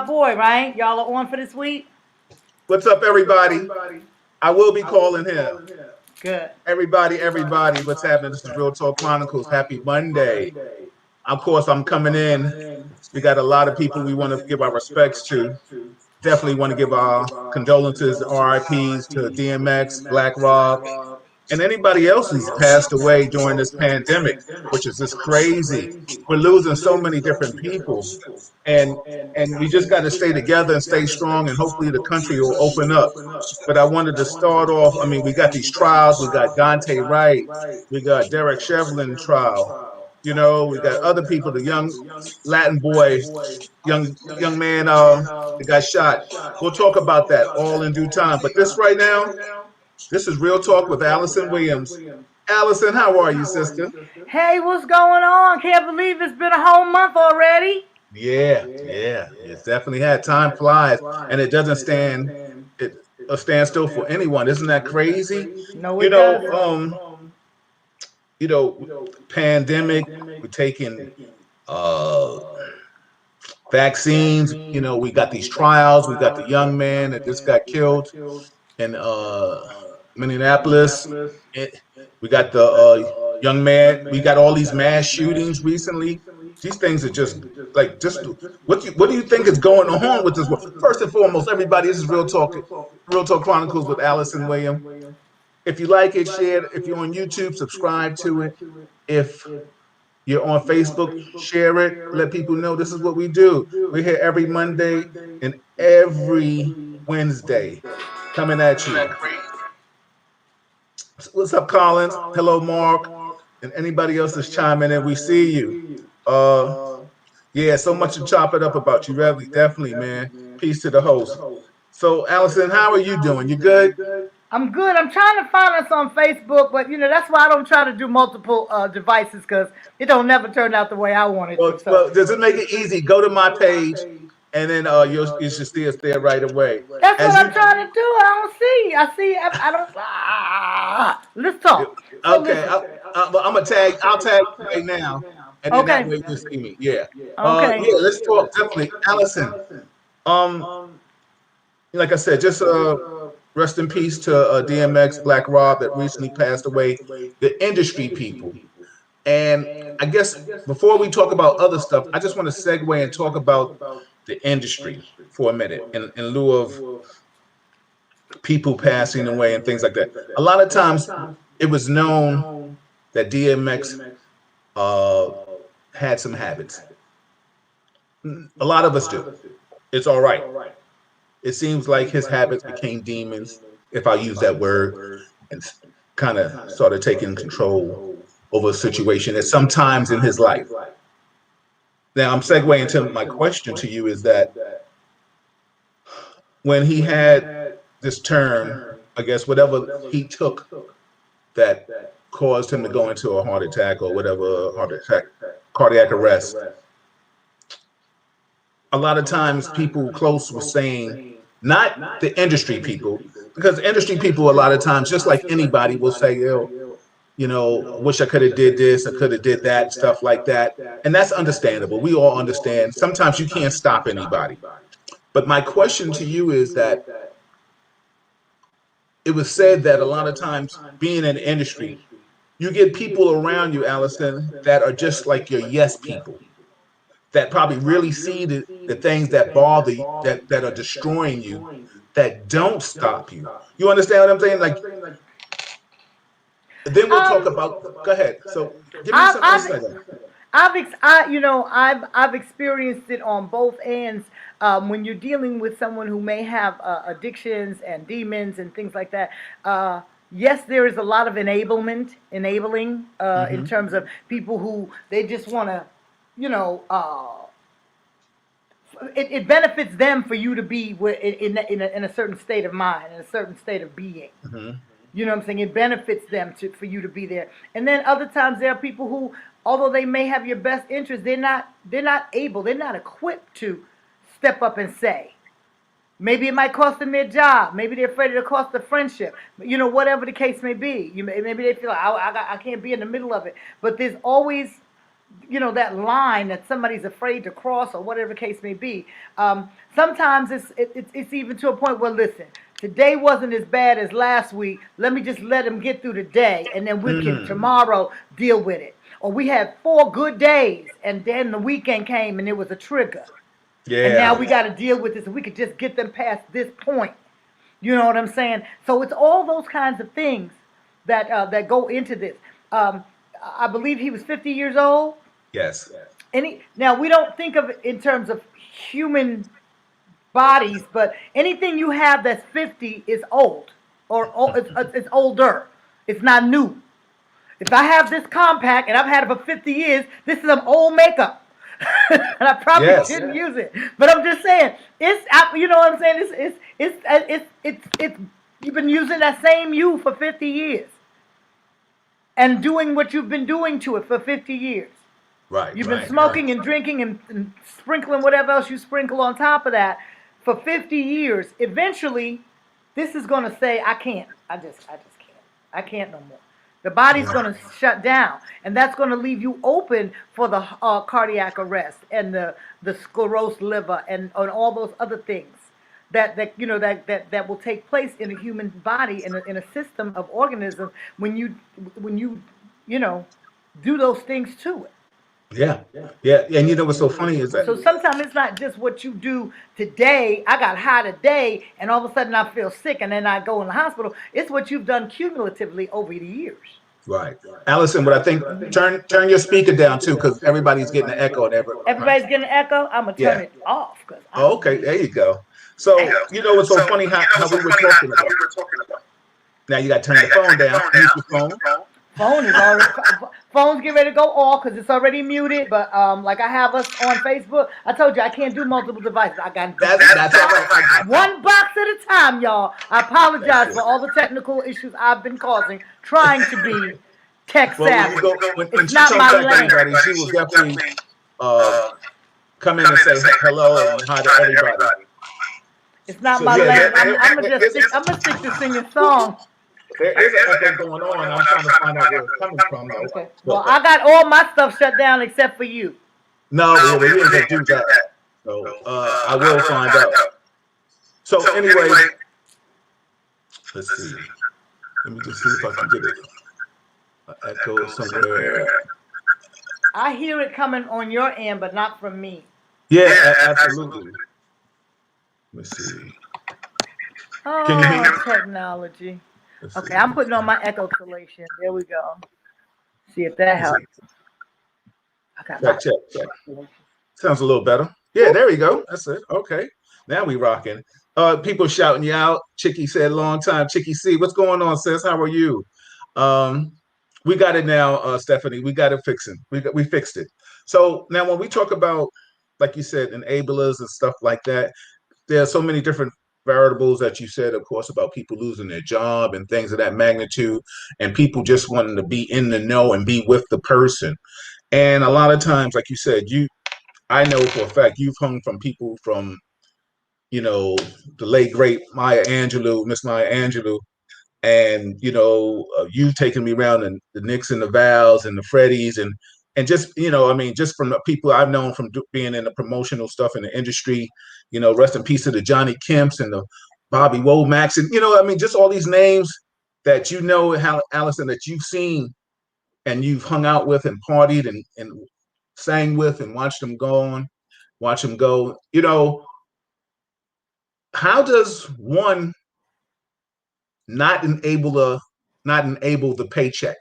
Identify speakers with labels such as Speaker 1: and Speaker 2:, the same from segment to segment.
Speaker 1: Boy, right? Y'all are on for this week?
Speaker 2: What's up, everybody? I will be calling him.
Speaker 1: Good.
Speaker 2: Everybody, what's happening? This is Real Talk Chronicles. Happy Monday. Of course, I'm coming in. We got a lot of people we want to give our respects to. Definitely want to give our condolences, RIPs to DMX, Black Rob, and anybody else who's passed away during this pandemic, which is just crazy. We're losing so many different people, and we just got to stay together and stay strong, and hopefully the country will open up. But I wanted to start off. I mean, we got these trials. We got Dante Wright, we got Derek Chevlin trial. We got other people. The young Latin boy, young man, that got shot. We'll talk about that all in due time. But this right now, this is Real Talk with Alyson Williams. Alyson, how are you, sister?
Speaker 1: Hey, what's going on? Can't believe it's been a whole month already.
Speaker 2: Yeah. It's definitely had time flies, and it doesn't stand still for anyone. Isn't that crazy?
Speaker 1: No,
Speaker 2: You
Speaker 1: it
Speaker 2: know,
Speaker 1: doesn't.
Speaker 2: um, you know, pandemic. We're taking uh vaccines. We got these trials. We got the young man that just got killed in Minneapolis. It, we got the young man. We got all these mass shootings recently. These things are just what do you think is going on with this world? First and foremost, everybody, this is Real Talk Chronicles with Alyson William. If you like it, share it. If you're on YouTube, subscribe to it. If you're on Facebook, share it. Let people know this is what we do. We're here every Monday and every Wednesday coming at you. What's up, Collins? Hello, Mark. And anybody else that's chiming in, we see you. Uh, yeah, so much to chop it up about you, Revly. Definitely, man. Peace to the host. So, Alyson, how are you doing? You good?
Speaker 1: I'm good. I'm trying to find us on Facebook, but that's why I don't try to do multiple devices because it don't never turn out the way I want it
Speaker 2: Well,
Speaker 1: to. So
Speaker 2: well, does it make it easy? Go to my page, and then you should see us there right away.
Speaker 1: that's what
Speaker 2: As
Speaker 1: I'm
Speaker 2: you
Speaker 1: trying to do. I don't see. I see. I don't. Let's talk. So
Speaker 2: Okay,
Speaker 1: listen.
Speaker 2: well, I'm gonna tag. I'll tag you right now, and then that
Speaker 1: Okay.
Speaker 2: way you see me. Yeah.
Speaker 1: Okay.
Speaker 2: Yeah. Let's talk definitely, Alyson. Um, like I said, just rest in peace to DMX, Black Rob, that recently passed away. The industry people, and I guess before we talk about other stuff, I just want to segue and talk about the industry for a minute, in lieu of people passing away and things like that. A lot of times, it was known that DMX uh, had some habits. A lot of us do. It's all right. It seems like his habits became demons, if I use that word, and kind of started taking control over a situation at some times in his life. Now, I'm segueing to my question to you is that when he had this term, I guess whatever he took that caused him to go into a heart attack or whatever, heart attack, cardiac arrest, a lot of times people close were saying, not the industry people, because industry people a lot of times, just like anybody, will say, yo, wish I could have did this, I could have did that, stuff like that. And that's understandable. We all understand. Sometimes you can't stop anybody. But my question to you is that it was said that a lot of times being in the industry, you get people around you, Alyson, that are just like your yes people, that probably really see the things that bother you, that are destroying you, that don't stop you. You understand what I'm saying? Like, then we'll talk about. Go ahead. So, give me
Speaker 1: I've,
Speaker 2: some
Speaker 1: I've,
Speaker 2: insight on it.
Speaker 1: I've experienced it on both ends. When you're dealing with someone who may have addictions and demons and things like that, yes, there is a lot of enabling in
Speaker 2: Mm-hmm.
Speaker 1: terms of people who they just want to, you know, it benefits them for you to be in a certain state of mind, in a certain state of being.
Speaker 2: Mm-hmm.
Speaker 1: You know what I'm saying? It benefits them for you to be there. And then other times there are people who, although they may have your best interest, they're not equipped to step up and say. Maybe it might cost them their job. Maybe they're afraid it'll cost the friendship. Whatever the case may be. Maybe they feel like I can't be in the middle of it. But there's always that line that somebody's afraid to cross, or whatever the case may be. Sometimes it's even to a point where, listen, today wasn't as bad as last week. Let me just let them get through the day, and then we can tomorrow deal with it. Or we had 4 good days, and then the weekend came and it was a trigger, and now
Speaker 2: Yeah.
Speaker 1: we got to deal with this, and we could just get them past this point. You know what I'm saying? So it's all those kinds of things that go into this. I believe he was 50 years old.
Speaker 2: Yes.
Speaker 1: Now we don't think of it in terms of human bodies, but anything you have that's 50 is old, or it's older. It's not new. If I have this compact and I've had it for 50 years, this is some old makeup. And I probably
Speaker 2: Yes.
Speaker 1: shouldn't use it. But I'm just saying, you know what I'm saying? It's you've been using that same you for 50 years and doing what you've been doing to it for 50 years.
Speaker 2: Right.
Speaker 1: You've
Speaker 2: right,
Speaker 1: been smoking
Speaker 2: right.
Speaker 1: and drinking and sprinkling whatever else you sprinkle on top of that for 50 years. Eventually, this is going to say, I can't. I just can't. I can't no more. The body's
Speaker 2: Yeah.
Speaker 1: going to shut down, and that's going to leave you open for the cardiac arrest and the sclerosed liver and all those other things that will take place in a human body, in a system of organisms when you do those things to it.
Speaker 2: Yeah. Yeah. And you know what's so funny is that
Speaker 1: So sometimes it's not just what you do today. I got high today, and all of a sudden I feel sick, and then I go in the hospital. It's what you've done cumulatively over the years.
Speaker 2: right. Allison, but I think turn your speaker down too, because everybody's getting an echo and everyone.
Speaker 1: Everybody's getting an echo. I'm gonna turn
Speaker 2: Yeah.
Speaker 1: it off because
Speaker 2: Oh, okay, there you go. So you know what's so funny how we were talking about. Now you got to turn the phone down. Mute your phone.
Speaker 1: phone's getting ready to go off because it's already muted. But like I have us on Facebook, I told you I can't do multiple devices. I got
Speaker 2: That's all right. I got
Speaker 1: one box at a time, y'all. I apologize for all the technical issues I've been causing trying to be tech
Speaker 2: Well,
Speaker 1: savvy.
Speaker 2: when
Speaker 1: It's
Speaker 2: she
Speaker 1: not
Speaker 2: comes
Speaker 1: my
Speaker 2: back,
Speaker 1: lane.
Speaker 2: everybody, she will definitely come in and say hello and hi to everybody.
Speaker 1: It's not
Speaker 2: So
Speaker 1: my
Speaker 2: yeah,
Speaker 1: lane.
Speaker 2: there-
Speaker 1: I'm gonna stick to singing songs.
Speaker 2: there is an echo going on. I'm trying to find out where it's coming from, though.
Speaker 1: Okay. Well, I got all my stuff shut down except for you.
Speaker 2: No, we ain't gonna do that. So I will find out. So anyway, let's see. Let me just see if I can get it. An echo somewhere.
Speaker 1: I hear it coming on your end, but not from me.
Speaker 2: Yeah, absolutely. Let me see.
Speaker 1: Oh,
Speaker 2: Can you hear me?
Speaker 1: technology.
Speaker 2: Let's
Speaker 1: Okay,
Speaker 2: see.
Speaker 1: I'm putting on my echo collation. There we go. See if that helps. I got my
Speaker 2: Check. Sounds a little better. Yeah, there we go. That's it. Okay. Now we rocking. People shouting you out. Chicky said, long time. Chicky C, what's going on, sis? How are you? We got it now, Stephanie. We got it fixing. We fixed it. So now when we talk about, like you said, enablers and stuff like that, there are so many different variables that you said, of course, about people losing their job and things of that magnitude, and people just wanting to be in the know and be with the person. And a lot of times, like you said, I know for a fact you've hung from people from, the late great Miss Maya Angelou, and you've taken me around and the Nicks and the Vals and the Freddies and just I mean, just from the people I've known from being in the promotional stuff in the industry, rest in peace to the Johnny Kemps and the Bobby Womacks, and I mean, just all these names that Alyson, that you've seen and you've hung out with and partied and sang with and watched them watch them go. How does one not enable the paycheck?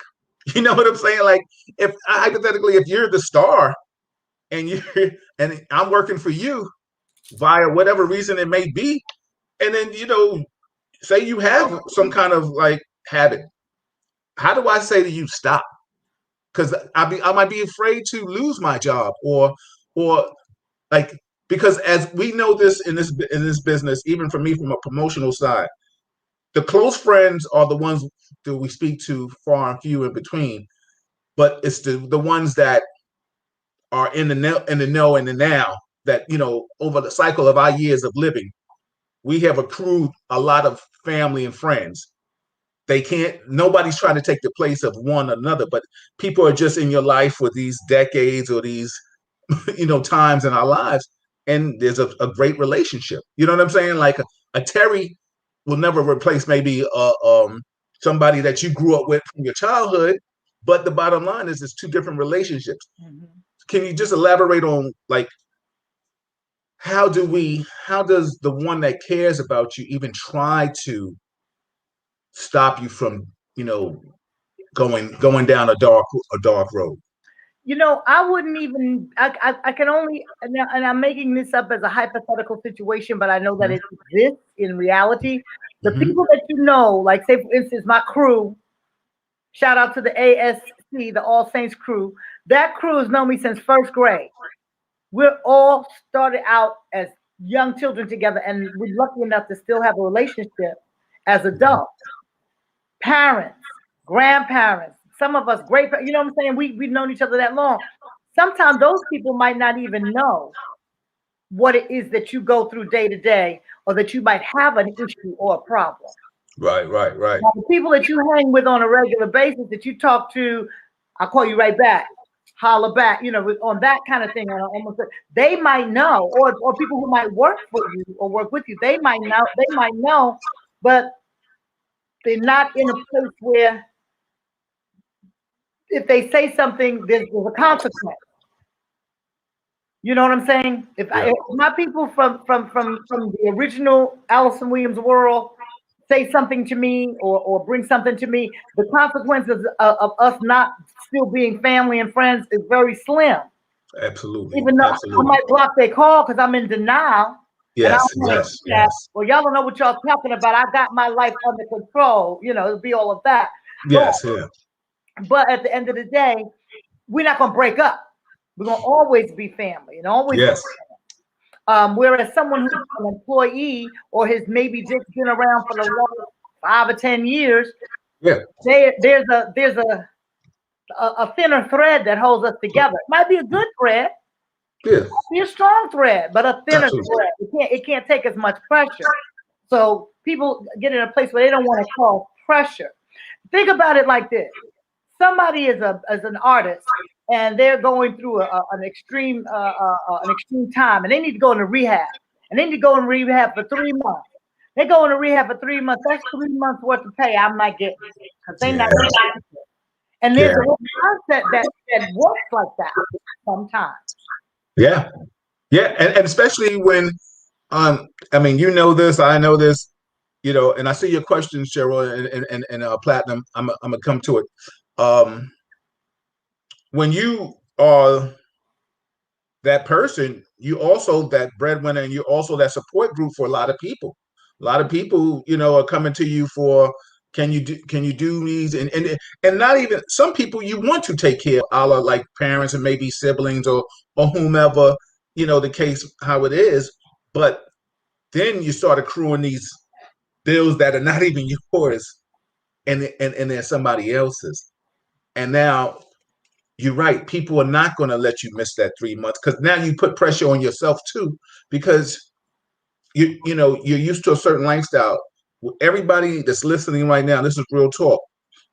Speaker 2: You know what I'm saying? Like, if hypothetically, if you're the star and and I'm working for you via whatever reason it may be, and then say you have some kind of like habit, how do I say to you stop? Because I might be afraid to lose my job or like, because as we know this in this business, even for me from a promotional side, the close friends are the ones that we speak to far and few in between, but it's the ones that are in the know and the now, that over the cycle of our years of living, we have accrued a lot of family and friends they can't, nobody's trying to take the place of one another, but people are just in your life for these decades or these, times in our lives. And there's a great relationship. You know what I'm saying? Like a Terry will never replace maybe somebody that you grew up with from your childhood. But the bottom line is it's two different relationships. Mm-hmm. Can you just elaborate on like how does the one that cares about you even try to stop you from, going down a dark road?
Speaker 1: I wouldn't even, I can only, and I'm making this up as a hypothetical situation, but I know that it exists in reality. The people that like say for instance, my crew, shout out to the ASC, the All Saints crew. That crew has known me since first grade. We're all started out as young children together, and we're lucky enough to still have a relationship as adults. Parents, grandparents, some of us great, you know what I'm saying? We've known each other that long. Sometimes those people might not even know what it is that you go through day to day, or that you might have an issue or a problem.
Speaker 2: Right.
Speaker 1: Now, the people that you hang with on a regular basis, that you talk to, I'll call you right back, holler back, on that kind of thing. They might know, or people who might work for you or work with you, they might know, but they're not in a place where if they say something, there's a consequence. You know what I'm saying? If my people from the original Alyson Williams world say something to me or bring something to me, the consequences of us not still being family and friends is very slim.
Speaker 2: Absolutely.
Speaker 1: Even though I might block their call because I'm in denial.
Speaker 2: Yes.
Speaker 1: Well, y'all don't know what y'all talking about. I got my life under control. It'll be all of that.
Speaker 2: Yes.
Speaker 1: But at the end of the day, we're not gonna break up. We're gonna always be family and always.
Speaker 2: Yes.
Speaker 1: Whereas someone who's an employee or has maybe just been around for the last 5 or 10 years, there's a thinner thread that holds us together. It might be a good thread, it might be a strong thread, but a thinner thread. It can't take as much pressure. So people get in a place where they don't want to cause pressure. Think about it like this: somebody is an artist, and they're going through an extreme time, and they need to go into rehab. And they need to go in rehab for 3 months. They go into rehab for 3 months. That's 3 months worth of pay I'm not getting because they're not getting it. And there's a concept that works like that sometimes.
Speaker 2: Yeah. And especially when, I mean, this, I know this, and I see your questions, Cheryl, and Platinum. I'm gonna come to it. When you are that person, you also that breadwinner, and you're also that support group for a lot of people. A lot of people, are coming to you for, can you do these, and not even some people you want to take care of, like parents and maybe siblings or whomever, the case how it is. But then you start accruing these bills that are not even yours, and they're somebody else's. And now you're right. People are not going to let you miss that 3 months, because now you put pressure on yourself too, because you're used to a certain lifestyle. Everybody that's listening right now, this is real talk.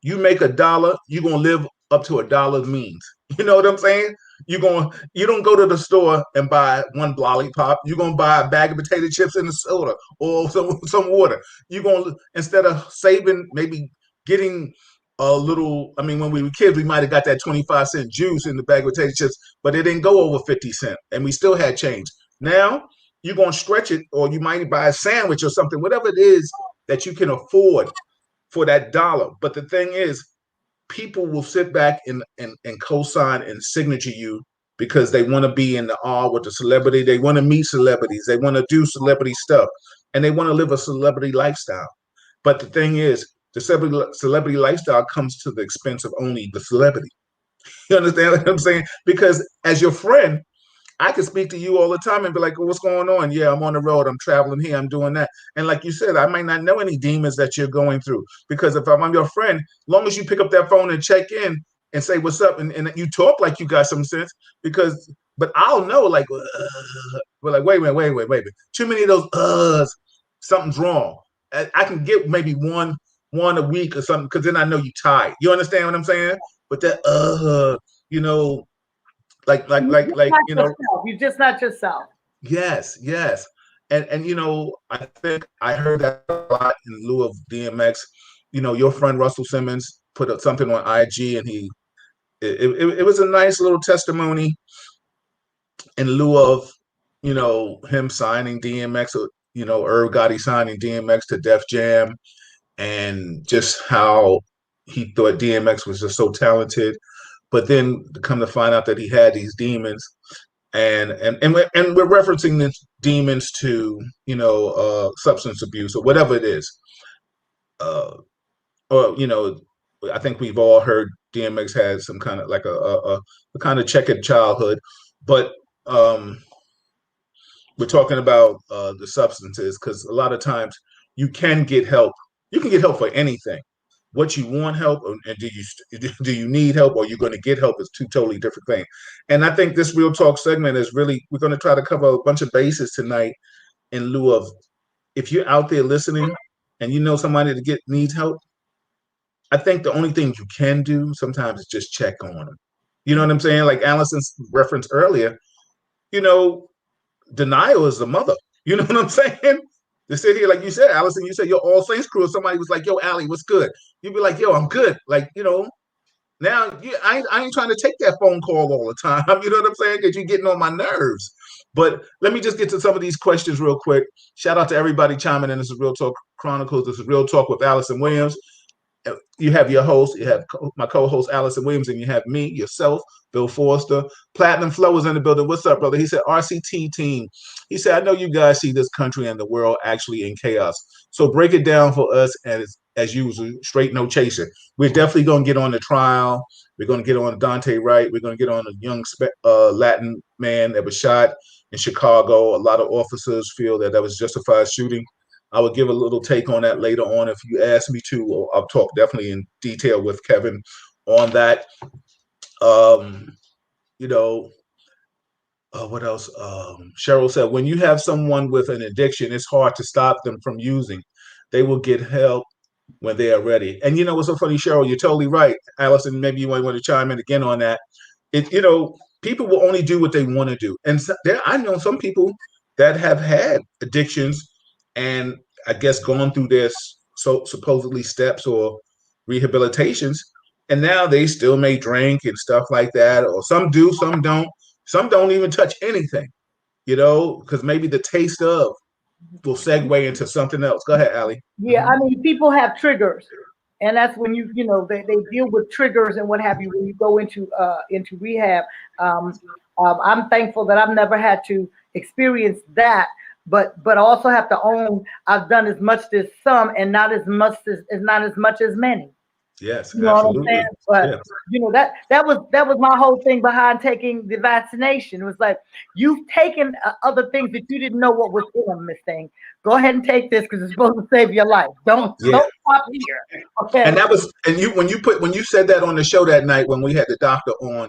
Speaker 2: You make $1, you're gonna live up to $1 means. You know what I'm saying? You don't go to the store and buy one lollipop. You're gonna buy a bag of potato chips and a soda or some water. You're gonna, instead of saving, maybe getting a little. I mean, when we were kids, we might have got that 25-cent juice in the bag of potato chips, but it didn't go over 50 cents, and we still had change. Now you're gonna stretch it, or you might buy a sandwich or something, whatever it is that you can afford for that $1. But the thing is, people will sit back and co-sign and signature you because they want to be in the awe with the celebrity. They want to meet celebrities. They want to do celebrity stuff, and they want to live a celebrity lifestyle. But the thing is, the celebrity lifestyle comes to the expense of only the celebrity. You understand what I'm saying? Because as your friend, I can speak to you all the time and be like, well, what's going on? Yeah, I'm on the road. I'm traveling here. I'm doing that. And like you said, I might not know any demons that you're going through, because if I'm your friend, long as you pick up that phone and check in and say, what's up? And you talk like you got some sense, but I'll know, like, we're like, wait a minute. Too many of those, something's wrong. I can get maybe one one a week or something, because then I know you tired. You understand what I'm saying? But that you know, you know,
Speaker 1: You're just not yourself.
Speaker 2: yes. And you know, I think I heard that a lot in lieu of DMX. You know, your friend Russell Simmons put up something on IG, and it was a nice little testimony in lieu of, you know, him signing DMX, or, you know, Irv Gotti signing DMX to Def Jam, and just how he thought DMX was just so talented. But then to come to find out that he had these demons, and we're referencing the demons to, you know, substance abuse or whatever it is, uh, or you know, I think we've all heard DMX had some kind of like a kind of checkered childhood, but um, we're talking about the substances, because a lot of times you can get help. You can get help for anything. What you want help, and do you need help, or you're going to get help, is two totally different things. And I think this real talk segment is really, we're going to try to cover a bunch of bases tonight in lieu of, if you're out there listening and you know somebody that needs help, I think the only thing you can do sometimes is just check on them. You know what I'm saying? Like Alyson's reference earlier, you know, denial is the mother. You know what I'm saying? To sit here, like you said, Alyson, you said your All Saints crew, if somebody was like, yo, Allie, what's good? You'd be like, yo, I'm good. Like, you know, now I ain't trying to take that phone call all the time. You know what I'm saying? Because you're getting on my nerves. But let me just get to some of these questions real quick. Shout out to everybody chiming in. This is Real Talk Chronicles. This is Real Talk with Alyson Williams. You have your host, you have my co-host Alyson Williams, and you have me, yourself, Bill Forster. Platinum Flow is in the building. What's up, brother? He said, RCT team. He said, I know you guys see this country and the world actually in chaos. So break it down for us as usual, straight no chaser. We're definitely going to get on the trial. We're going to get on Dante Wright. We're going to get on a young Latin man that was shot in Chicago. A lot of officers feel that was justified shooting. I will give a little take on that later on if you ask me to. I'll talk definitely in detail with Kevin on that. You know, what else? Cheryl said, when you have someone with an addiction, it's hard to stop them from using. They will get help when they are ready. And you know what's so funny, Cheryl? You're totally right. Alyson, maybe you might want to chime in again on that. You know, people will only do what they want to do. And I know some people that have had addictions and I guess gone through their supposedly steps or rehabilitations, and now they still may drink and stuff like that, or some do, some don't even touch anything, you know, because maybe the taste of will segue into something else. Go ahead, Allie.
Speaker 1: Yeah, I mean, people have triggers, and that's when you know they deal with triggers and what have you when you go into rehab. I'm thankful that I've never had to experience that, but also have to own I've done as much as some and not as much as many.
Speaker 2: Yes,
Speaker 1: You know
Speaker 2: absolutely.
Speaker 1: what I'm saying? But
Speaker 2: yes.
Speaker 1: you know that was my whole thing behind taking the vaccination. It was like, you've taken other things that you didn't know what was in them, Miss Thing. Go ahead and take this because it's supposed to save your life. Don't stop here. Okay.
Speaker 2: And that was, and you when you said that on the show that night when we had the doctor on,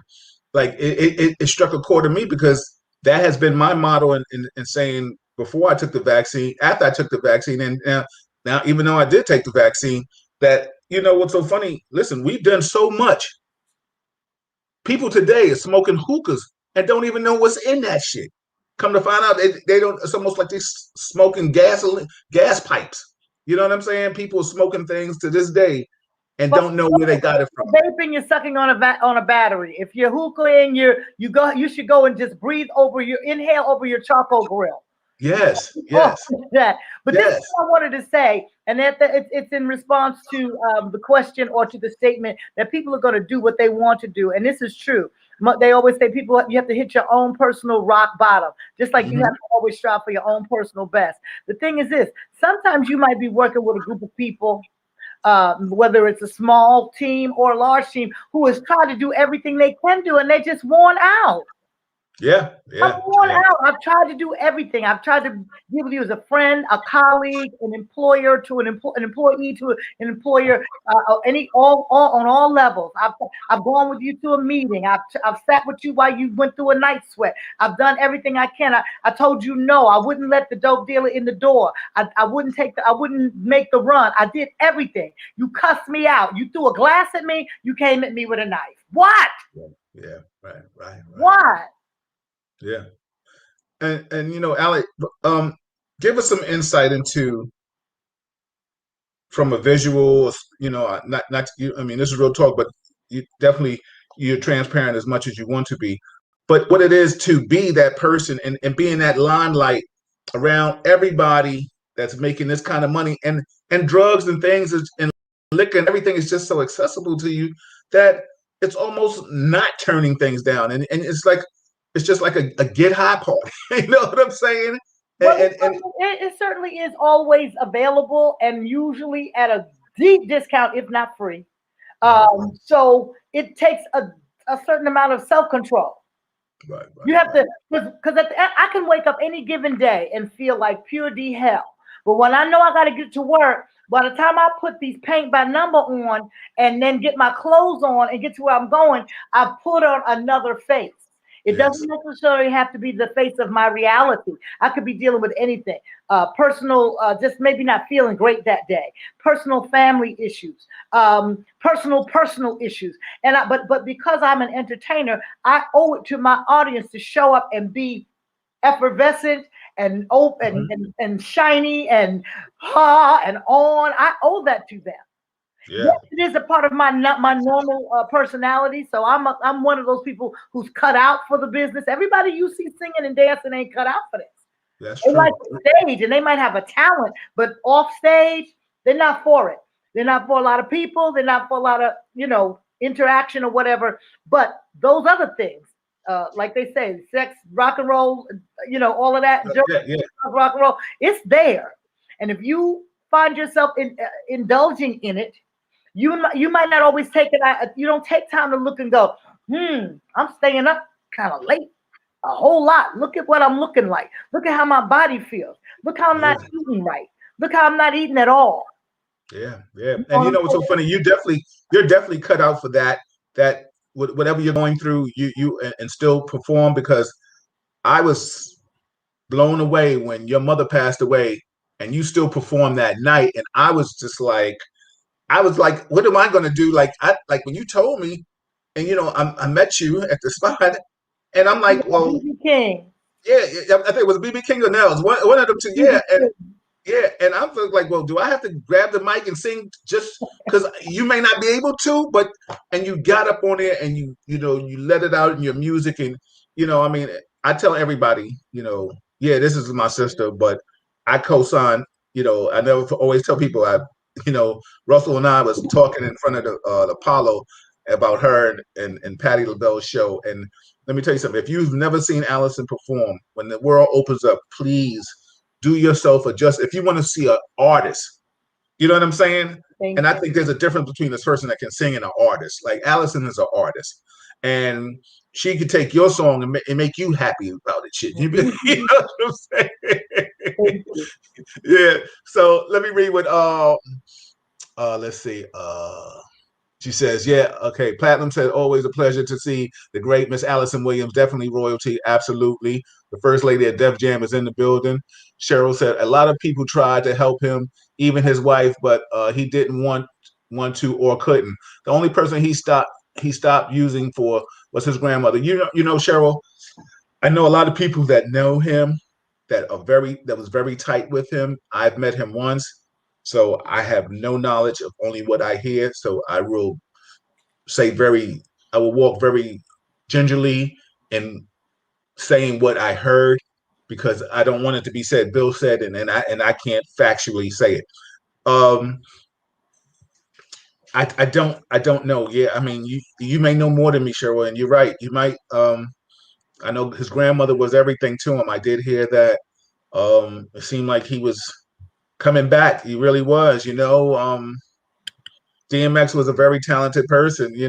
Speaker 2: like it struck a chord to me, because that has been my motto in saying before I took the vaccine, after I took the vaccine, and now even though I did take the vaccine, that, you know what's so funny? Listen, we've done so much. People today are smoking hookahs and don't even know what's in that shit. Come to find out, they don't. It's almost like they're smoking gas pipes. You know what I'm saying? People are smoking things to this day and don't know where they got it from.
Speaker 1: Vaping, you're sucking on a battery. If you're hookahing, you should go and just inhale over your charcoal grill.
Speaker 2: Yes.
Speaker 1: That. But this is what I wanted to say, and it's in response to the question or to the statement that people are going to do what they want to do, and this is true. They always say you have to hit your own personal rock bottom, just like you have to always strive for your own personal best. The thing is this: sometimes you might be working with a group of people, whether it's a small team or a large team, who is trying to do everything they can do, and they're just worn out.
Speaker 2: Yeah,
Speaker 1: I'm
Speaker 2: yeah,
Speaker 1: worn
Speaker 2: yeah.
Speaker 1: out. I've tried to do everything. I've tried to be with you as a friend, a colleague, an employer to an employee to an employer, any all on all levels. I've gone with you to a meeting. I've sat with you while you went through a night sweat. I've done everything I can. I told you no. I wouldn't let the dope dealer in the door. I wouldn't I wouldn't make the run. I did everything. You cussed me out. You threw a glass at me. You came at me with a knife. What?
Speaker 2: Yeah, yeah, right, right, right.
Speaker 1: What?
Speaker 2: Yeah. And Alec, um, give us some insight into from a visual, not you. I mean, this is real talk, but you definitely you're transparent as much as you want to be. But what it is to be that person and be in that limelight around everybody that's making this kind of money and drugs and things and liquor and everything is just so accessible to you that it's almost not turning things down. And it's just like a get high party. You know what I'm saying?
Speaker 1: Well,
Speaker 2: And
Speaker 1: it certainly is always available and usually at a deep discount, if not free.
Speaker 2: right,
Speaker 1: So it takes a certain amount of self control.
Speaker 2: right,
Speaker 1: You
Speaker 2: right,
Speaker 1: have
Speaker 2: right.
Speaker 1: to, because I can wake up any given day and feel like pure D hell. But when I know I got to get to work, by the time I put these paint by number on and then get my clothes on and get to where I'm going, I put on another face. It
Speaker 2: Yes.
Speaker 1: doesn't necessarily have to be the face of my reality. I could be dealing with anything, personal, just maybe not feeling great that day, personal family issues, personal issues. But because I'm an entertainer, I owe it to my audience to show up and be effervescent and open
Speaker 2: Mhm.
Speaker 1: and shiny and ha and on. I owe that to them.
Speaker 2: Yeah.
Speaker 1: Yes, it is a part of my normal personality. So I'm one of those people who's cut out for the business. Everybody you see singing and dancing ain't cut out for this.
Speaker 2: That's
Speaker 1: They like
Speaker 2: true.
Speaker 1: the stage and they might have a talent, but off stage, they're not for it. They're not for a lot of people. They're not for a lot of, interaction or whatever. But those other things, like they say, sex, rock and roll, all of that,
Speaker 2: Yeah, yeah.
Speaker 1: rock and roll, it's there. And if you find yourself indulging in it, you might not always take it out. You don't take time to look and go, I'm staying up kind of late a whole lot. Look at what I'm looking like. Look at how my body feels. Look how I'm
Speaker 2: Yeah.
Speaker 1: not eating right. Look how I'm not eating at all.
Speaker 2: Yeah, yeah.
Speaker 1: You know
Speaker 2: And
Speaker 1: what I'm
Speaker 2: what's so
Speaker 1: saying?
Speaker 2: funny? You're definitely cut out for that. That whatever you're going through, you and still perform because I was blown away when your mother passed away and you still performed that night. And I was like, what am I going to do? Like when you told me, and I met you at the spot, and I'm like, well,
Speaker 1: BB King.
Speaker 2: yeah, yeah, I think it was BB King or Nels, one of them two, yeah.
Speaker 1: BB King.
Speaker 2: Yeah, and I'm like, well, do I have to grab the mic and sing just because you may not be able to, but and you got up on there and you let it out in your music and I mean, I tell everybody, yeah, this is my sister, but I co-sign, I never always tell people you know, Russell and I was talking in front of the Apollo about her and Patti LaBelle's show, and let me tell you something. If you've never seen Alyson perform, when the world opens up, please do yourself a just if you want to see an artist, you know what I'm saying? And
Speaker 1: Thank
Speaker 2: I
Speaker 1: you.
Speaker 2: think there's a difference between this person that can sing and an artist. Like Alyson is an artist, and she could take your song and make you happy about it. Shit, you know what I'm saying?
Speaker 1: Thank you.
Speaker 2: Yeah. So let me read what let's see she says, yeah, okay. Platinum said, always a pleasure to see the great Miss Alyson Williams. Definitely royalty. Absolutely. The first lady at Def Jam is in the building. Cheryl said, a lot of people tried to help him, even his wife, but he didn't want to or couldn't. The only person he stopped using for was his grandmother. Cheryl, I know a lot of people that know him that was very tight with him. I've met him once. So I have no knowledge of only what I hear. So say I will walk very gingerly in saying what I heard because I don't want it to be said. Bill said, and I can't factually say it. Um, I don't know. Yeah, I mean, you may know more than me, Cheryl, and you're right. You might. I know his grandmother was everything to him. I did hear that. It seemed like he was coming back. He really was. DMX was a very talented person. He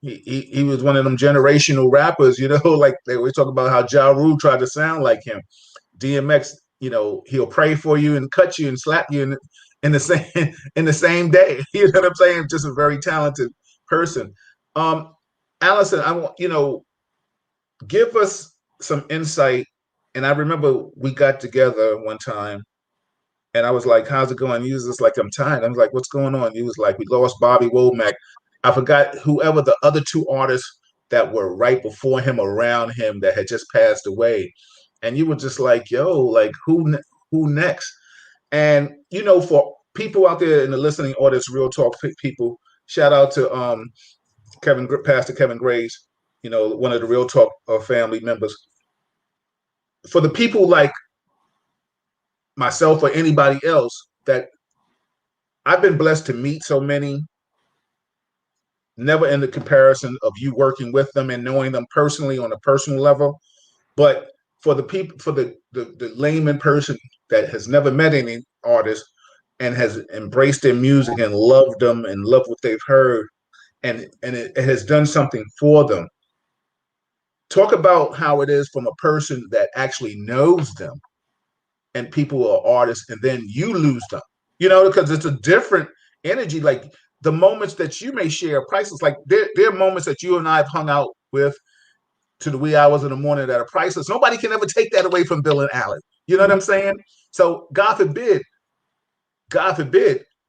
Speaker 2: He was one of them generational rappers, like they always talk about how Ja Rule tried to sound like him. DMX, he'll pray for you and cut you and slap you in the same in the same day. You know what I'm saying? Just a very talented person. Alyson, I want give us some insight. And I remember we got together one time, and I was like, "How's it going?" He was just like, "I'm tired." I was like, "What's going on?" He was like, "We lost Bobby Womack." I forgot whoever the other two artists that were right before him, around him, that had just passed away, and you were just like, "Yo, like who next?" And for people out there in the listening audience, real talk people, shout out to Pastor Kevin Graves, one of the Real Talk family members. For the people like myself or anybody else that I've been blessed to meet so many, never in the comparison of you working with them and knowing them personally on a personal level, but for the people, for the layman person that has never met any artist and has embraced their music and loved them and loved what they've heard, and it has done something for them. Talk about how it is from a person that actually knows them, and people are artists, and then you lose them, because it's a different energy. Like the moments that you may share are priceless. Like there are moments that you and I have hung out with to the wee hours of the morning that are priceless. Nobody can ever take that away from Bill and Alan. You know what I'm saying? So God forbid,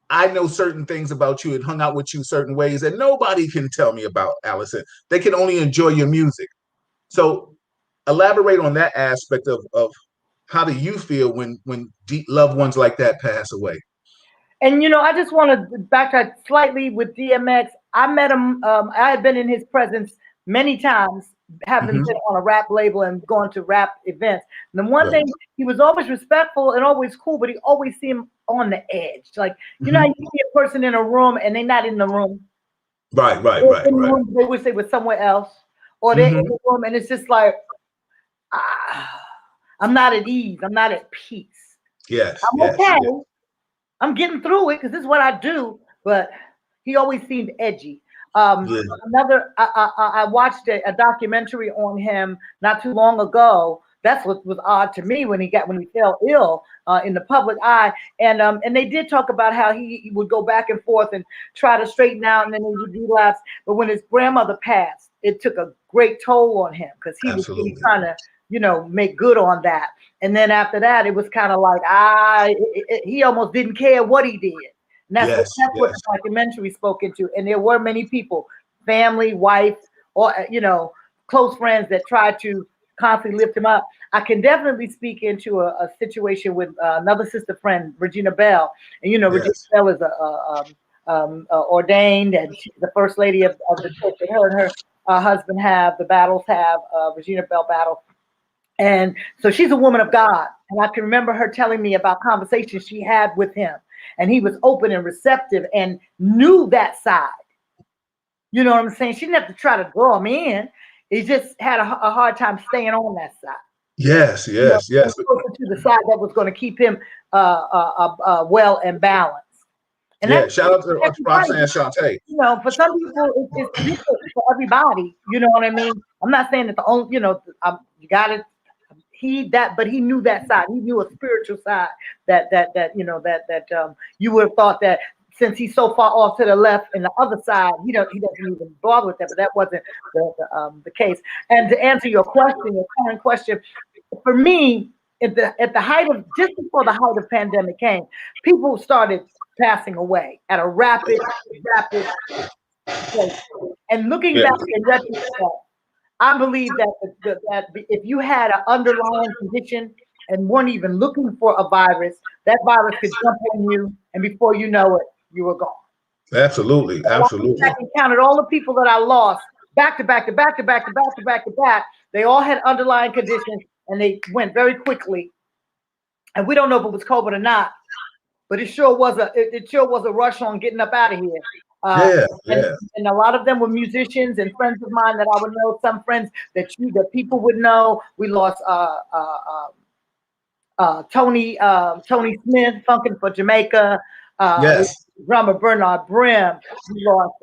Speaker 2: I know certain things about you and hung out with you certain ways that nobody can tell me about, Alyson. They can only enjoy your music. So elaborate on that aspect of how do you feel when deep loved ones like that pass away?
Speaker 1: And I just want to backtrack slightly with DMX. I met him. I had been in his presence many times, having been on a rap label and going to rap events. And the one thing, he was always respectful and always cool, but he always seemed on the edge. Like how you see a person in a room and they're not in the room.
Speaker 2: Right.
Speaker 1: Room, they wish they were somewhere else, or they're in the room and it's just like, I'm not at ease. I'm not at peace.
Speaker 2: Yes.
Speaker 1: I'm okay. Yes. I'm getting through it because this is what I do. But he always seemed edgy. I watched a documentary on him not too long ago. That's what was odd to me when he fell ill in the public eye. And they did talk about how he would go back and forth and try to straighten out, and then he would relapse. But when his grandmother passed, it took a great toll on him because he was really trying to make good on that. And then after that, it was kind of like, he almost didn't care what he did. And that's what the documentary spoke into. And there were many people, family, wife, or, close friends that tried to constantly lift him up. I can definitely speak into a situation with another sister friend, Regina Bell. And, Regina Bell is ordained, and she's the first lady of the church that her and her husband have. The Battles have Regina Bell Battle. And so she's a woman of God. And I can remember her telling me about conversations she had with him. And he was open and receptive and knew that side. You know what I'm saying? She didn't have to try to draw him in. He just had a hard time staying on that side.
Speaker 2: Yes.
Speaker 1: To the side that was going to keep him well and balanced. And
Speaker 2: shout out to Roxanne and Shantae.
Speaker 1: For some people, it's different for everybody. You know what I mean? I'm not saying that the only, you got it. But he knew that side. He knew a spiritual side that you would have thought that since he's so far off to the left and the other side, he doesn't even bother with that. But that wasn't the case. And to answer your current question, for me, at the height of, just before the height of pandemic came, people started passing away at a rapid pace. And looking back in retrospect, I believe that if you had an underlying condition and weren't even looking for a virus, that virus could jump on you, and before you know it, you were gone.
Speaker 2: Absolutely.
Speaker 1: I counted all the people that I lost back to back. They all had underlying conditions, and they went very quickly. And we don't know if it was COVID or not, but it sure was a rush on getting up out of here. And a lot of them were musicians and friends of mine that I would know. Some friends that people would know. We lost Tony Smith, funkin' for Jamaica. Drummer Bernard Brim. We lost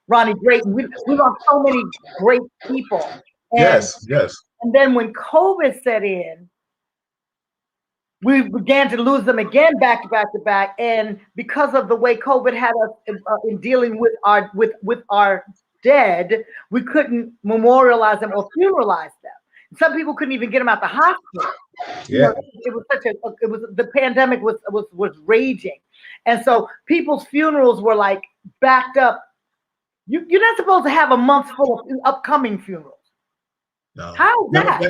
Speaker 1: Ronnie Drayton. We lost so many great people. And
Speaker 2: Yes, yes.
Speaker 1: and then when COVID set in, we began to lose them again back to back to back. And because of the way COVID had us in dealing with our dead, we couldn't memorialize them or funeralize them. Some people couldn't even get them out the hospital. You know,
Speaker 2: Yeah.
Speaker 1: it was the pandemic was raging, and so people's funerals were like backed up. You're not supposed to have a month full of upcoming funerals.
Speaker 2: No.
Speaker 1: How is that?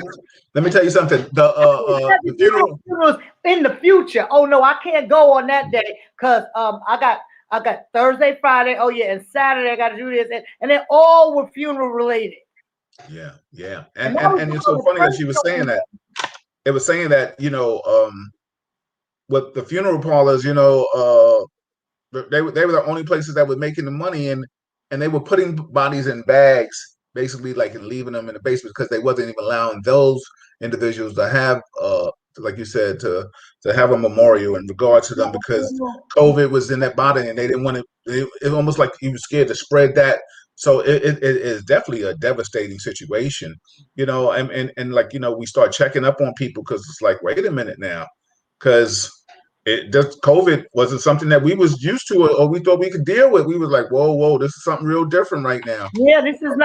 Speaker 2: Let me tell you something. The
Speaker 1: funerals in the future. Oh no, I can't go on that day because I got Thursday, Friday. Oh yeah, and Saturday I got to do this, and they all were funeral related.
Speaker 2: Yeah,
Speaker 1: And
Speaker 2: and it's so funny that she was saying that. It was saying that, with the funeral parlors, they were the only places that were making the money, and they were putting bodies in bags, basically, like, and leaving them in the basement because they wasn't even allowing those individuals to have, like you said, to have a memorial in regard to them, because COVID was in that body and they didn't want to. It almost like you were scared to spread that. So it is definitely a devastating situation, and like, we start checking up on people because it's like, wait a minute now, because COVID wasn't something that we was used to, or we thought we could deal with. We was like, whoa, this is something real different right now.
Speaker 1: Yeah, this is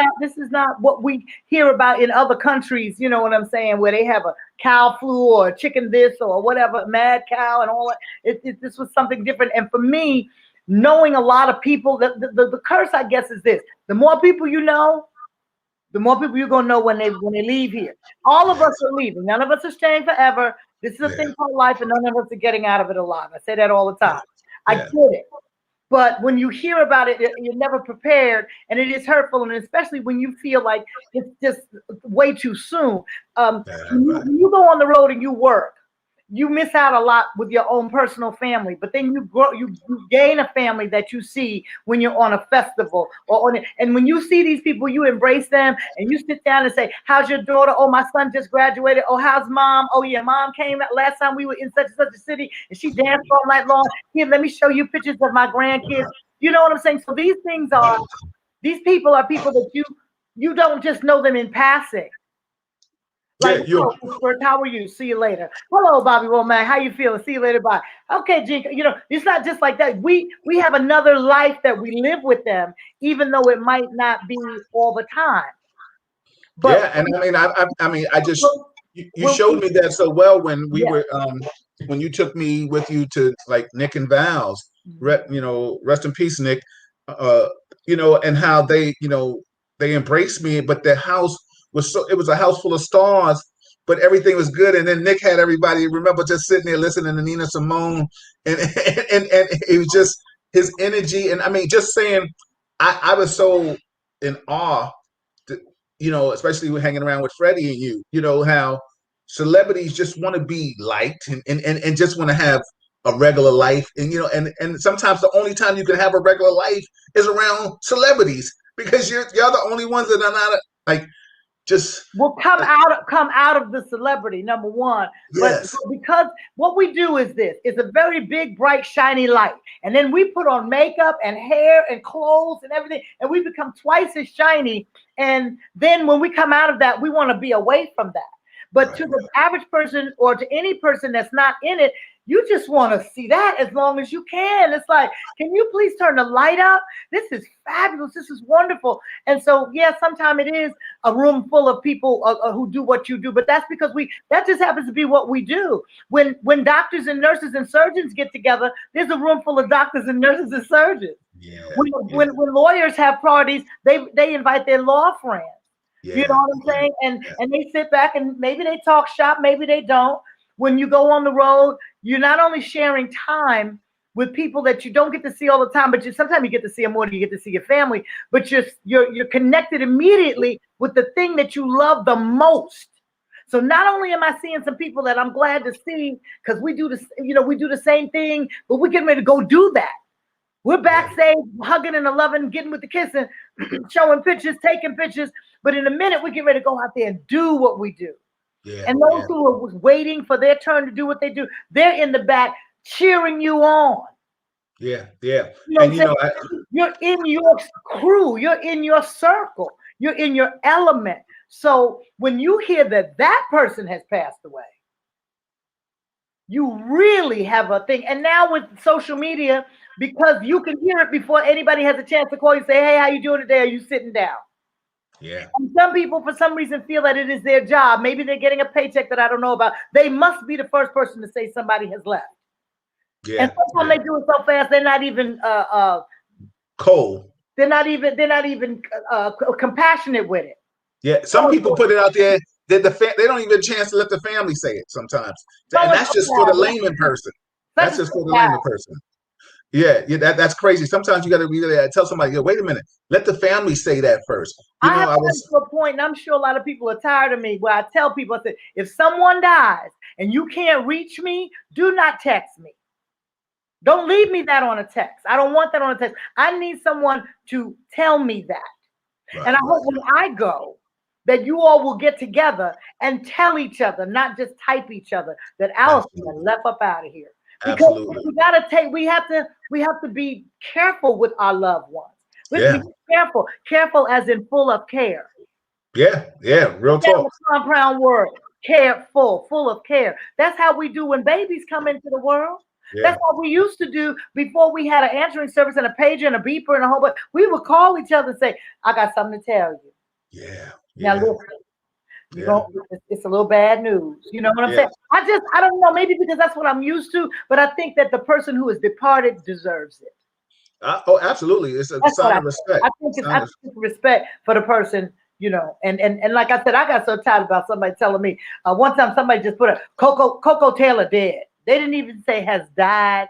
Speaker 1: not what we hear about in other countries. You know what I'm saying? Where they have a cow flu or a chicken this or whatever, mad cow and all that. This was something different. And for me, knowing a lot of people, the curse, I guess, is this: the more people you know, the more people you're gonna know when they leave here. All of us are leaving. None of us are staying forever. This is a thing called life, and none of us are getting out of it alive. I say that all the time. I get it. But when you hear about it, you're never prepared, and it is hurtful, and especially when you feel like it's just way too soon. When you go on the road and you work, you miss out a lot with your own personal family, but then you gain a family that you see when you're on a festival and when you see these people, you embrace them and you sit down and say, how's your daughter? Oh, my son just graduated. Oh, how's mom? Oh yeah, mom came last time we were in such and such a city and she danced all night long. Here, let me show you pictures of my grandkids. You know what I'm saying? So these people are people that you don't just know them in passing. Like, how are you? See you later. Hello, Bobby Womack. How you feeling? See you later. Bye. Okay, Jink. It's not just like that. We have another life that we live with them, even though it might not be all the time.
Speaker 2: But and I mean, I just you showed me that so well when we were when you took me with you to, like, Nick and Val's, rest in peace, Nick. And how they embraced me, but the house it was a house full of stars, but everything was good. And then Nick had everybody, remember, just sitting there listening to Nina Simone, and it was just his energy. And I mean, just saying, I was so in awe, especially with hanging around with Freddie and how celebrities just want to be liked and just want to have a regular life. And sometimes the only time you can have a regular life is around celebrities, because you're the only ones that are not like just
Speaker 1: come out of the celebrity, number one.
Speaker 2: Yes.
Speaker 1: But because what we do is this: it's a very big, bright, shiny light, and then we put on makeup and hair and clothes and everything, and we become twice as shiny. And then when we come out of that, we want to be away from that. But to the average person, or to any person that's not in it, you just want to see that as long as you can. It's like, can you please turn the light up? This is fabulous. This is wonderful. And so, yeah, sometimes it is a room full of people who do what you do, but that's because that just happens to be what we do. When doctors and nurses and surgeons get together, there's a room full of doctors and nurses and surgeons.
Speaker 2: Yeah.
Speaker 1: When lawyers have parties, they invite their law friends.
Speaker 2: Yeah.
Speaker 1: You know what I'm saying? And they sit back and maybe they talk shop, maybe they don't. When you go on the road, you're not only sharing time with people that you don't get to see all the time, but sometimes you get to see them more than you get to see your family. But you're connected immediately with the thing that you love the most. So not only am I seeing some people that I'm glad to see, because we do the same thing, but we're getting ready to go do that. We're backstage hugging and loving, getting with the kissing, showing pictures, taking pictures. But in a minute, we get ready to go out there and do what we do.
Speaker 2: Yeah,
Speaker 1: and those who are waiting for their turn to do what they do, they're in the back cheering you on.
Speaker 2: Yeah, yeah.
Speaker 1: You know what
Speaker 2: And
Speaker 1: I'm
Speaker 2: you know,
Speaker 1: saying? You're in your crew, you're in your circle, you're in your element. So when you hear that that person has passed away, you really have a thing. And now with social media, because you can hear it before anybody has a chance to call you, say, hey, how you doing today? Are you sitting down?
Speaker 2: yeah,
Speaker 1: And some people, for some reason, feel that it is their job. Maybe they're getting a paycheck that I don't know about. They must be the first person to say somebody has left. And
Speaker 2: yeah,
Speaker 1: sometimes
Speaker 2: yeah.
Speaker 1: they do it so fast, they're not even
Speaker 2: Cole.
Speaker 1: compassionate with it.
Speaker 2: Yeah, some people put it out there that they don't even have a chance to let the family say it sometimes,
Speaker 1: So
Speaker 2: and
Speaker 1: it's
Speaker 2: that's
Speaker 1: so
Speaker 2: just for the
Speaker 1: bad.
Speaker 2: layman person.
Speaker 1: Such
Speaker 2: That's
Speaker 1: a
Speaker 2: just for the
Speaker 1: bad.
Speaker 2: layman person. Yeah, yeah, that's crazy. Sometimes you got to tell somebody, yeah, wait a minute, let the family say that first. You
Speaker 1: I
Speaker 2: know,
Speaker 1: have
Speaker 2: I
Speaker 1: gotten
Speaker 2: was,
Speaker 1: to a point, and I'm sure a lot of people are tired of me, where I tell people, I said, if someone dies and you can't reach me, do not text me. Don't leave me that on a text. I don't want that on a text. I need someone to tell me that. And
Speaker 2: right,
Speaker 1: I
Speaker 2: right,
Speaker 1: hope when I go, that you all will get together and tell each other, not just type each other, that Alyson
Speaker 2: absolutely,
Speaker 1: left up out of here. Because
Speaker 2: absolutely,
Speaker 1: we have to be careful with our loved ones. We have to
Speaker 2: yeah,
Speaker 1: be careful as in full of care.
Speaker 2: yeah, yeah, real
Speaker 1: Down
Speaker 2: talk,
Speaker 1: the compound word, careful, full of care. That's how we do when babies come into the world.
Speaker 2: yeah,
Speaker 1: That's what we used to do before we had an answering service and a pager and a beeper and a whole bunch. We would call each other and say, I got something to tell you.
Speaker 2: yeah,
Speaker 1: Now
Speaker 2: yeah,
Speaker 1: listen, you're
Speaker 2: yeah,
Speaker 1: going it's a little bad news. You know what I'm
Speaker 2: yeah.
Speaker 1: saying? I don't know, maybe because that's what I'm used to, but I think that the person who is departed deserves it.
Speaker 2: Oh, absolutely, it's a
Speaker 1: That's what
Speaker 2: sign
Speaker 1: I
Speaker 2: of
Speaker 1: think.
Speaker 2: respect.
Speaker 1: I
Speaker 2: Sign
Speaker 1: think
Speaker 2: of,
Speaker 1: it's respect for the person, and like I said, I got so tired about somebody telling me. One time somebody just put a Coco Taylor dead. They didn't even say has died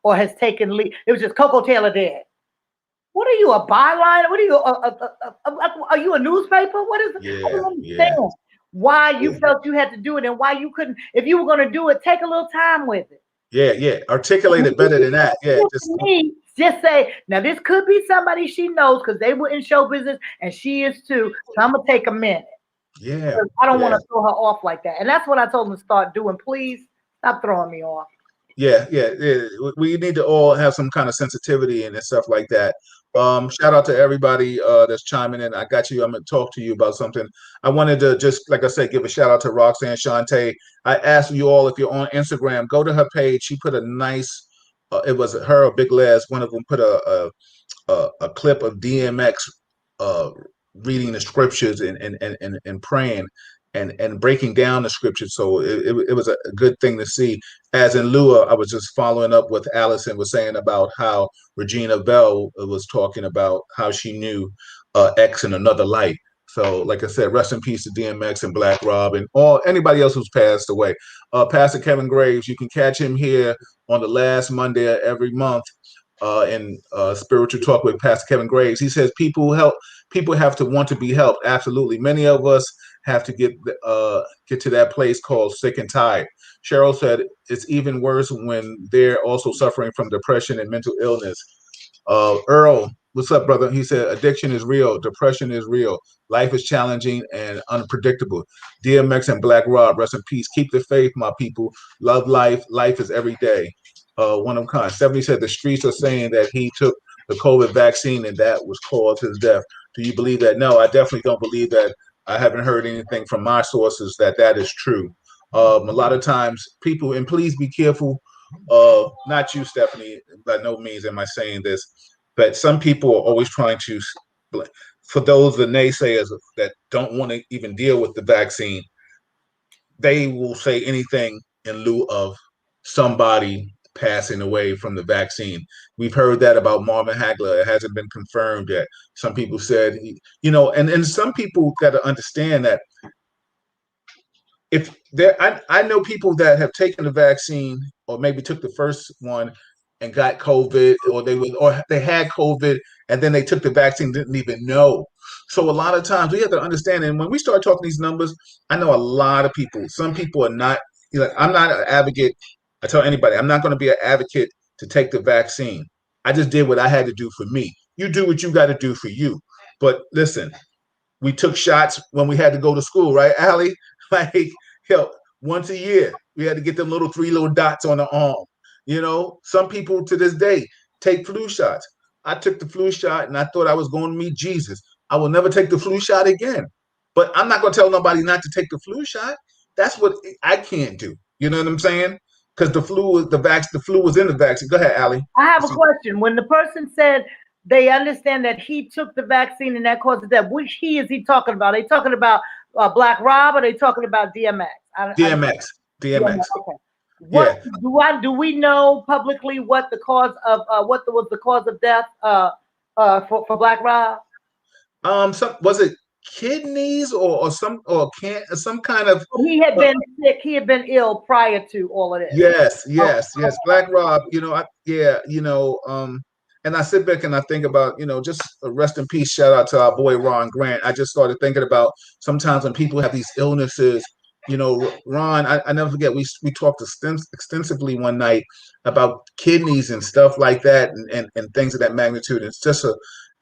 Speaker 1: or has taken leave. It was just Coco Taylor dead. What are you, a byline? What are you? Are you a newspaper? What is it? I
Speaker 2: yeah,
Speaker 1: don't
Speaker 2: yeah,
Speaker 1: understand why you
Speaker 2: yeah,
Speaker 1: felt you had to do it and why you couldn't. If you were going to do it, take a little time with it.
Speaker 2: yeah, yeah. Articulate it better than that. Yeah, just
Speaker 1: Me, just say, now this could be somebody she knows because they were in show business and she is too. So I'm gonna take a minute.
Speaker 2: yeah,
Speaker 1: I don't want
Speaker 2: yeah.
Speaker 1: to throw her off like that. And that's what I told them to start doing. Please stop throwing me off.
Speaker 2: Yeah, yeah, yeah. We need to all have some kind of sensitivity and stuff like that. Shout out to everybody that's chiming in. I got you. I'm gonna talk to you about something. I wanted to just, like I said, give a shout out to Roxanne Shante. I asked you all, if you're on Instagram, go to her page. She put a nice. It was her or Big Les. One of them put a clip of DMX uh, reading the scriptures and praying and breaking down the scriptures. So it was a good thing to see. As in Lua, I was just following up what Alyson was saying about how Regina Bell was talking about how she knew X in another light. So, like I said, rest in peace to DMX and Black Rob and all anybody else who's passed away. Pastor Kevin Graves, you can catch him here on the last Monday of every month in spiritual talk with Pastor Kevin Graves. He says people have to want to be helped. Absolutely, many of us have to get to that place called sick and tired. Cheryl said it's even worse when they're also suffering from depression and mental illness. Earl, what's up, brother? He said addiction is real, depression is real, life is challenging and unpredictable. DMX and Black Rob, rest in peace. Keep the faith, my people. Love life. Life is every day. One of kind. Stephanie said the streets are saying that he took the COVID vaccine and that was caused his death. Do you believe that? No, I definitely don't believe that. I haven't heard anything from my sources that that is true. A lot of times people, and please be careful, not you, Stephanie, by no means am I saying this, but some people are always trying to, for those, the naysayers that don't want to even deal with the vaccine, they will say anything in lieu of somebody passing away from the vaccine. We've heard that about Marvin Hagler. It hasn't been confirmed yet. Some people said, and some people got to understand that if there, I know people that have taken the vaccine or maybe took the first one and got COVID, or they had COVID and then they took the vaccine, didn't even know. So a lot of times we have to understand, and when we start talking these numbers, I know a lot of people. Some people are not. I'm not an advocate. I tell anybody, I'm not going to be an advocate to take the vaccine. I just did what I had to do for me. You do what you got to do for you. But listen, we took shots when we had to go to school, right, Allie? Like, hell, once a year, we had to get them three little dots on the arm. Some people to this day take flu shots. I took the flu shot and I thought I was going to meet Jesus. I will never take the flu shot again. But I'm not going to tell nobody not to take the flu shot. That's what I can't do. You know what I'm saying? Because the flu was the flu was in the vaccine. Go ahead, Allie.
Speaker 1: I have a question. When the person said they understand that he took the vaccine and that causes death, which he is he talking about? Are they talking about Black Rob, or are they talking about DMX?
Speaker 2: DMX.
Speaker 1: DMX. Okay. What do we know publicly what the cause of was the cause of death for Black Rob?
Speaker 2: Was it kidneys or some kind of?
Speaker 1: He had been sick. He had been ill prior to all of this.
Speaker 2: Yes. Black Rob. And I sit back and I think about, just rest in peace. Shout out to our boy Ron Grant. I just started thinking about sometimes when people have these illnesses. Ron, I never forget. We talked extensively one night about kidneys and stuff like that, and things of that magnitude. It's just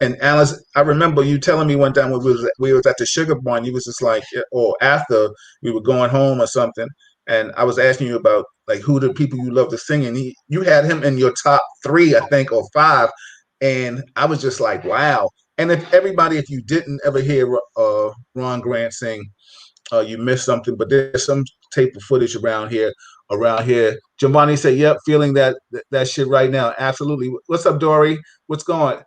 Speaker 2: and Alice, I remember you telling me one time when we was at the Sugar Barn, you was just like, or after we were going home or something, and I was asking you about like who the people you love to sing, and you had him in your top 3, I think, or 5, and I was just like, wow. And if you didn't ever hear Ron Grant sing, you missed something. But there's some tape of footage around here. Giovanni said, "Yep, feeling that shit right now. Absolutely." What's up, Dory? What's going?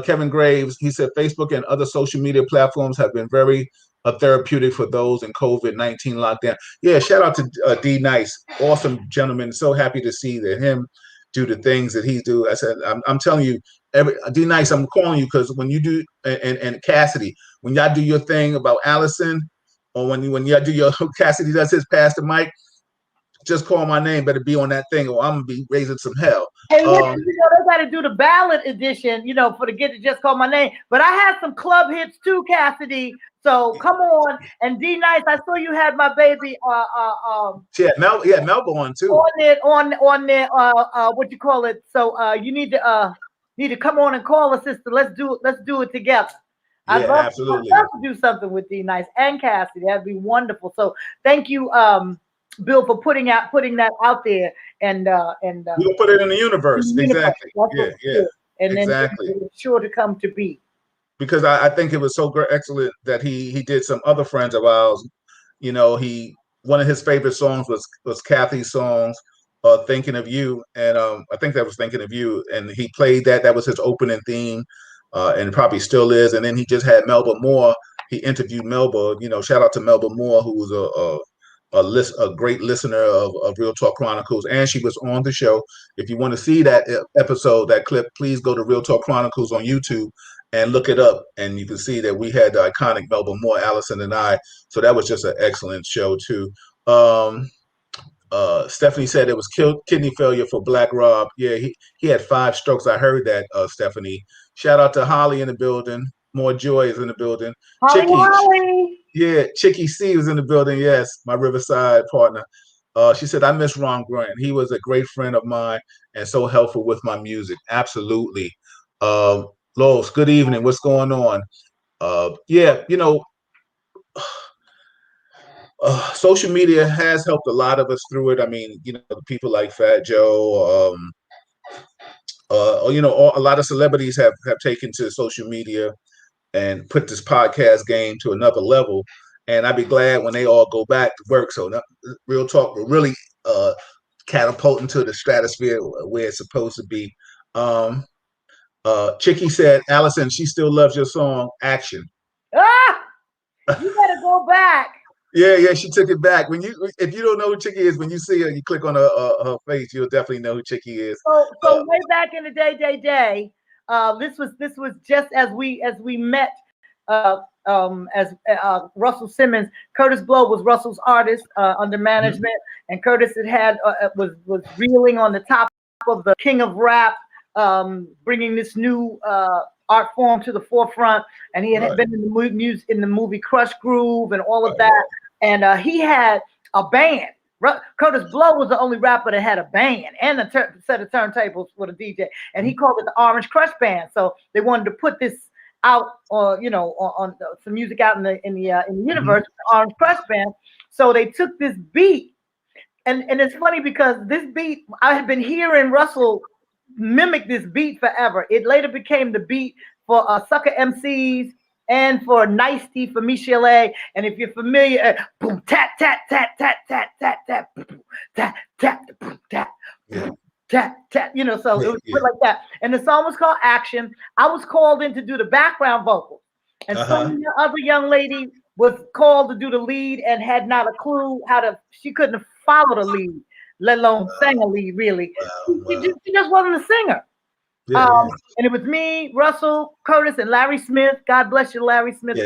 Speaker 2: Kevin Graves, he said, Facebook and other social media platforms have been very therapeutic for those in COVID-19 lockdown. Yeah, shout out to D Nice, awesome gentleman. So happy to see that him do the things that he do. I said, I'm telling you, D Nice, I'm calling you because when you do, and Cassidy, when y'all do your thing about Alyson, or when y'all do your Cassidy does his Pastor Mike, just call my name. Better be on that thing, or I'm gonna be raising some hell.
Speaker 1: Hey, listen, they got to do the ballad edition, for the Get to Just Call My Name. But I had some club hits too, Cassidy. So come on. And D Nice, I saw you had my baby.
Speaker 2: Melba on too.
Speaker 1: On there. What you call it? So you need to come on and call us, sister. Let's do it together. I'd love to do something with D Nice and Cassidy. That'd be wonderful. So thank you, Bill, for putting that out there, and
Speaker 2: we'll put it in the universe. Exactly. Yeah.
Speaker 1: And
Speaker 2: exactly.
Speaker 1: Then it's sure to come to be.
Speaker 2: Because I think it was so excellent that he did some other friends of ours. One of his favorite songs was Kathy's songs, "Thinking of You," and I think that was "Thinking of You," and he played that. That was his opening theme, and probably still is. And then he just had Melba Moore. He interviewed Melba. Shout out to Melba Moore, who was a great listener of Real Talk Chronicles, and she was on the show. If you want to see that episode, that clip, please go to Real Talk Chronicles on YouTube and look it up, and you can see that we had the iconic Melba Moore, Alyson, and I. So that was just an excellent show too. Stephanie said it was kidney failure for Black Rob. Yeah, he had 5 strokes. I heard that, Stephanie. Shout out to Holly in the building. More Joy is in the building.
Speaker 1: Holly.
Speaker 2: Yeah, Chicky C was in the building. Yes, my Riverside partner. She said, I miss Ron Grant. He was a great friend of mine and so helpful with my music. Absolutely. Lois, good evening. What's going on? Social media has helped a lot of us through it. I mean, people like Fat Joe, a lot of celebrities have taken to social media and put this podcast game to another level. And I'd be glad when they all go back to work. So Real Talk will really catapult into the stratosphere where it's supposed to be. Chicky said, Alyson, she still loves your song, Action.
Speaker 1: You better go back.
Speaker 2: Yeah, she took it back. If you don't know who Chicky is, when you see her, you click on her face, you'll definitely know who Chicky is.
Speaker 1: So way back in the day, this was just as we met as Russell Simmons. Curtis Blow was Russell's artist under management, and Curtis was reeling on the top of the king of rap, bringing this new art form to the forefront, and he had been in the movie Crush Groove and all of that, and he had a band. Curtis Blow was the only rapper that had a band and a set of turntables with a DJ, and he called it the Orange Crush Band. So they wanted to put this out, on some music out in the universe, the Orange Crush Band. So they took this beat, and it's funny because this beat I had been hearing Russell mimicked this beat forever. It later became the beat for Sucker MCs and for Nice T for Michelle. And if you're familiar, boom, tat, tat, tat, tat, tat, tat, tat, boom, tat, tat, boom, tat, boom, tat, tat, so it was like that. And the song was called Action. I was called in to do the background vocals. And some other young lady was called to do the lead and had not a clue she couldn't follow the lead, let alone sing a lead, really. She just wasn't a singer. And it was me, Russell, Curtis, and Larry Smith. God bless you, Larry Smith.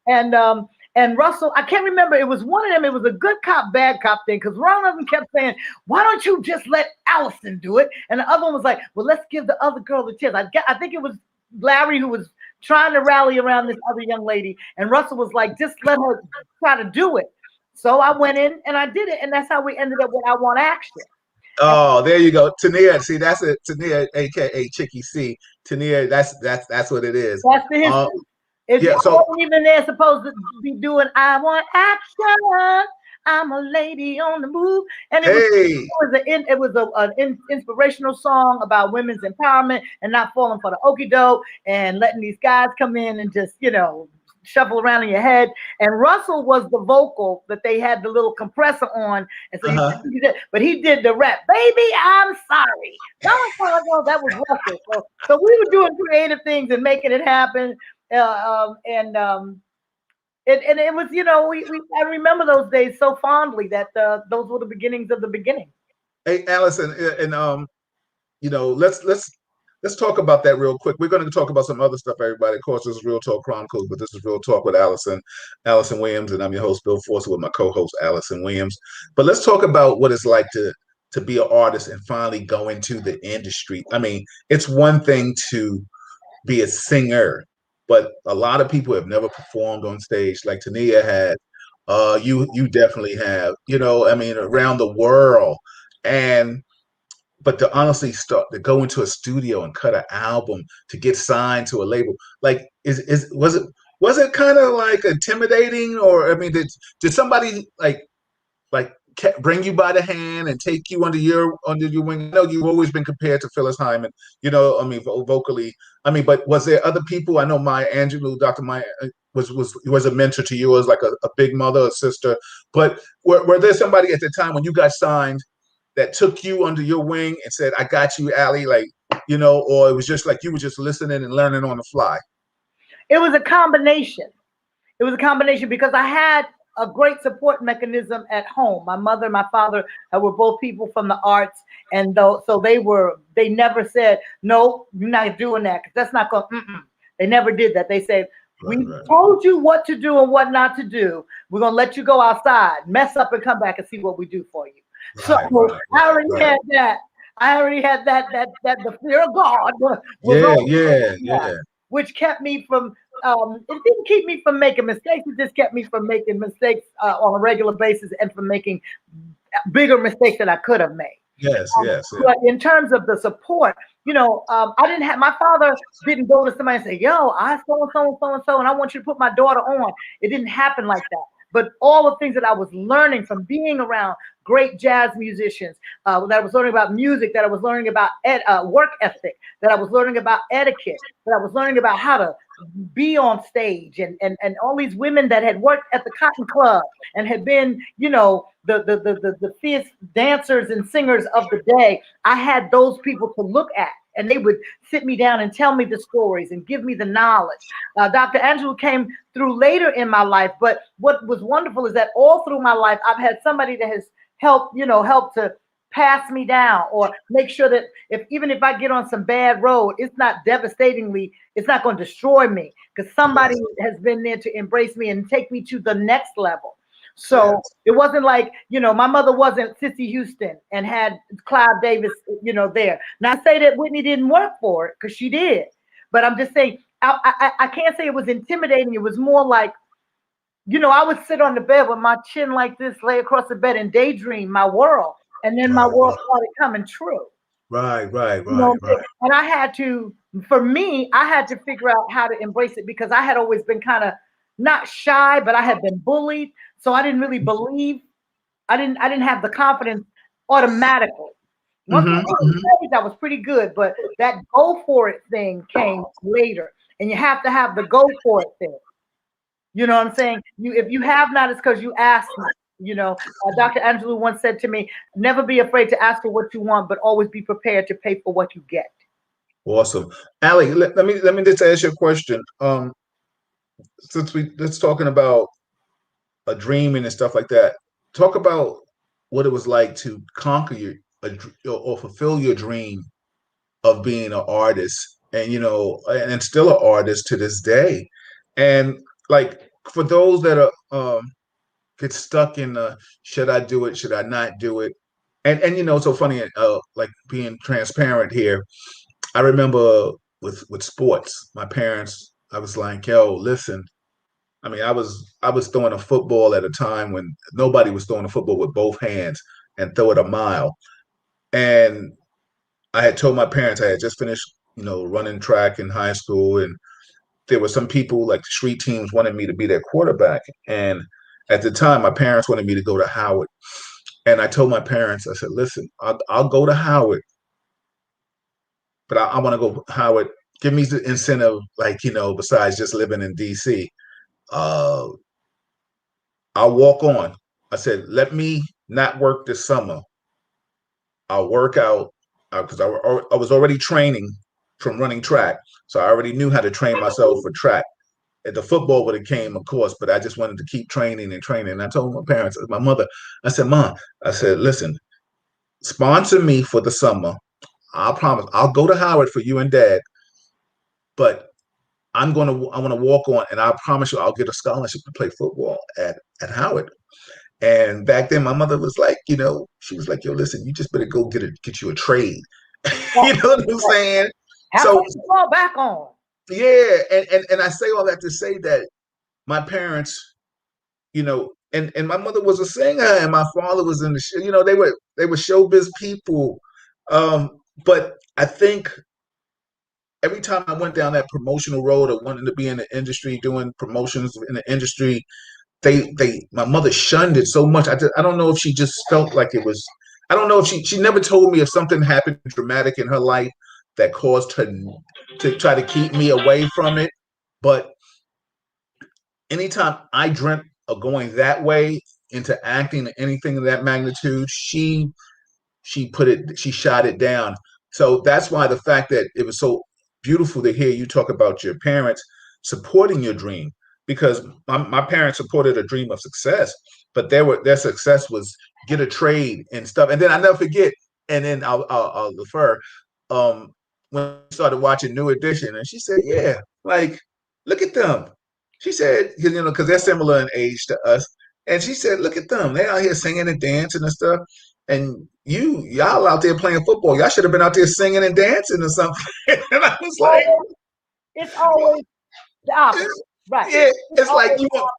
Speaker 1: And Russell, I can't remember. It was one of them. It was a good cop, bad cop thing because one of them kept saying, "Why don't you just let Alyson do it?" And the other one was like, "Well, let's give the other girl a chance." I think it was Larry who was trying to rally around this other young lady, and Russell was like, "Just let her try to do it." So I went in and I did it, and that's how we ended up with "I Want Action."
Speaker 2: Oh, there you go, Tania. See, that's it, Tania, aka Chicky C. Tania, that's what it is.
Speaker 1: That's the history. I wasn't even there supposed to be doing "I Want Action." I'm a lady on the move, and it was an inspirational song about women's empowerment and not falling for the okie doke and letting these guys come in and just shuffle around in your head. And Russell was the vocal that they had the little compressor on, and so he did the rap. Baby, I'm sorry. That was Russell. So we were doing creative things and making it happen. And it was, I remember those days so fondly that those were the beginnings of the beginning.
Speaker 2: Hey, Alyson, and let's talk about that real quick. We're going to talk about some other stuff, everybody. Of course, this is Real Talk Chronicles, but this is Real Talk with Alyson Williams, and I'm your host, Bill Forster, with my co-host, Alyson Williams. But let's talk about what it's like to be an artist and finally go into the industry. I mean, it's one thing to be a singer, but a lot of people have never performed on stage like Tania had. You definitely have, around the world. But to honestly start to go into a studio and cut an album, to get signed to a label, like was it kind of like intimidating, or I mean, did somebody like bring you by the hand and take you under your wing? I know you've always been compared to Phyllis Hyman, vocally. I mean, but was there other people? I know Maya Angelou, Dr. Maya was a mentor to you, as like a big mother, a sister. But were there somebody at the time when you got signed that took you under your wing and said, "I got you, Allie," or it was just like you were just listening and learning on the fly?
Speaker 1: It was a combination. Because I had a great support mechanism at home. My mother and my father were both people from the arts, and so they never said, "No, you're not doing that, because that's not going." They never did that. They said, "We told you what to do and what not to do. We're gonna let you go outside, mess up, and come back and see what we do for you." I already had that. I already had that the fear of God was which kept me from. It didn't keep me from making mistakes. It just kept me from making mistakes on a regular basis and from making bigger mistakes that I could have made.
Speaker 2: Yes.
Speaker 1: But in terms of the support, I didn't have, my father didn't go to somebody and say, "Yo, I so and I want you to put my daughter on." It didn't happen like that. But all the things that I was learning from being around great jazz musicians, that I was learning about music, that I was learning about work ethic, that I was learning about etiquette, that I was learning about how to be on stage, and all these women that had worked at the Cotton Club and had been, the fierce dancers and singers of the day. I had those people to look at, and they would sit me down and tell me the stories and give me the knowledge. Dr. Angelou came through later in my life, but what was wonderful is that all through my life, I've had somebody that has helped to pass me down, or make sure that even if I get on some bad road, it's not going to destroy me, because somebody has been there to embrace me and take me to the next level. So it wasn't like, my mother wasn't Sissy Houston and had Clive Davis, there. Now, I say that Whitney didn't work for it, because she did. But I'm just saying, I can't say it was intimidating. It was more like, I would sit on the bed with my chin like this, lay across the bed and daydream my world. And then my world started coming true.
Speaker 2: Right.
Speaker 1: And I had to figure out how to embrace it, because I had always been kind of not shy, but I had been bullied. So I didn't really believe. I didn't have the confidence automatically. Once I got engaged, I was pretty good, but that go for it thing came later, and you have to have the go for it thing. You know what I'm saying? If you have not, it's because you asked not. Dr. Angelou once said to me, "Never be afraid to ask for what you want, but always be prepared to pay for what you get."
Speaker 2: Awesome. Allie, let me just ask you a question. Since let's talking about a dreaming and stuff like that, talk about what it was like to conquer or fulfill your dream of being an artist, and and still an artist to this day. And like for those that are get stuck in the should I do it, should I not do it, and so funny, like being transparent here. I remember with sports, my parents. I was like, "Yo, listen." I mean, I was throwing a football at a time when nobody was throwing a football with both hands and throw it a mile. And I had told my parents I had just finished, running track in high school, and there were some people like the street teams wanted me to be their quarterback. And at the time, my parents wanted me to go to Howard. And I told my parents, I said, "Listen, I'll go to Howard, but I want to go Howard. Give me the incentive, like besides just living in D.C. Uh, I'll walk on." I said, "Let me not work this summer. I'll work out because I was already training from running track, so I already knew how to train myself for track. And the football would have came, of course, but I just wanted to keep training and training." And I told my parents, my mother, I said, "Mom," I said, "listen, sponsor me for the summer. I'll promise. I'll go to Howard for you and Dad, but I want to walk on, and I promise you, I'll get a scholarship to play football at Howard." And back then, my mother was like, she was like, "Yo, listen, you just better go get you a trade." You know what I'm saying?
Speaker 1: Have
Speaker 2: So
Speaker 1: something to fall back on.
Speaker 2: yeah, and I say all that to say that my parents, and my mother was a singer, and my father was in the show. They were showbiz people. But I think every time I went down that promotional road of wanting to be in the industry, doing promotions in the industry, my mother shunned it so much. I don't know if she just felt like it was. I don't know if she never told me if something happened dramatic in her life that caused her to try to keep me away from it. But anytime I dreamt of going that way into acting or anything of that magnitude, she shot it down. So that's why the fact that it was so beautiful to hear you talk about your parents supporting your dream, because my parents supported a dream of success, but their success was get a trade and stuff. And then I never forget, and then I'll refer, when I started watching New Edition, and she said, "Yeah, like look at them." She said, because they're similar in age to us. And she said, "Look at them. They're out here singing and dancing and stuff. And y'all out there playing football. Y'all should have been out there singing and dancing or something." And I was like,
Speaker 1: It's always the opposite. Right.
Speaker 2: "Yeah, it's like
Speaker 1: Always
Speaker 2: you want."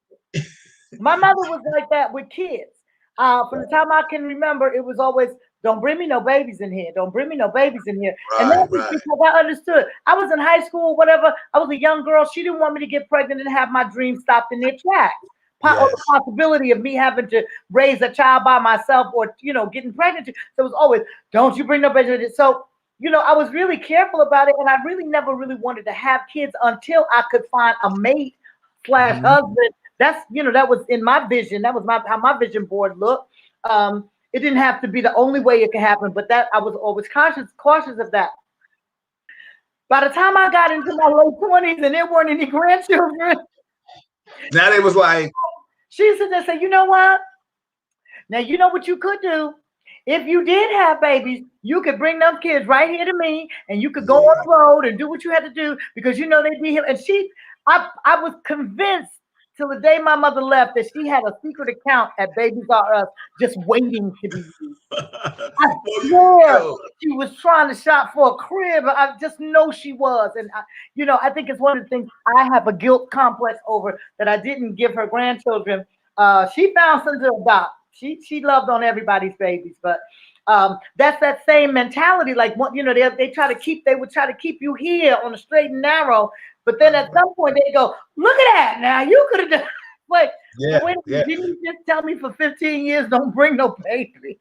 Speaker 1: My mother was like that with kids. From the time I can remember, it was always, "Don't bring me no babies in here. Don't bring me no babies in here." And that
Speaker 2: Right,
Speaker 1: was
Speaker 2: right.
Speaker 1: because I understood. I was in high school, whatever. I was a young girl. She didn't want me to get pregnant and have my dreams stopped in their tracks. Or the
Speaker 2: Yes.
Speaker 1: possibility of me having to raise a child by myself, or getting pregnant. So it was always, "Don't you bring no babies in here." So I was really careful about it, and I really never really wanted to have kids until I could find a mate slash
Speaker 2: Mhm.
Speaker 1: husband. That's that was in my vision. That was how my vision board looked. It didn't have to be the only way it could happen, but that I was always cautious of that. By the time I got into my late 20s and there weren't any grandchildren,
Speaker 2: Now they was like,
Speaker 1: she said, "Say, you know what? Now you know what you could do. If you did have babies, you could bring those kids right here to me, and you could go
Speaker 2: yeah,
Speaker 1: on the road and do what you had to do because they'd be here." And I was convinced till the day my mother left that she had a secret account at Babies R Us just waiting to be used. I
Speaker 2: well,
Speaker 1: swear
Speaker 2: yo,
Speaker 1: she was trying to shop for a crib. I just know she was. And I think it's one of the things I have a guilt complex over, that I didn't give her grandchildren. She found some to adopt. She loved on everybody's babies, but that's that same mentality. Like, what they would try to keep you here on the straight and narrow, but then at some point they go, "Look at that! Now you could have done." Like,
Speaker 2: yeah,
Speaker 1: wait a
Speaker 2: yeah.
Speaker 1: minute, didn't you just tell me for 15 years don't bring no baby?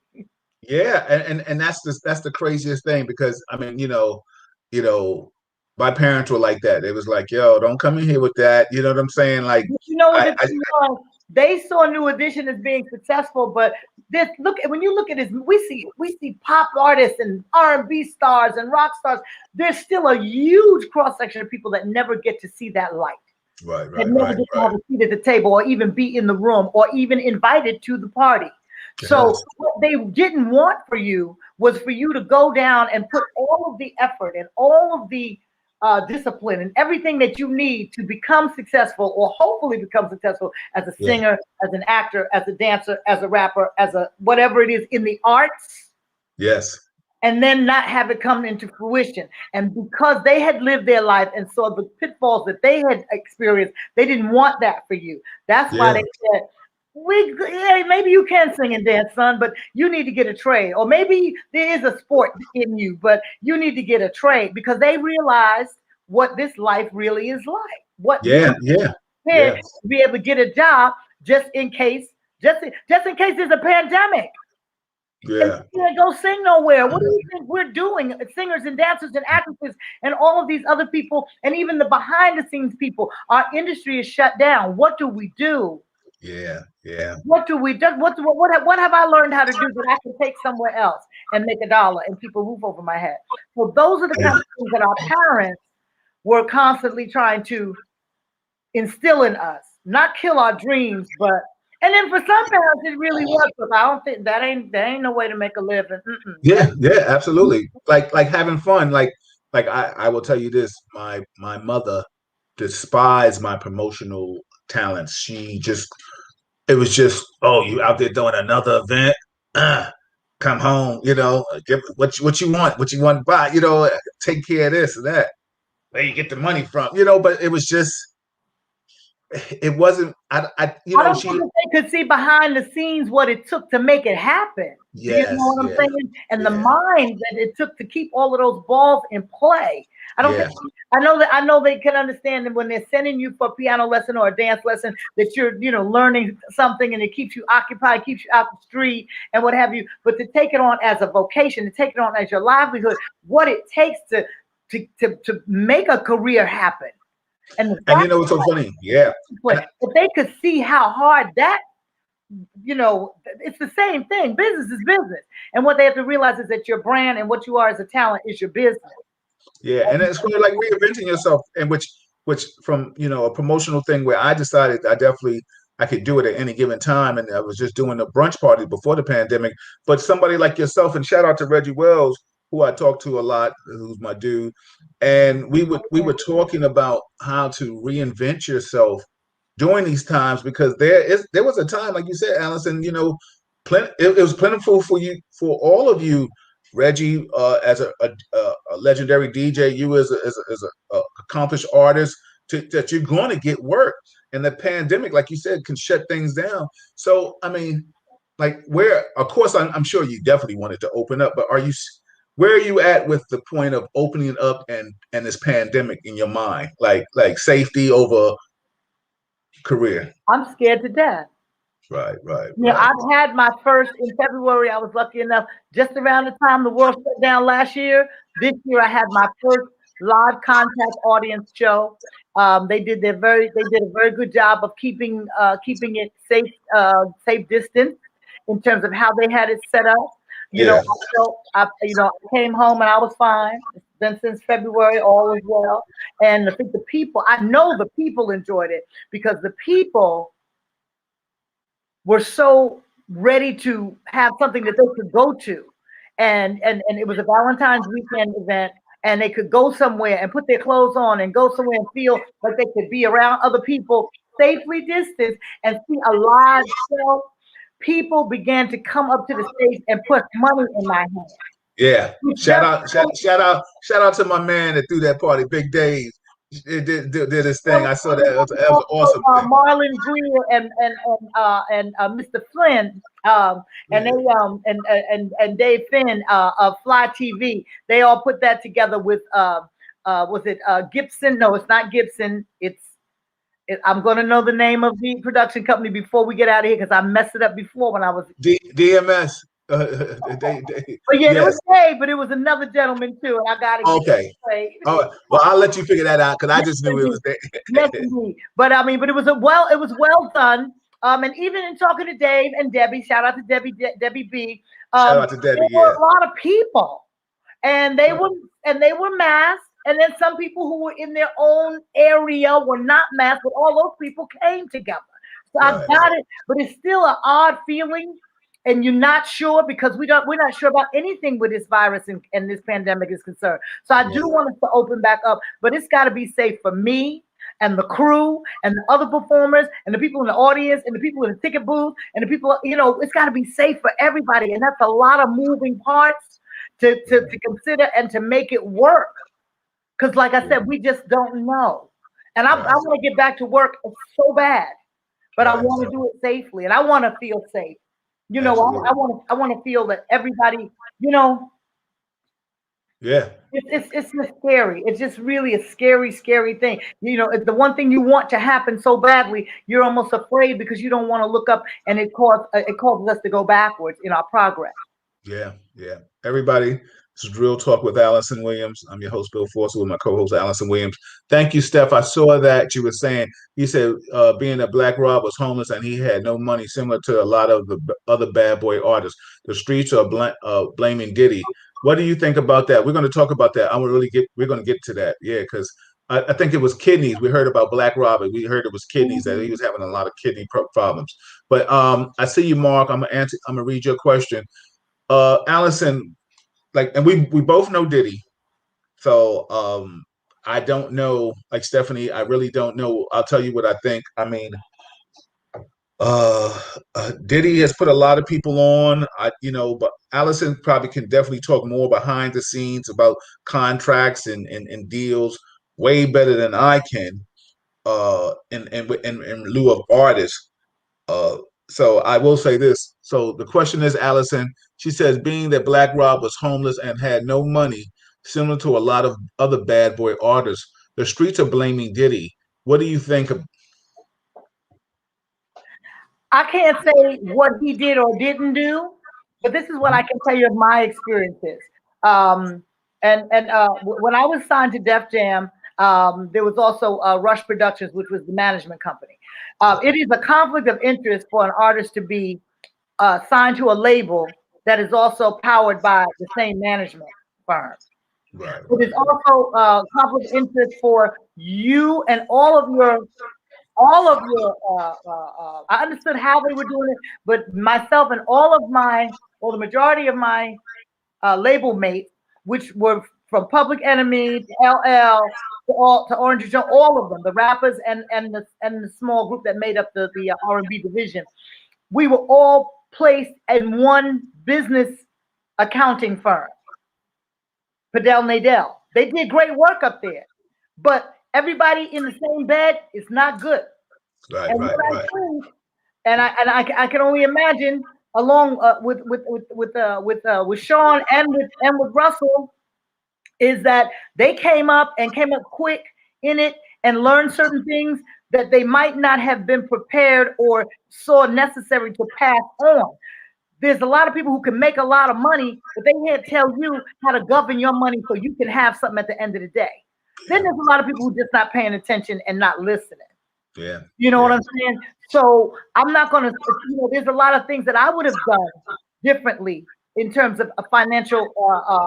Speaker 2: Yeah, and that's the craziest thing because I mean, you know, my parents were like that. It was like, yo, don't come in here with that. You know what I'm saying? Like,
Speaker 1: You know what
Speaker 2: I,
Speaker 1: the
Speaker 2: I
Speaker 1: thing was? They saw New Edition as being successful, but this look when you look at this, we see pop artists and R&B stars and rock stars. There's still a huge cross section of people that never get to see that light,
Speaker 2: right,
Speaker 1: that
Speaker 2: right,
Speaker 1: never
Speaker 2: right,
Speaker 1: get to
Speaker 2: right.
Speaker 1: have a seat at the table or even be in the room or even invited to the party. So
Speaker 2: Yes,
Speaker 1: what they didn't want for you was for you to go down and put all of the effort and all of the discipline and everything that you need to become successful or hopefully become successful as a
Speaker 2: yeah,
Speaker 1: singer, as an actor, as a dancer, as a rapper, as a whatever it is in the arts,
Speaker 2: yes,
Speaker 1: and then not have it come into fruition. And because they had lived their life and saw the pitfalls that they had experienced, they didn't want that for you. That's why
Speaker 2: yeah,
Speaker 1: they said, yeah, maybe you can sing and dance, son, but you need to get a trade. Or maybe there is a sport in you, but you need to get a trade because they realized what this life really is like. What you
Speaker 2: yeah, yeah,
Speaker 1: can
Speaker 2: yeah,
Speaker 1: be able to get a job just in case, just in case there's a pandemic. And
Speaker 2: yeah,
Speaker 1: we can't go sing nowhere. What do you think we're doing? Singers and dancers and actresses and all of these other people, and even the behind the scenes people. Our industry is shut down. What do we do?
Speaker 2: yeah, yeah,
Speaker 1: What do we do? What have I learned how to do that I can take somewhere else and make a dollar and keep a roof over my head? So those are the kind of things that our parents were constantly trying to instill in us, not kill our dreams, but and then for some parents it really was. But I don't think that ain't no way to make a living.
Speaker 2: yeah, yeah, absolutely. Like having fun. Like I will tell you this. My mother despised my promotional talents. She just it was just, oh, you out there doing another event? Uh, Come home, give what you want, what you want to buy, take care of this and that. Where you get the money from, but it was just, it wasn't,
Speaker 1: I don't
Speaker 2: she,
Speaker 1: think that they could see behind the scenes what it took to make it happen. Do you know
Speaker 2: yes,
Speaker 1: what I'm
Speaker 2: yeah,
Speaker 1: saying? And the
Speaker 2: yeah,
Speaker 1: mind that it took to keep all of those balls in play. I don't think
Speaker 2: yeah,
Speaker 1: I know they can understand that when they're sending you for a piano lesson or a dance lesson that you're, learning something and it keeps you occupied, keeps you out the street and what have you. But to take it on as a vocation, to take it on as your livelihood, what it takes to make a career happen. And the
Speaker 2: and
Speaker 1: fact
Speaker 2: it's so funny, yeah, and
Speaker 1: if they could see how hard that, it's the same thing. Business is business. And what they have to realize is that your brand and what you are as a talent is your business.
Speaker 2: yeah, and it's really like reinventing yourself, and which from a promotional thing where I decided I could do it at any given time, and I was just doing a brunch party before the pandemic. But somebody like yourself, and shout out to Reggie Wells, who I talk to a lot, who's my dude, and we were talking about how to reinvent yourself during these times because there was a time, like you said, Alyson, it was plentiful for all of you. Reggie, as a legendary DJ, you as a accomplished artist, that you're going to get work. And the pandemic, like you said, can shut things down. So, I mean, like where, of course, I'm sure you definitely wanted to open up, but where are you at with the point of opening up and this pandemic in your mind? Like safety over career.
Speaker 1: I'm scared to death.
Speaker 2: Right, right,
Speaker 1: Yeah,
Speaker 2: right.
Speaker 1: I've had my first in February. I was lucky enough just around the time the world shut down last year. This year, I had my first live contact audience show. They did a very good job of keeping it safe distance in terms of how they had it set up.
Speaker 2: Yeah,
Speaker 1: I came home and I was fine. It's been since February, all is well. And I think I know the people enjoyed it because the people were so ready to have something that they could go to. And it was a Valentine's weekend event, and they could go somewhere and put their clothes on and go somewhere and feel like they could be around other people safely distanced and see a live show. People began to come up to the stage and put money in my hand.
Speaker 2: yeah.
Speaker 1: Which
Speaker 2: Shout
Speaker 1: just
Speaker 2: out, shout out to my man that threw that party, Big Dave. Did this thing. I saw that. That was an awesome thing.
Speaker 1: Marlon Greer and Mr. Flynn, and
Speaker 2: Yeah,
Speaker 1: and Dave Finn of Fly TV. They all put that together with was it Gibson? No, it's not Gibson. I'm going to know the name of the production company before we get out of here because I messed it up before when I was
Speaker 2: DMS.
Speaker 1: But yeah, it was
Speaker 2: Yes.
Speaker 1: Dave, but it was another gentleman too, and I gotta give
Speaker 2: Okay.
Speaker 1: it away.
Speaker 2: Oh, well, I'll let you figure that out because I
Speaker 1: Yes,
Speaker 2: just knew it
Speaker 1: indeed.
Speaker 2: was there.
Speaker 1: Yes, indeed. But I mean, but it was well done. And even in talking to Dave and Debbie, shout out to Debbie B.
Speaker 2: Shout out to
Speaker 1: There
Speaker 2: Debbie.
Speaker 1: were
Speaker 2: Yeah.
Speaker 1: a lot of people, and they were masked. And then some people who were in their own area were not masked, but all those people came together. So I
Speaker 2: Right.
Speaker 1: got it, but it's still an odd feeling, and you're not sure because we're not sure about anything with this virus and this pandemic is concerned. So I
Speaker 2: Yeah.
Speaker 1: do want us to open back up, but it's got to be safe for me and the crew and the other performers and the people in the audience and the people in the ticket booth and the people, it's got to be safe for everybody. And that's a lot of moving parts to consider and to make it work. Because like I said, we just don't know. And I
Speaker 2: Right.
Speaker 1: want to get back to work so bad, but I
Speaker 2: Right.
Speaker 1: want to do it safely and I want to feel safe.
Speaker 2: Absolutely.
Speaker 1: I want to feel that everybody,
Speaker 2: Yeah.
Speaker 1: it's just scary. It's just really a scary, scary thing. The one thing you want to happen so badly, you're almost afraid because you don't want to look up, and it causes us to go backwards in our progress.
Speaker 2: Yeah. Yeah. Everybody, this is Real Talk with Alyson Williams. I'm your host, Bill Forster, with my co-host, Alyson Williams. Thank you, Steph. I saw that you were saying, you said being that Black Rob was homeless and he had no money, similar to a lot of the other bad boy artists. The streets are blaming Diddy. What do you think about that? We're going to talk about that. We're going to get to that. Yeah, because I think it was kidneys. We heard about Black Rob. We heard it was kidneys, that he was having a lot of kidney problems. But I see you, Mark. I'm gonna read your question. Alyson, and we both know Diddy. So I don't know, like Stephanie, I really don't know. I'll tell you what I think. I mean, Diddy has put a lot of people on, but Alyson probably can definitely talk more behind the scenes about contracts and deals way better than I can, in lieu of artists. Uh, so I will say this. So the question is, Alyson, she says, being that Black Rob was homeless and had no money, similar to a lot of other bad boy artists, the streets are blaming Diddy. What do you think of?
Speaker 1: I can't say what he did or didn't do, but this is what I can tell you of my experiences. Um, when I was signed to Def Jam, there was also Rush Productions, which was the management company. It is a conflict of interest for an artist to be signed to a label that is also powered by the same management firm.
Speaker 2: Right,
Speaker 1: It is also conflict of interest for you and I understood how they were doing it, but myself and the majority of my label mates, which were from Public Enemy to LL to Orange Joe, all of them, the rappers and the small group that made up the R&B division, we were all placed in one business accounting firm, Padel Nadell. They did great work up there, but everybody in the same bed is not good.
Speaker 2: right,
Speaker 1: And
Speaker 2: right,
Speaker 1: what I
Speaker 2: right.
Speaker 1: think, I can only imagine, along with Sean and with Russell, is that they came up quick in it and learned certain things that they might not have been prepared or saw necessary to pass on. There's a lot of people who can make a lot of money, but they can't tell you how to govern your money so you can have something at the end of the day. Then there's a lot of people who are just not paying attention and not listening.
Speaker 2: Yeah.
Speaker 1: You know
Speaker 2: Yeah.
Speaker 1: what I'm saying? So I'm not going to, there's a lot of things that I would have done differently in terms of a financial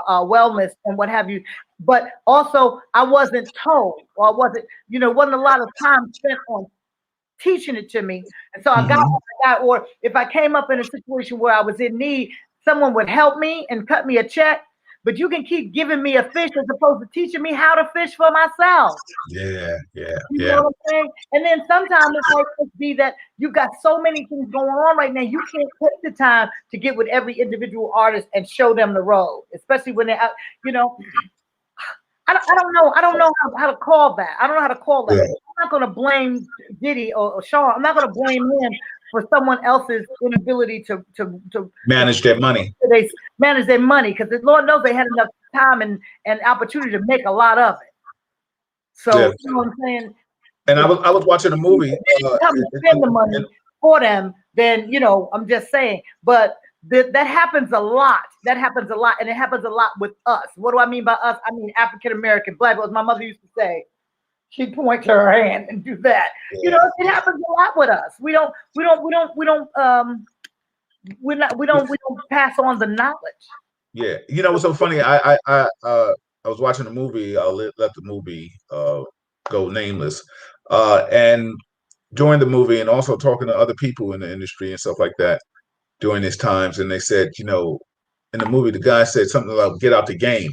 Speaker 1: wellness and what have you. But also, I wasn't told, or I wasn't a lot of time spent on teaching it to me. And so I got
Speaker 2: Mhm.
Speaker 1: what I got. Or if I came up in a situation where I was in need, someone would help me and cut me a check. But you can keep giving me a fish as opposed to teaching me how to fish for myself.
Speaker 2: Yeah, yeah,
Speaker 1: You know
Speaker 2: yeah.
Speaker 1: what I'm saying? And then sometimes it might just be that you've got so many things going on right now, you can't take the time to get with every individual artist and show them the road, especially when they're out. You know, I don't know. I don't know how to call that. I don't know how to call that.
Speaker 2: Yeah.
Speaker 1: I'm not going to blame Diddy or Sean. I'm not going to blame him for someone else's inability to
Speaker 2: Manage their money.
Speaker 1: they manage their money, because the Lord knows they had enough time and opportunity to make a lot of it. So
Speaker 2: Yeah.
Speaker 1: you know what I'm saying?
Speaker 2: And I was watching a movie.
Speaker 1: Come to spend the money for them, then I'm just saying. But that happens a lot. That happens a lot, and it happens a lot with us. What do I mean by us? I mean African American, Black. As my mother used to say, she'd point to her hand and do that. You know, it happens a lot with us. We don't pass on the knowledge.
Speaker 2: Yeah, you know what's so funny? I was watching a movie. I'll let the movie go nameless. And during the movie, and also talking to other people in the industry and stuff like that during these times, and they said, you know, in the movie, the guy said something about get out the game,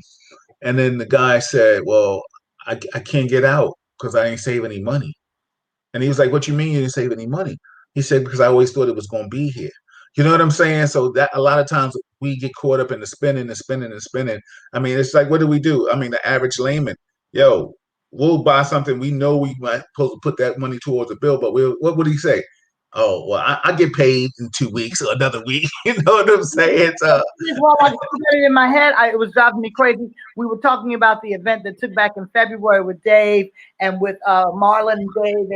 Speaker 2: and then the guy said, well, I can't get out because I ain't save any money. And he was like, what you mean you didn't save any money? He said, because I always thought it was going to be here. You know what I'm saying? So that a lot of times we get caught up in the spending and spending and spending. I mean, it's like, what do? I mean, the average layman, yo, we'll buy something we know we might supposed to put that money towards a bill, but what would he say? Oh, well, I get paid in 2 weeks or another week. You know what I'm saying?
Speaker 1: While I got it in my head, it was driving me crazy. We were talking about the event that took back in February with Dave and with Marlon and Dave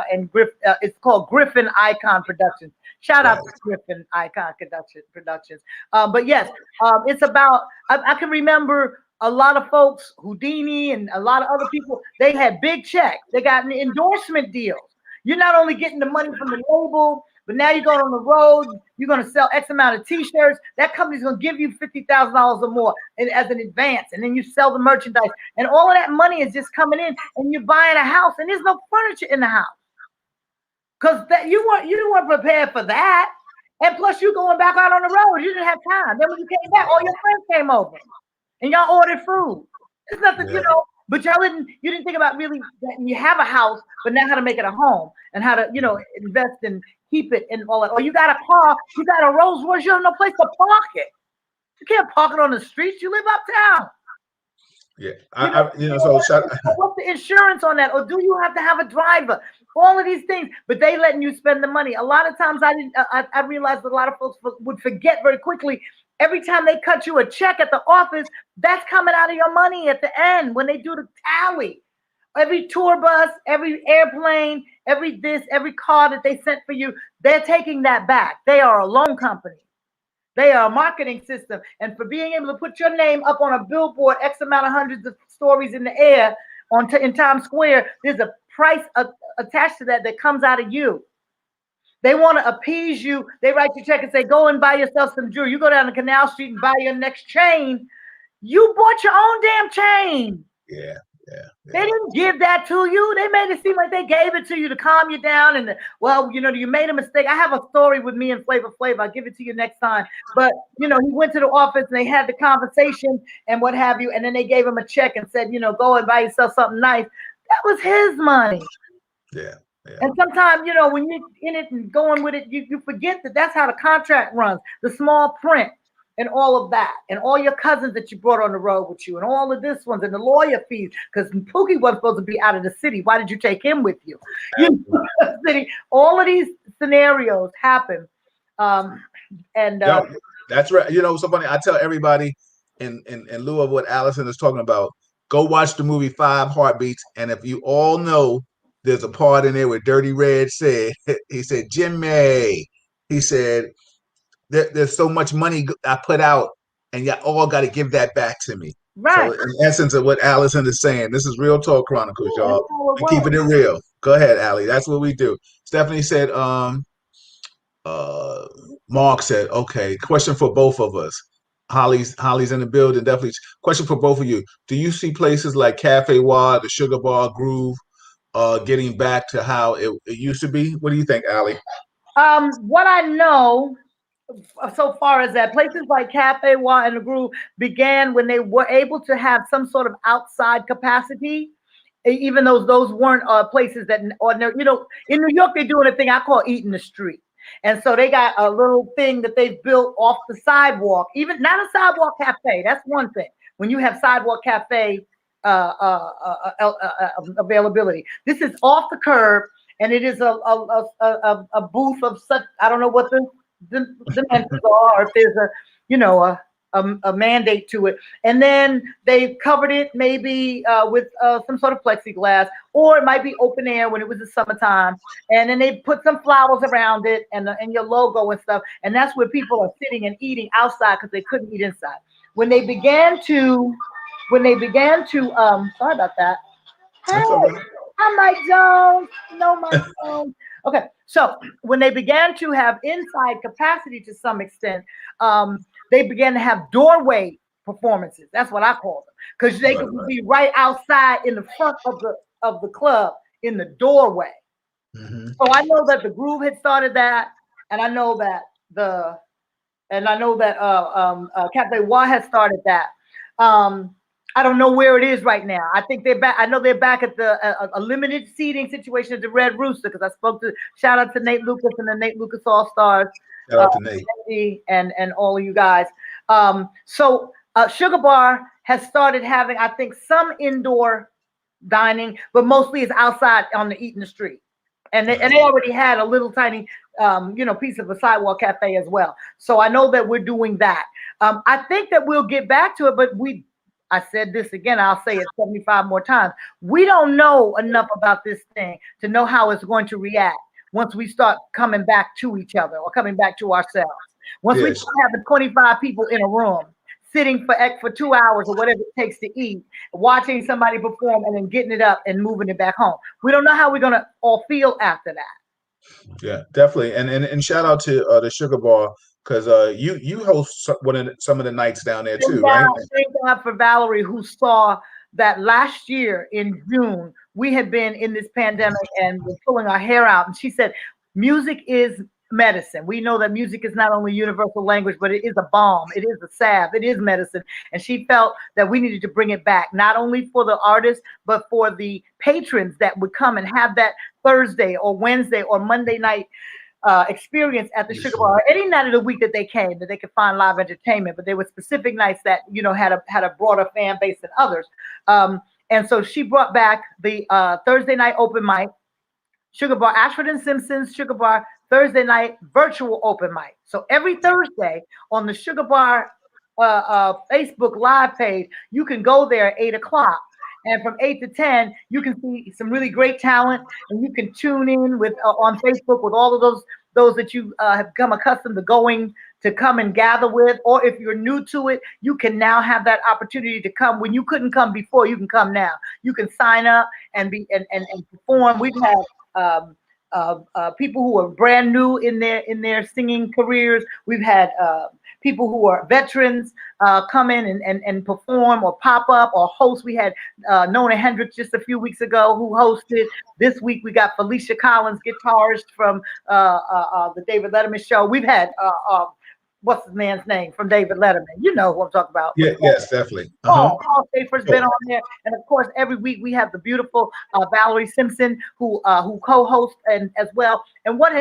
Speaker 1: and Griff. It's called Griffin Icon Productions. Shout out to Griffin Icon Productions. But yes, it's about. I can remember a lot of folks, Houdini and a lot of other people. They had big checks. They got endorsement deals. You're not only getting the money from the label, but now you're going on the road. You're going to sell X amount of T-shirts. That company's going to give you $50,000 or more as an advance, and then you sell the merchandise, and all of that money is just coming in, and you're buying a house, and there's no furniture in the house because that you weren't prepared for that, and plus you going back out on the road. You didn't have time. Then when you came back, all your friends came over, and y'all ordered food. It's nothing, you know. But you didn't think about really that you have a house, but now how to make it a home and how to, invest and keep it and all that. Or you got a car, you got a Rolls Royce, you have no place to park it. You can't park it on the streets. You live uptown.
Speaker 2: Yeah, so
Speaker 1: what's the insurance on that? Or do you have to have a driver? All of these things, but they letting you spend the money. A lot of times I realized that a lot of folks would forget very quickly. Every time they cut you a check at the office, that's coming out of your money at the end when they do the tally. Every tour bus, every airplane, every car that they sent for you, they're taking that back. They are a loan company. They are a marketing system. And for being able to put your name up on a billboard, X amount of hundreds of stories in the air in Times Square, there's a price attached to that comes out of you. They want to appease you. They write you a check and say, go and buy yourself some jewelry. You go down to Canal Street and buy your next chain. You bought your own damn chain.
Speaker 2: Yeah.
Speaker 1: They didn't give that to you. They made it seem like they gave it to you to calm you down. And you made a mistake. I have a story with me and Flavor Flav. I'll give it to you next time. But, he went to the office and they had the conversation and what have you. And then they gave him a check and said, go and buy yourself something nice. That was his money.
Speaker 2: Yeah.
Speaker 1: And sometimes, when you're in it and going with it, you forget that that's how the contract runs, the small print and all of that, and all your cousins that you brought on the road with you, and all of this ones, and the lawyer fees, because Pookie wasn't supposed to be out of the city. Why did you take him with you? All of these scenarios happen.
Speaker 2: That's right. So funny. I tell everybody in lieu of what Alyson is talking about, go watch the movie 5 Heartbeats, and if you all know, there's a part in there where Dirty Red said, he said, Jimmy, he said, there's so much money I put out, and you all got to give that back to me.
Speaker 1: Right.
Speaker 2: So in essence of what Alyson is saying, this is Real Talk Chronicles, y'all. We're keeping it real. Go ahead, Allie. That's what we do. Stephanie said, Mark said, okay, question for both of us. Holly's in the building. Definitely. Question for both of you. Do you see places like Cafe Wad, the Sugar Bar, Groove, getting back to how it used to be? What do you think, Allie?
Speaker 1: What I know so far as that, places like Cafe Wa and the Groove began when they were able to have some sort of outside capacity, even though those weren't places that ordinary. In New York they're doing a thing I call eating the street, and so they got a little thing that they've built off the sidewalk. Even not a sidewalk cafe. That's one thing. When you have sidewalk cafe availability, this is off the curb, and it is a booth of such. I don't know what the dimensions are, or if there's a mandate to it. And then they covered it maybe with some sort of plexiglass, or it might be open air when it was the summertime. And then they put some flowers around it and your logo and stuff. And that's where people are sitting and eating outside because they couldn't eat inside. When they began to, sorry about that. Hey,
Speaker 2: That's all right.
Speaker 1: hi, Mike Jones. No, Mike Jones. Okay, so when they began to have inside capacity to some extent, they began to have doorway performances. That's what I call them, because they could be right outside in the front of the club in the doorway.
Speaker 2: Mm-hmm.
Speaker 1: So I know that the Groove had started that, and I know that Cafe Wa has started that. I don't know where it is right now. I think they're back. I know they're back at the a limited seating situation at the Red Rooster, because I spoke to, shout out to Nate Lucas and the Nate Lucas All Stars.
Speaker 2: Shout out to Nate.
Speaker 1: And all of you guys. So Sugar Bar has started having, I think, some indoor dining, but mostly it's outside on the eating the street. And they already had a little tiny, piece of a sidewalk cafe as well. So I know that we're doing that. I think that we'll get back to it, but I said this again, I'll say it 75 more times. We don't know enough about this thing to know how it's going to react once we start coming back to each other or coming back to ourselves. Once we start having 25 people in a room, sitting for 2 hours or whatever it takes to eat, watching somebody perform and then getting it up and moving it back home. We don't know how we're going to all feel after that.
Speaker 2: Yeah, definitely. And shout out to the Sugar Bar, because you host some of the nights down there too, right?
Speaker 1: Thank God for Valerie, who saw that last year in June, we had been in this pandemic and we're pulling our hair out. And she said, music is medicine. We know that music is not only universal language, but it is a balm. It is a salve. It is medicine. And she felt that we needed to bring it back, not only for the artists, but for the patrons that would come and have that Thursday or Wednesday or Monday night experience at the Sugar Bar, any night of the week that they came, that they could find live entertainment. But there were specific nights that had a broader fan base than others. And so she brought back the Thursday night open mic, Sugar Bar, Ashford and Simpson's Sugar Bar Thursday night virtual open mic. So every Thursday on the Sugar Bar Facebook live page, you can go there at 8 o'clock. And from 8 to 10, you can see some really great talent, and you can tune in with on Facebook with all of those that you have become accustomed to going to come and gather with. Or if you're new to it, you can now have that opportunity to come. When you couldn't come before, you can come now. You can sign up and perform. We've had people who are brand new in their singing careers. We've had people who are veterans come in and perform or pop up or host. We had Nona Hendricks just a few weeks ago who hosted. This week we got Felicia Collins, guitarist from the David Letterman show. We've had what's the man's name from David Letterman? You know who I'm talking about.
Speaker 2: Yeah, yes, definitely.
Speaker 1: Paul Schaefer's been on there, and of course, every week we have the beautiful Valerie Simpson who co-hosts and as well. And what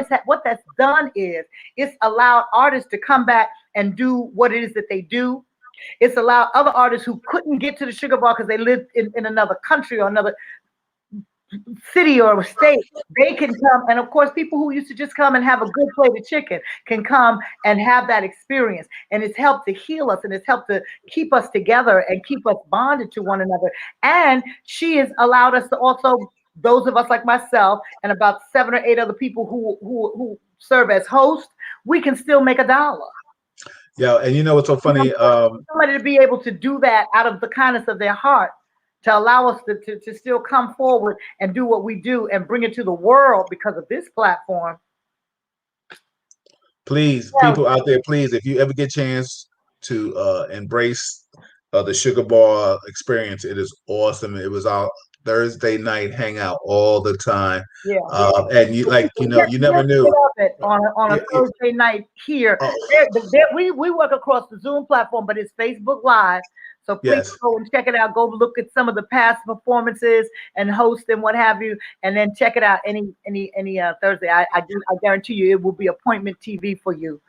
Speaker 1: that's done is it's allowed artists to come back and do what it is that they do. It's allowed other artists who couldn't get to the Sugar Bar because they lived in another country or another city or state, they can come. And of course, people who used to just come and have a good plate of chicken can come and have that experience. And it's helped to heal us, and it's helped to keep us together and keep us bonded to one another. And she has allowed us to also, those of us like myself and about 7 or 8 other people who serve as hosts, we can still make $1.
Speaker 2: Yeah, and you know what's so funny?
Speaker 1: Somebody to be able to do that out of the kindness of their heart, to allow us to still come forward and do what we do and bring it to the world because of this platform.
Speaker 2: Please, people out there, please, if you ever get a chance to embrace the Sugar Bar experience, it is awesome. It was our Thursday night hangout all the time.
Speaker 1: Yeah.
Speaker 2: And you you never knew.
Speaker 1: On a Thursday night here. We work across the Zoom platform, but it's Facebook Live. So please go and check it out. Go look at some of the past performances and host and what have you, and then check it out any Thursday. I guarantee you it will be appointment TV for you.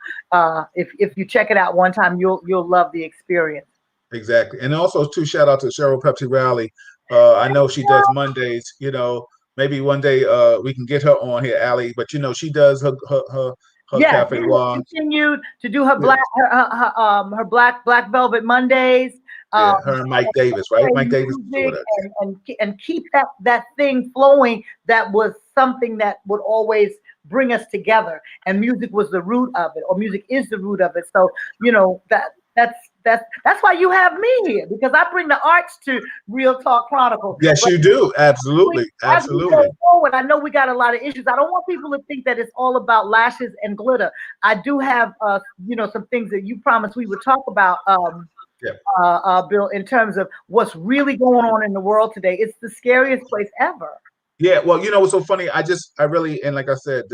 Speaker 1: If you check it out one time, you'll love the experience.
Speaker 2: Exactly. And also too, shout out to Cheryl Pepsi Rally. I know she does Mondays. Maybe one day we can get her on here, Allie. But she does her her
Speaker 1: Yes,
Speaker 2: Cafe
Speaker 1: she has
Speaker 2: Wa.
Speaker 1: continued to do her
Speaker 2: Yeah,
Speaker 1: her black velvet Mondays.
Speaker 2: yeah,
Speaker 1: Um,
Speaker 2: her and Mike
Speaker 1: and
Speaker 2: Davis, right?
Speaker 1: play
Speaker 2: Mike Davis doing
Speaker 1: music
Speaker 2: that.
Speaker 1: and keep that thing flowing. That was something that would always bring us together, and music was the root of it, or music is the root of it. So that's why you have me here, because I bring the arts to Real Talk Chronicles.
Speaker 2: Yes,
Speaker 1: But
Speaker 2: you do. Absolutely,
Speaker 1: as we
Speaker 2: absolutely.
Speaker 1: go forward, I know we got a lot of issues. I don't want people to think that it's all about lashes and glitter. I do have, some things that you promised we would talk about,
Speaker 2: Yeah.
Speaker 1: Bill, in terms of what's really going on in the world today. It's the scariest place ever.
Speaker 2: Yeah, well, what's so funny? I really, and like I said,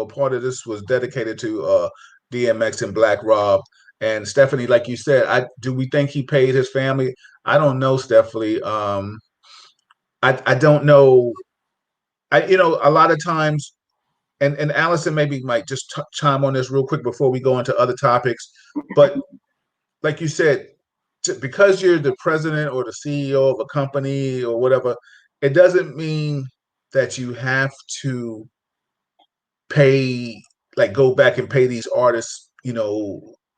Speaker 2: part of this was dedicated to DMX and Black Rob and Stephanie. Like you said, do we think he paid his family? I don't know, Stephanie. I don't know. A lot of times, and Alyson maybe might just chime on this real quick before we go into other topics. But like you said, because you're the president or the CEO of a company or whatever, it doesn't mean that you have to pay, like, go back and pay these artists,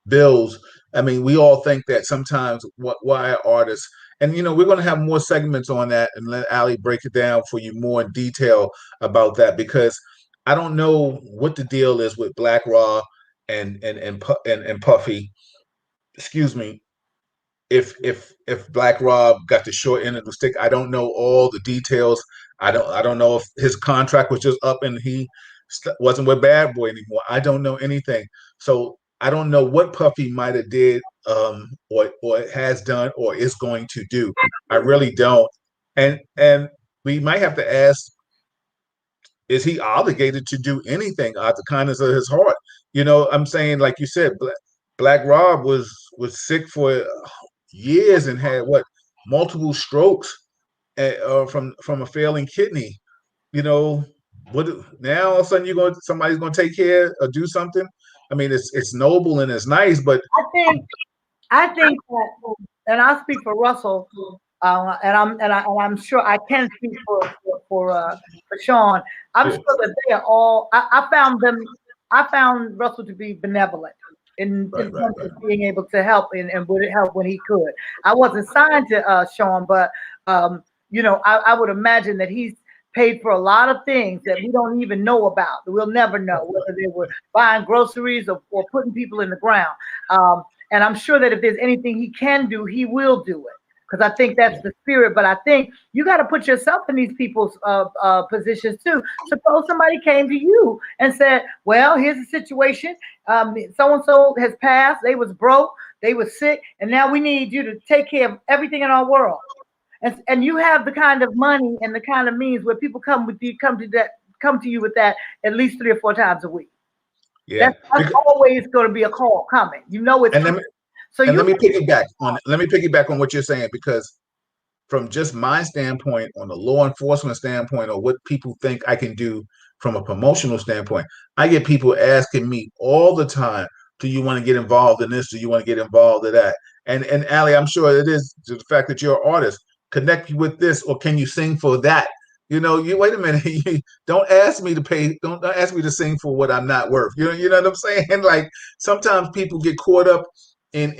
Speaker 2: bills. I mean, we all think that sometimes, why artists, and we're going to have more segments on that and let Ali break it down for you more in detail about that, because I don't know what the deal is with Black Raw and Puffy, excuse me, if Black Rob got the short end of the stick. I don't know all the details. I don't know if his contract was just up and he wasn't with Bad Boy anymore. I don't know anything. So I don't know what Puffy might have did, or has done or is going to do. I really don't. And we might have to ask, is he obligated to do anything out of the kindness of his heart? I'm saying, like you said, Black Rob was sick for years and had multiple strokes, from a failing kidney. You know what? Now all of a sudden somebody's going to take care or do something. I mean, it's noble and it's nice, but
Speaker 1: I think that, and I speak for Russell, and I'm sure I can speak for Sean. I'm
Speaker 2: yeah,
Speaker 1: sure that they are all. I found them. I found Russell to be benevolent in
Speaker 2: right, right,
Speaker 1: terms
Speaker 2: right.
Speaker 1: of being able to help and would help when he could. I wasn't signed to Sean, but I would imagine that he's paid for a lot of things that we don't even know about. We'll never know whether they were buying groceries or putting people in the ground. And I'm sure that if there's anything he can do, he will do it, because I think that's the spirit. But I think you got to put yourself in these people's positions too. Suppose somebody came to you and said, "Well, here's the situation. So and so has passed. They was broke. They was sick, and now we need you to take care of everything in our world." And you have the kind of money and the kind of means where people come to you with that at least 3 or 4 times a week.
Speaker 2: Yeah.
Speaker 1: That's always going to be a call coming. It's
Speaker 2: And
Speaker 1: coming. So you
Speaker 2: let me piggyback on what you're saying, because from just my standpoint, on the law enforcement standpoint, or what people think I can do from a promotional standpoint, I get people asking me all the time, do you want to get involved in this? Do you want to get involved in that? And Ali, I'm sure it is the fact that you're an artist. Connect you with this, or can you sing for that? You wait a minute. Don't ask me to pay. Don't ask me to sing for what I'm not worth. You know what I'm saying? Like, sometimes people get caught up and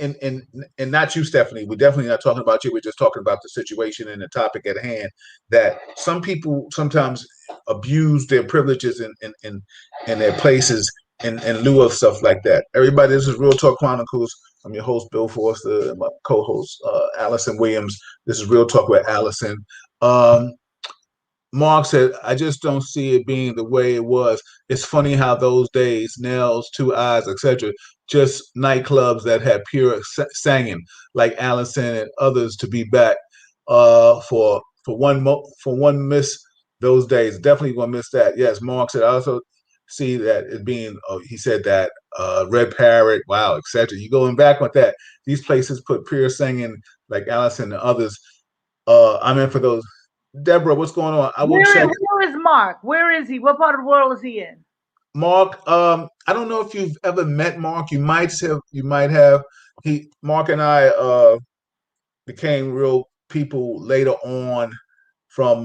Speaker 2: not you, Stephanie. We're definitely not talking about you. We're just talking about the situation and the topic at hand. That some people sometimes abuse their privileges in their places in lieu of stuff like that. Everybody, this is Real Talk Chronicles. I'm your host, Bill Forster, and my co-host, Alyson Williams. This is Real Talk with Alyson. Um, Mark said, I just don't see it being the way it was. It's funny how those days, nails, two eyes, etc., just nightclubs that had pure singing, like Allison and others, to be back for one miss those days. Definitely gonna miss that. Yes, Mark said, I also see that it being, he said that Red Parrot, wow, etc. You going back with that. These places put pure singing, like Allison and others. I'm in for those. Deborah, what's going on? I will check.
Speaker 1: where is Mark? Where is he? What part of the world is he in?
Speaker 2: Mark, I don't know if you've ever met Mark. You might have. You might have. Mark and I became real people later on from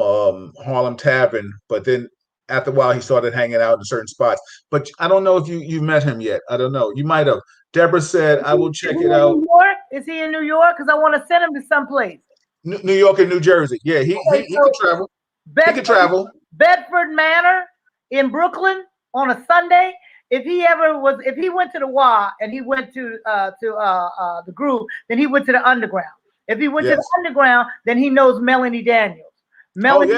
Speaker 2: Harlem Tavern, but then after a while, he started hanging out in certain spots. But I don't know if you met him yet. I don't know. You might have. Deborah said, "I will check it out."
Speaker 1: New York? Is he in New York? Because I want to send him to someplace.
Speaker 2: New York and New Jersey. Yeah, he could travel. He could travel.
Speaker 1: Bedford Manor in Brooklyn on a Sunday. If he went to the WA and he went to the Groove, then he went to the Underground. If he went to the Underground, then he knows Melanie Daniels.
Speaker 2: Melanie.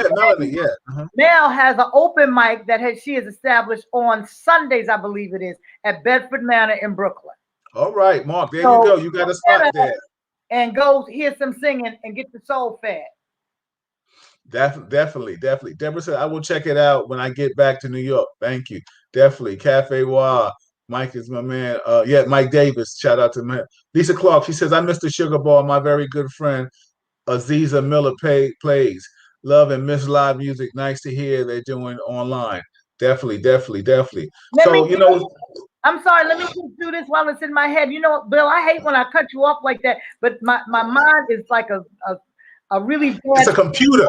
Speaker 2: Yeah.
Speaker 1: Mel has an open mic that she has established on Sundays, I believe it is, at Bedford Manor in Brooklyn.
Speaker 2: All right, Mark. There you go. You got a spot there.
Speaker 1: And go hear some singing and get the soul fed.
Speaker 2: Definitely. Deborah said, I will check it out when I get back to New York. Thank you. Definitely. Cafe Wa. Mike is my man. Mike Davis. Shout out to him. Lisa Clark. She says, I missed the Sugar Ball. My very good friend, Aziza Miller plays. Love and miss live music. Nice to hear they're doing online. Definitely.
Speaker 1: I'm sorry, let me just do this while it's in my head. You know, Bill, I hate when I cut you off like that, but my mind is like a really bad.
Speaker 2: It's a computer.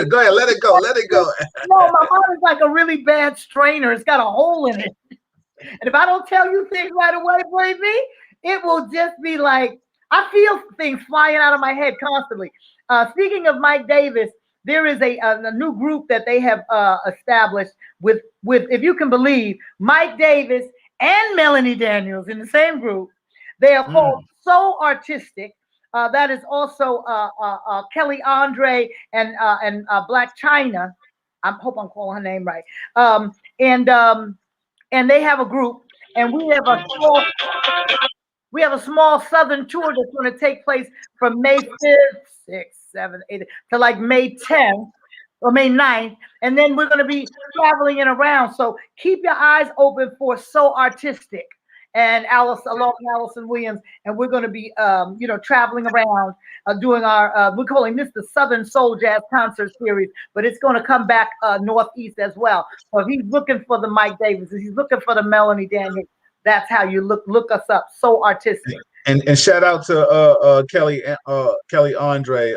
Speaker 2: Go ahead, let it go.
Speaker 1: No, my mind is like a really bad strainer. It's got a hole in it. And if I don't tell you things right away, baby, it will just be like, I feel things flying out of my head constantly. Speaking of Mike Davis, there is a new group that they have established with, if you can believe, Mike Davis and Melanie Daniels in the same group. They are called So Artistic. That is also Kelly Andre and Black China. I hope I'm calling her name right. And they have a group, and we have a small southern tour that's going to take place from May 5th, 6th, 7th, 8th to like May 10th or May 9th. And then we're going to be traveling and around. So keep your eyes open for So Artistic and Alyson Williams. And we're going to be, traveling around doing we're calling this the Southern Soul Jazz Concert Series, but it's going to come back Northeast as well. So if he's looking for the Mike Davis, if he's looking for the Melanie Daniels, that's how you look us up. So Artistic.
Speaker 2: And shout out to Kelly Andre,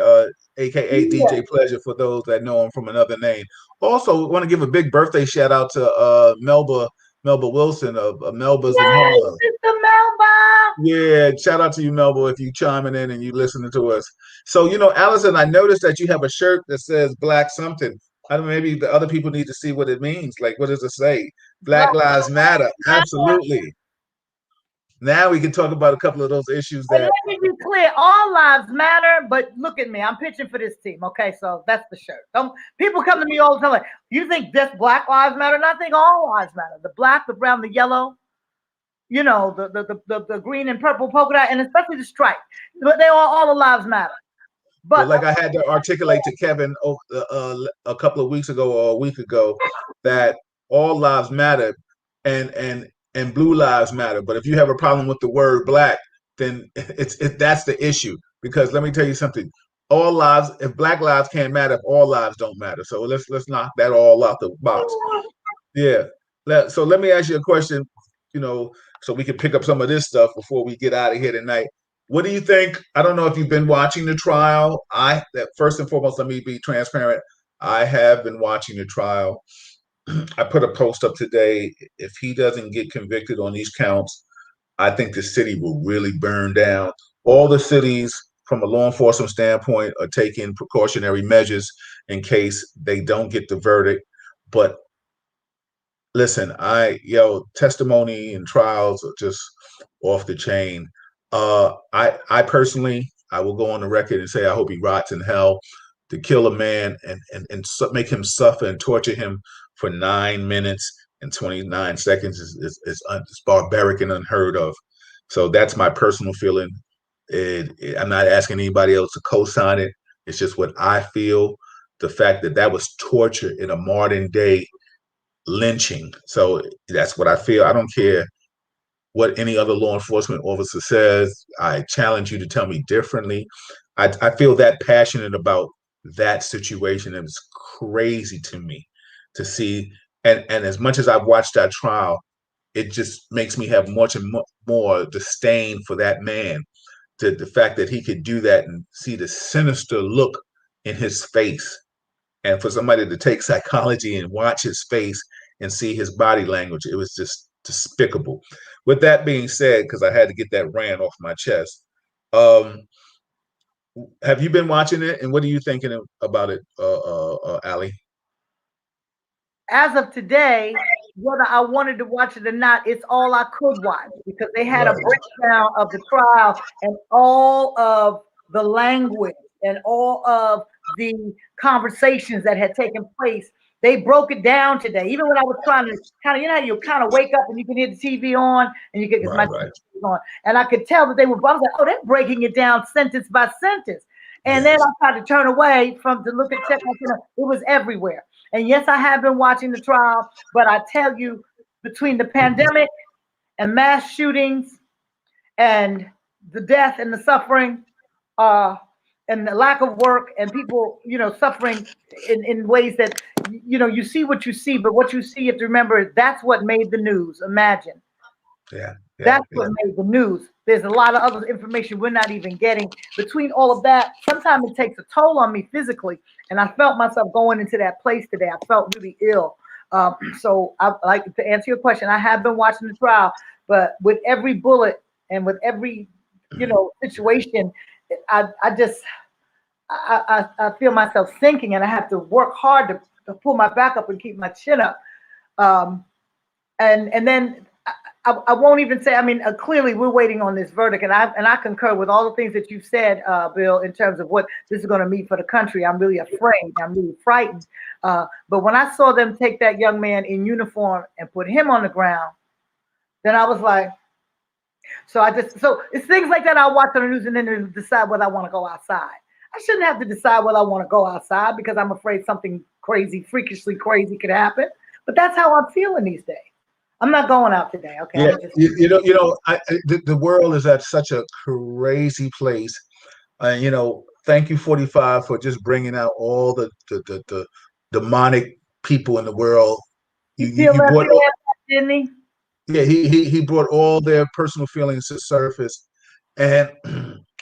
Speaker 2: aka DJ Pleasure, for those that know him from another name. Also, want to give a big birthday shout out to Melba Wilson of Melba's in Harlem.
Speaker 1: Sister Melba.
Speaker 2: Yeah, shout out to you, Melba, if you chiming in and you listening to us. So, Alyson, I noticed that you have a shirt that says Black something. I don't know, maybe the other people need to see what it means. Like, what does it say? Black Lives Matter. Absolutely. Now we can talk about a couple of those issues that.
Speaker 1: Let me be clear. All lives matter, but look at me. I'm pitching for this team. Okay, so that's the shirt. People come to me all the time like, you think just Black Lives Matter? And I think all lives matter. The black, the brown, the yellow, the green and purple polka dot, and especially the stripe. But all the lives matter.
Speaker 2: But like I had to articulate to Kevin a couple of weeks ago or a week ago that all lives matter and blue lives matter. But if you have a problem with the word black, then that's the issue. Because let me tell you something. All lives, if black lives can't matter, if all lives don't matter. So let's knock that all out the box. Yeah. So let me ask you a question, so we can pick up some of this stuff before we get out of here tonight. What do you think? I don't know if you've been watching the trial. First and foremost, let me be transparent. I have been watching the trial. I put a post up today. If he doesn't get convicted on these counts, I think the city will really burn down. All the cities, from a law enforcement standpoint, are taking precautionary measures in case they don't get the verdict. But listen, testimony and trials are just off the chain. I personally, I will go on the record and say I hope he rots in hell. To kill a man and make him suffer and torture him for 9 minutes and 29 seconds is barbaric and unheard of. So that's my personal feeling. I'm not asking anybody else to co-sign it. It's just what I feel. The fact that was torture in a modern day lynching. So that's what I feel. I don't care what any other law enforcement officer says. I challenge you to tell me differently. I feel that passionate about that situation. It was crazy to me to see. And as much as I've watched that trial, it just makes me have much and more disdain for that man. The fact that he could do that and see the sinister look in his face And for somebody to take psychology and watch his face and see his body language, it was just despicable. With that being said, because I had to get that rant off my chest, um, have you been watching it, and what are you thinking about it, Ali?
Speaker 1: As of today, whether I wanted to watch it or not, it's all I could watch because they had a
Speaker 2: Right.
Speaker 1: breakdown of the trial and all of the language and all of the conversations that had taken place. They broke it down today. Even when I was trying to kind of, you know, how you kind of wake up and you can hear the TV on and you get because my
Speaker 2: Right, right.
Speaker 1: TV was on, and I could tell that they were. I was like, oh, they're breaking it down sentence by sentence. And then
Speaker 2: Yes.
Speaker 1: I tried to turn away from to look at check. It was everywhere. And yes, I have been watching the trial, but I tell you, between the pandemic and mass shootings and the death and the suffering, and the lack of work and people, you know, suffering in ways that, you know, you see what you see, but what you see, you have to remember, that's what made the news. Imagine.
Speaker 2: Yeah, yeah,
Speaker 1: That's what
Speaker 2: yeah.
Speaker 1: made the news. There's a lot of other information we're not even getting. Between all of that, sometimes it takes a toll on me physically. And I felt myself going into that place today. I felt really ill. So I like to answer your question. I have been watching the trial, but with every bullet and with every, you know, situation, I just I feel myself sinking, and I have to work hard to pull my back up and keep my chin up. Um, and then I won't even say. I mean, clearly we're waiting on this verdict, and I concur with all the things that you've said, Bill, in terms of what this is going to mean for the country. I'm really afraid. I'm really frightened. But when I saw them take that young man in uniform and put him on the ground, then I was like, so it's things like that I watch on the news and then decide whether I want to go outside. I shouldn't have to decide whether I want to go outside because I'm afraid something crazy, freakishly crazy could happen. But that's how I'm feeling these days. I'm not going out today. Okay,
Speaker 2: Yeah,
Speaker 1: I'm just.
Speaker 2: the world is at such a crazy place. Thank you, 45, for just bringing out all the demonic people in the world.
Speaker 1: He
Speaker 2: You brought,
Speaker 1: feel that, didn't he?
Speaker 2: yeah, he brought all their personal feelings to surface, and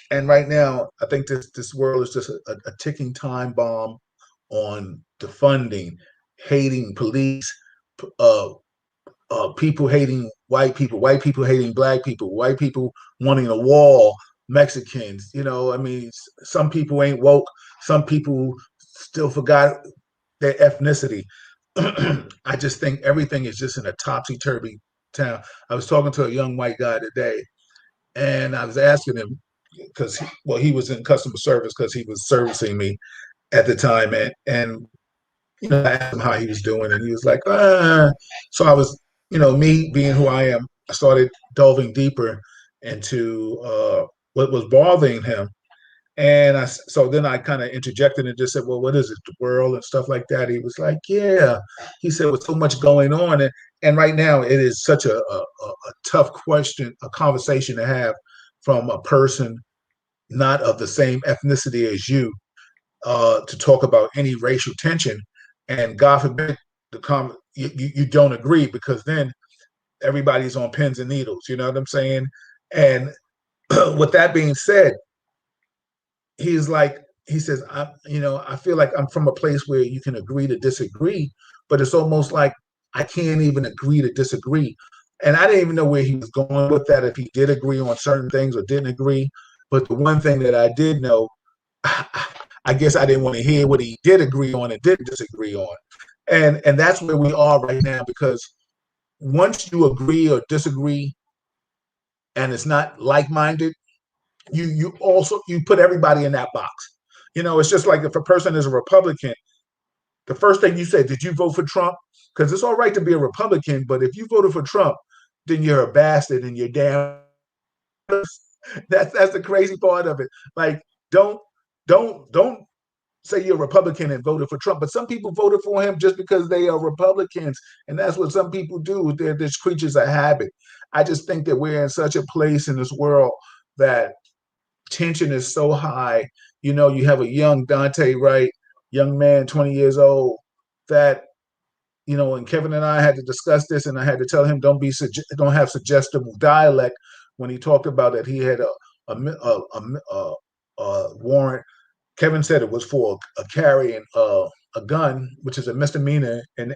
Speaker 2: and right now, I think this world is just a ticking time bomb on defunding, hating police, uh, people hating white people hating black people, white people wanting a wall, Mexicans. I mean, some people ain't woke. Some people still forgot their ethnicity. I just think everything is just in a topsy-turvy town. I was talking to a young white guy today, and I was asking him because, well, he was in customer service because he was servicing me at the time, and I asked him how he was doing, and he was like, So I was, me being who I am, I started delving deeper into what was bothering him. And so then I kind of interjected and just said, well, what is it, the world and stuff like that? He was like, yeah. He said, with so much going on. And right now, it is such a tough question, a conversation to have from a person not of the same ethnicity as you, to talk about any racial tension, and God forbid you don't agree, because then everybody's on pins and needles. You know what I'm saying? And with that being said, he's like, he says, I feel like I'm from a place where you can agree to disagree, but it's almost like I can't even agree to disagree. And I didn't even know where he was going with that, if he did agree on certain things or didn't agree. But the one thing that I did know, I guess I didn't want to hear what he did agree on and didn't disagree on. And that's where we are right now, because once you agree or disagree and it's not like-minded, you put everybody in that box. It's just like if a person is a Republican, the first thing you say, did you vote for Trump? Because it's all right to be a Republican, but if you voted for Trump, then you're a bastard and you're damn. That's the crazy part of it. Like, don't say you're a Republican and voted for Trump, but some people voted for him just because they are Republicans, and that's what some people do. They're just creatures of habit. I just think that we're in such a place in this world that tension is so high. You have a young Dante Wright, young man, 20 years old, that and Kevin and I had to discuss this, and I had to tell him don't have suggestive dialect when he talked about that he had a warrant. Kevin said it was for a carrying a gun, which is a misdemeanor in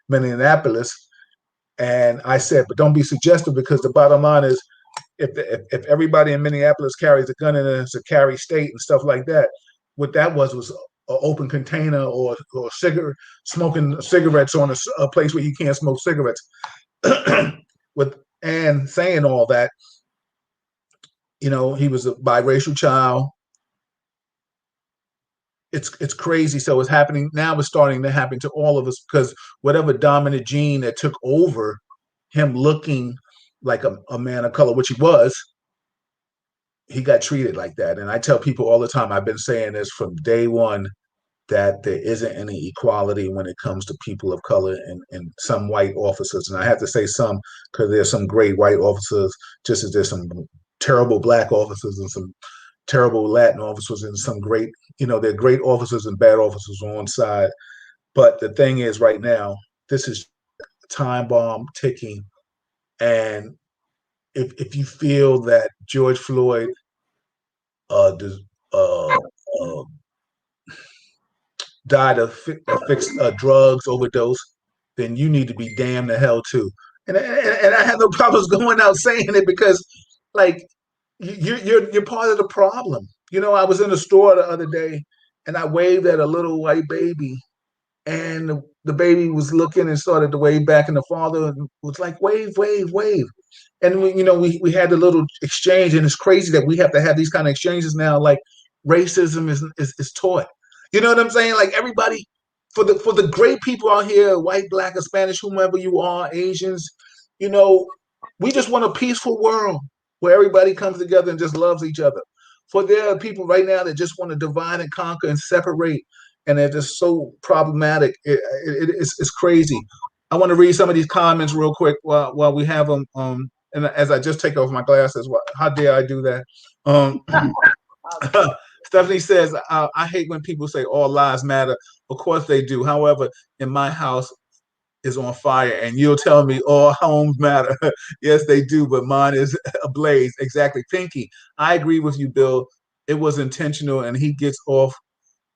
Speaker 2: Minneapolis. And I said, but don't be suggestive, because the bottom line is, if everybody in Minneapolis carries a gun and it's a carry state and stuff like that, what that was an open container or smoking cigarettes on a place where you can't smoke cigarettes. With and saying all that, he was a biracial child. It's crazy. So it's happening now. It's starting to happen to all of us, because whatever dominant gene that took over him looking like a man of color, which he was, he got treated like that. And I tell people all the time, I've been saying this from day one, that there isn't any equality when it comes to people of color and some white officers. And I have to say some, because there's some great white officers, just as there's some terrible black officers and some terrible Latin officers and some great, there are great officers and bad officers on one side. But the thing is, right now, this is a time bomb ticking. And if you feel that George Floyd died of fixed drugs overdose, then you need to be damned to hell too. And I have no problems going out saying it, because, like, you're part of the problem. I was in a store the other day and I waved at a little white baby, and the baby was looking and started to wave back, and the father was like, wave, wave, wave. And we had a little exchange, and it's crazy that we have to have these kind of exchanges now. Like, racism is taught. You know what I'm saying? Like, everybody, for the great people out here, white, black, or Spanish, whomever you are, Asians, we just want a peaceful world where everybody comes together and just loves each other. For there are people right now that just want to divide and conquer and separate, and they're just so problematic. It's crazy. I want to read some of these comments real quick while we have them. And as I just take off my glasses, how dare I do that? Stephanie says, I hate when people say all lives matter. Of course they do. However, in my house is on fire, and you'll tell me all homes matter. Yes, they do, but mine is ablaze. Exactly. Pinky, I agree with you, Bill. It was intentional, and he gets off,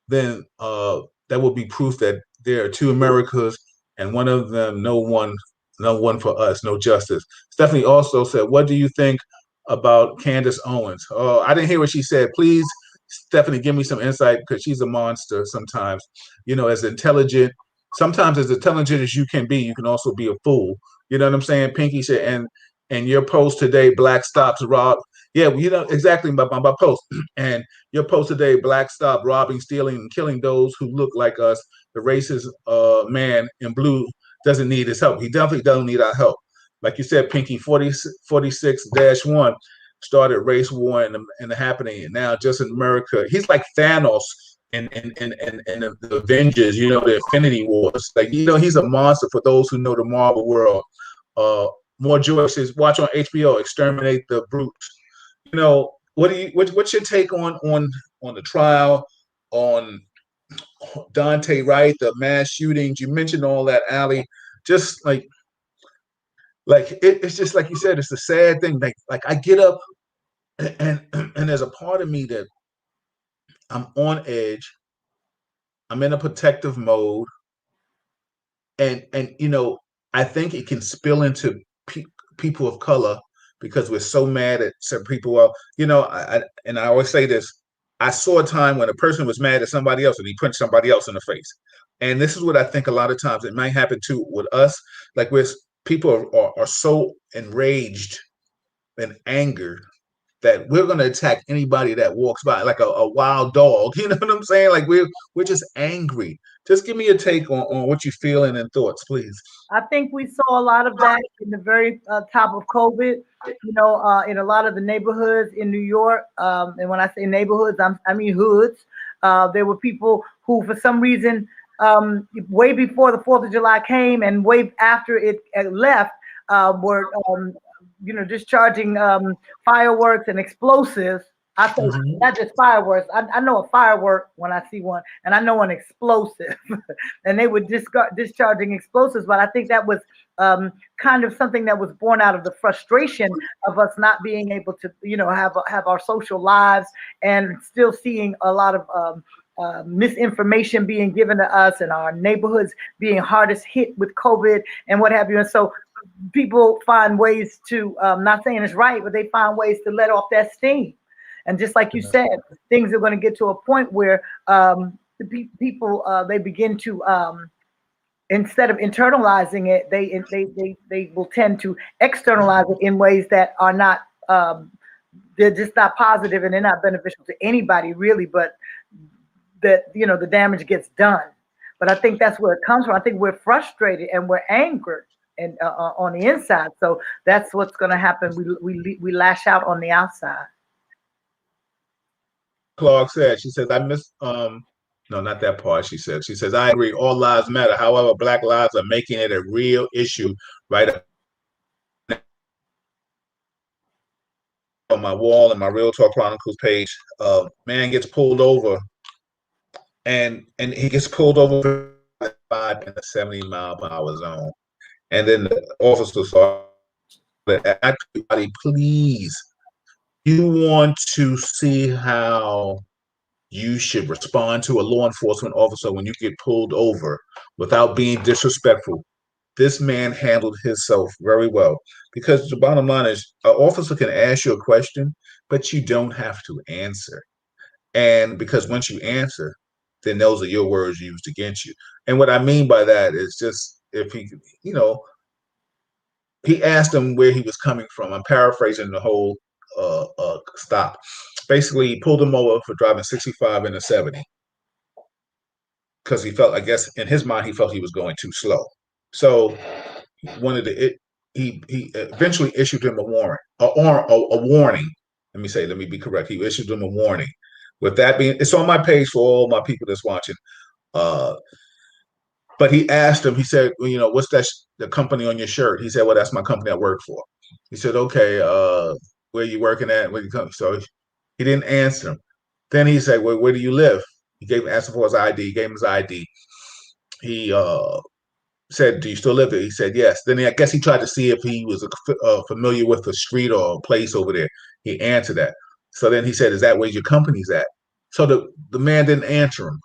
Speaker 2: then that would be proof that there are two Americas, and one of them, no one for us, no justice. Stephanie also said, what do you think about Candace Owens? Oh, I didn't hear what she said. Please, Stephanie, give me some insight, because she's a monster sometimes. Sometimes as intelligent as you can be, you can also be a fool. You know what I'm saying? Pinky said, and your post today, Black Stops Rob. Yeah, exactly my post. And your post today, Black Stop robbing, stealing, and killing those who look like us. The racist man in blue doesn't need his help. He definitely doesn't need our help. Like you said, Pinky, 46-1 started race war and the happening. And now just in America, he's like Thanos in the Avengers, the Infinity Wars. Like, he's a monster for those who know the Marvel world. More Joy says, watch on HBO, Exterminate the Brutes. What's your take on the trial, on Dante Wright, the mass shootings? You mentioned all that, Ali. Just like it's just like you said, it's a sad thing. Like I get up and there's a part of me that I'm on edge. I'm in a protective mode, and I think it can spill into people of color, because we're so mad at certain people. Well, I always say this. I saw a time when a person was mad at somebody else and he punched somebody else in the face. And this is what I think a lot of times it might happen too with us. Like, people are so enraged and angered that we're going to attack anybody that walks by, like a wild dog. You know what I'm saying? Like, we're just angry. Just give me a take on what you're feeling and thoughts, please.
Speaker 1: I think we saw a lot of that in the very top of COVID, in a lot of the neighborhoods in New York. And when I say neighborhoods, I mean hoods. There were people who, for some reason, way before the 4th of July came and way after it left, were, discharging fireworks and explosives. I say not just fireworks. I know a firework when I see one, and I know an explosive. And they were discharging explosives, but I think that was kind of something that was born out of the frustration of us not being able to, have our social lives, and still seeing a lot of misinformation being given to us, and our neighborhoods being hardest hit with COVID and what have you. And so people find ways to, not saying it's right, but they find ways to let off that steam. And just like you said, things are going to get to a point where people they begin to instead of internalizing it, they will tend to externalize it in ways that are not they're just not positive, and they're not beneficial to anybody really, but that the damage gets done. But I think that's where it comes from. I think we're frustrated and we're angered and on the inside. So that's what's going to happen. We lash out on the outside.
Speaker 2: Clark said, she says, I miss, no, not that part. She says, I agree, all lives matter. However, Black lives are making it a real issue right on my wall and my Real Talk Chronicles page. Man gets pulled over, and he gets pulled over in a 70-mile-per-hour zone. And then the officer saw that, everybody, please, you want to see how you should respond to a law enforcement officer when you get pulled over without being disrespectful. This man handled himself very well, because the bottom line is an officer can ask you a question, but you don't have to answer. And because once you answer, then those are your words used against you. And what I mean by that is just if he asked him where he was coming from. I'm paraphrasing the whole stop. Basically, he pulled him over for driving 65 in a 70 because he felt, I guess, in his mind, he felt he was going too slow. So he eventually issued him a warrant, a warning. Let me be correct. He issued him a warning. With that being, it's on my page for all my people that's watching. But he asked him, he said, well, what's the company on your shirt? He said, well, that's my company I work for. He said, okay, where are you working at? Where you come? So he didn't answer him. Then he said, well, where do you live? He asked him for his ID. He gave him his ID. He said, do you still live there? He said, yes. Then I guess he tried to see if he was familiar with the street or place over there. He answered that. So then he said, is that where your company's at? So the man didn't answer him.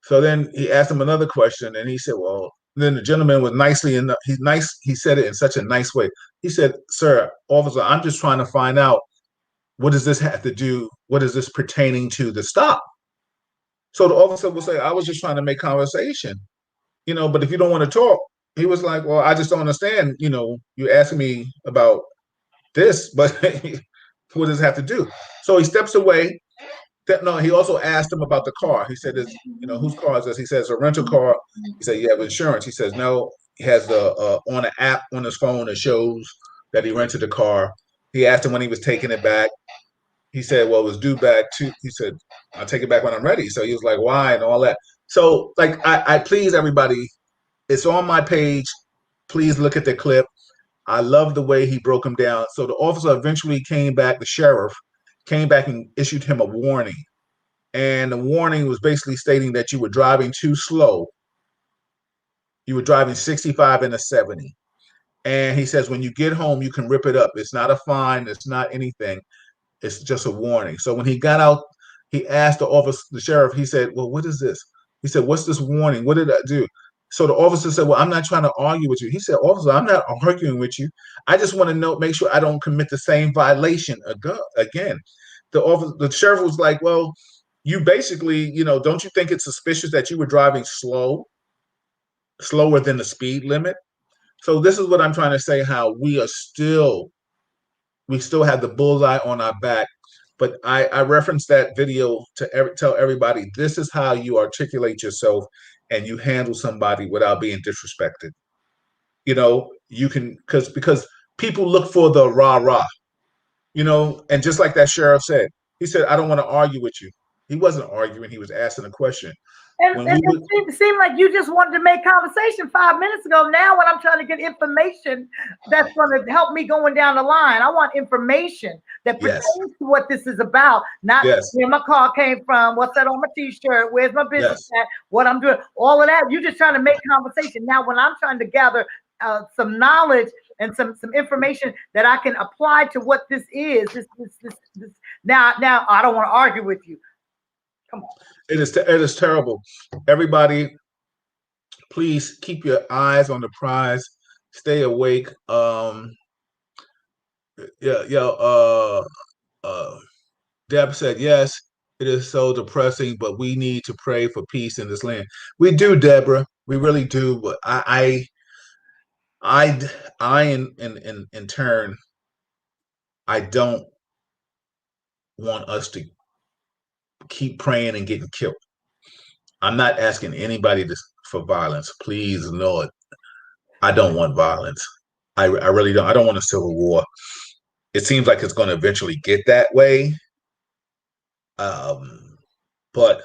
Speaker 2: So then he asked him another question, and he said, well, then the gentleman was nicely enough. He's nice. He said it in such a nice way. He said, sir, officer, I'm just trying to find out, what does this have to do? What is this pertaining to the stop? So the officer would say, I was just trying to make conversation, but if you don't want to talk, he was like, well, I just don't understand. You're asking me about this, but what does it have to do? So he steps away. No, he also asked him about the car. He said, whose car is this? He says, a rental car. He said, you have insurance. He says, no. He has on an app on his phone that shows that he rented the car. He asked him when he was taking it back. He said, well, it was due back to, he said, I'll take it back when I'm ready. So he was like, why? And all that. So I please everybody, it's on my page. Please look at the clip. I love the way he broke him down. So the officer eventually came back, the sheriff came back and issued him a warning. And the warning was basically stating that you were driving too slow. You were driving 65 in a 70. And he says, when you get home, you can rip it up. It's not a fine. It's not anything. It's just a warning. So when he got out, he asked the sheriff, he said, well, what is this? He said, what's this warning? What did I do? So the officer said, well, I'm not trying to argue with you. He said, officer, I'm not arguing with you. I just want to make sure I don't commit the same violation again. The sheriff was like, well, you basically, don't you think it's suspicious that you were driving slower than the speed limit? So this is what I'm trying to say, how we still have the bullseye on our back. But I referenced that video to tell everybody, this is how you articulate yourself and you handle somebody without being disrespected. You can, because people look for the rah-rah, and just like that sheriff said, he said, I don't want to argue with you. He wasn't arguing, he was asking a question.
Speaker 1: And it seemed like you just wanted to make conversation 5 minutes ago. Now when I'm trying to get information that's going to help me going down the line, I want information that pertains to what this is about, not where my car came from, what's that on my t-shirt, where's my business at, what I'm doing, all of that. You're just trying to make conversation. Now when I'm trying to gather some knowledge and some information that I can apply to what this is, this now I don't want to argue with you. Come on.
Speaker 2: It is terrible. Everybody, please keep your eyes on the prize. Stay awake. Yeah, yeah. Uh, Deb said yes. It is so depressing, but we need to pray for peace in this land. We do, Deborah. We really do. But I in turn, I don't want us to keep praying and getting killed. I'm not asking anybody for violence. Please, Lord, I don't want violence. I really don't. I don't want a civil war. It seems like it's going to eventually get that way. Um, but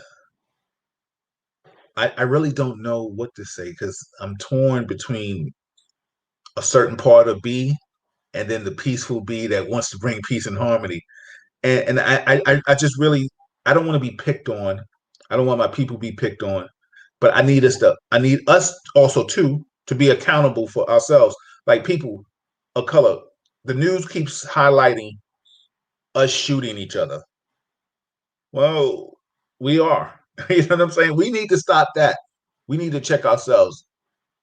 Speaker 2: I really don't know what to say because I'm torn between a certain part of B and then the peaceful B that wants to bring peace and harmony. And I just really I don't want to be picked on. I don't want my people to be picked on. But I need us also too to be accountable for ourselves. Like people of color. The news keeps highlighting us shooting each other. Well, we are. You know what I'm saying? We need to stop that. We need to check ourselves.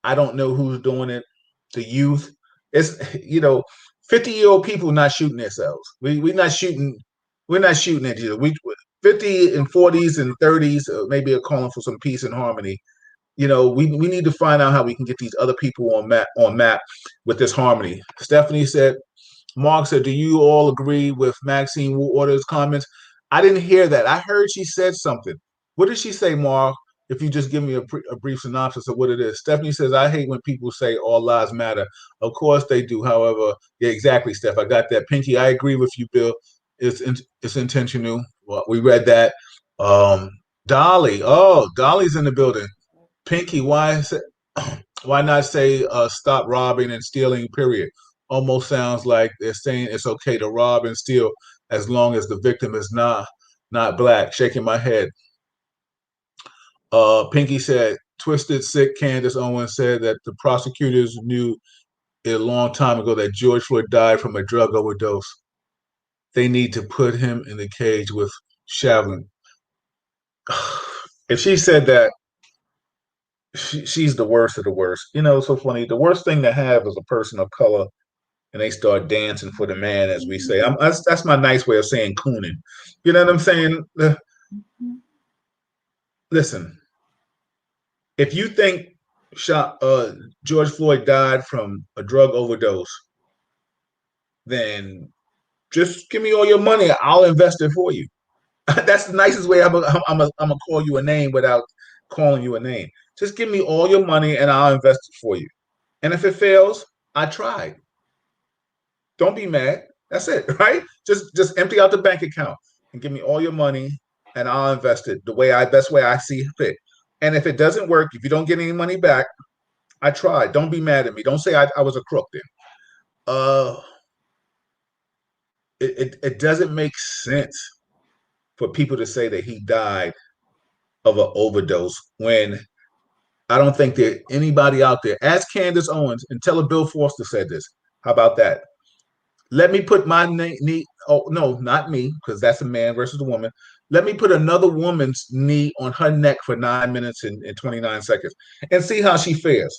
Speaker 2: I don't know who's doing it. The youth. It's 50-year-old people not shooting themselves. We're not shooting. We're not shooting at you. We 50 and 40s and 30s maybe are calling for some peace and harmony. We need to find out how we can get these other people on map with this harmony. Stephanie said, Mark said, do you all agree with Maxine Waters' comments? I didn't hear that. I heard she said something. What did she say, Mark? If you just give me a brief synopsis of what it is. Stephanie says, I hate when people say all lives matter. Of course they do. However, yeah, exactly, Steph. I got that. Pinky, I agree with you, Bill. It's intentional. Well, we read that. Um, Dolly. Oh, Dolly's in the building. Pinky, why not say stop robbing and stealing, period? Almost sounds like they're saying it's okay to rob and steal as long as the victim is not black. Shaking my head. Pinky said, Twisted Sick Candace Owens said that the prosecutors knew a long time ago that George Floyd died from a drug overdose. They need to put him in the cage with Shavlin. If she said that, she's the worst of the worst. It's so funny. The worst thing to have is a person of color and they start dancing for the man, as we say. That's my nice way of saying cooning. You know what I'm saying? Listen, if you think George Floyd died from a drug overdose, then just give me all your money. I'll invest it for you. That's the nicest way I'm gonna call you a name without calling you a name. Just give me all your money and I'll invest it for you. And if it fails, I tried. Don't be mad. That's it, right? Just empty out the bank account and give me all your money and I'll invest it the best way I see fit. And if it doesn't work, if you don't get any money back, I tried. Don't be mad at me. Don't say I was a crook then. Uh it doesn't make sense for people to say that he died of an overdose when I don't think that anybody out there. Ask Candace Owens and tell her Bill Foster said this. How about that? Let me put my knee. Oh no, not me, because that's a man versus a woman. Let me put another woman's knee on her neck for 9 minutes and 29 seconds, and see how she fares.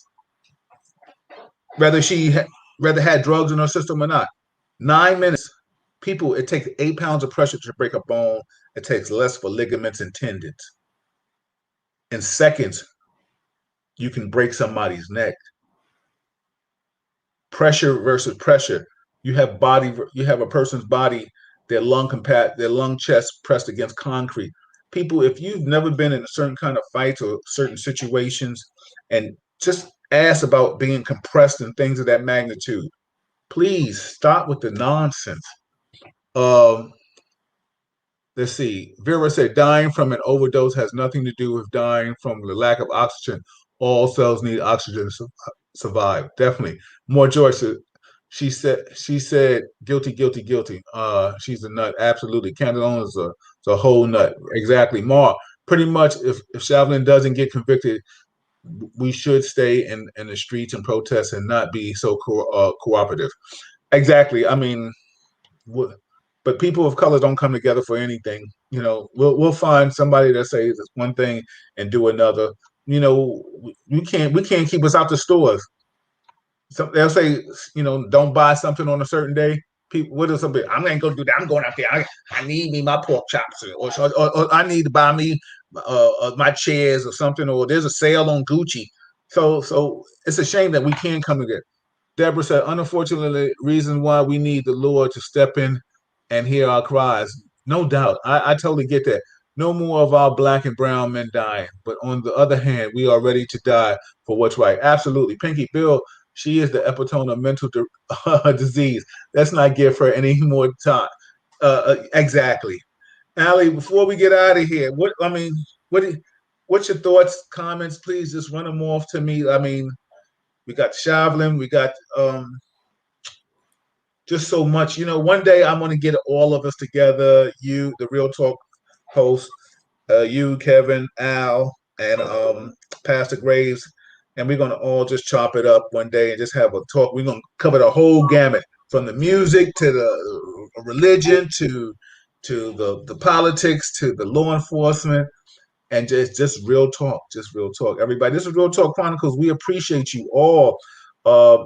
Speaker 2: Whether rather had drugs in her system or not. 9 minutes. People, it takes 8 pounds of pressure to break a bone. It takes less for ligaments and tendons. In seconds, you can break somebody's neck. Pressure versus pressure. You have a person's body, their lung chest pressed against concrete. People, if you've never been in a certain kind of fights or certain situations, and just ask about being compressed and things of that magnitude, please stop with the nonsense. Um, let's see. Vera said dying from an overdose has nothing to do with dying from the lack of oxygen. All cells need oxygen to survive. Definitely. More Joyce. She said guilty, guilty, guilty. She's a nut. Absolutely. Candlone is a whole nut. Exactly. More. Pretty much if Shavlin doesn't get convicted, we should stay in the streets and protest and not be so cooperative. Exactly. I mean, what but people of color don't come together for anything. You know, we'll find somebody that says one thing and do another. You know, we can't keep us out the stores. So they'll say, you know, don't buy something on a certain day. People, what is something? I'm gonna go do that. I'm going out there. I need me my pork chops, or I need to buy me my chairs or something. Or there's a sale on Gucci. So it's a shame that we can't come together. Deborah said, unfortunately, reason why we need the Lord to step in and hear our cries. No doubt. I totally get that. No more of our black and brown men dying. But on the other hand, we are ready to die for what's right. Absolutely. Pinky Bill, she is the epitome of mental disease. Let's not give her any more time. Exactly. Allie, before we get out of here, what what's your thoughts, comments? Please just run them off to me. I mean, we got Shavlin, we got just so much. You know, one day I'm going to get all of us together. You, the Real Talk host, you, Kevin, Al, and Pastor Graves, and we're going to all just chop it up one day and just have a talk. We're going to cover the whole gamut from the music to the religion to the politics to the law enforcement and just real talk. Everybody, this is Real Talk Chronicles. We appreciate you all.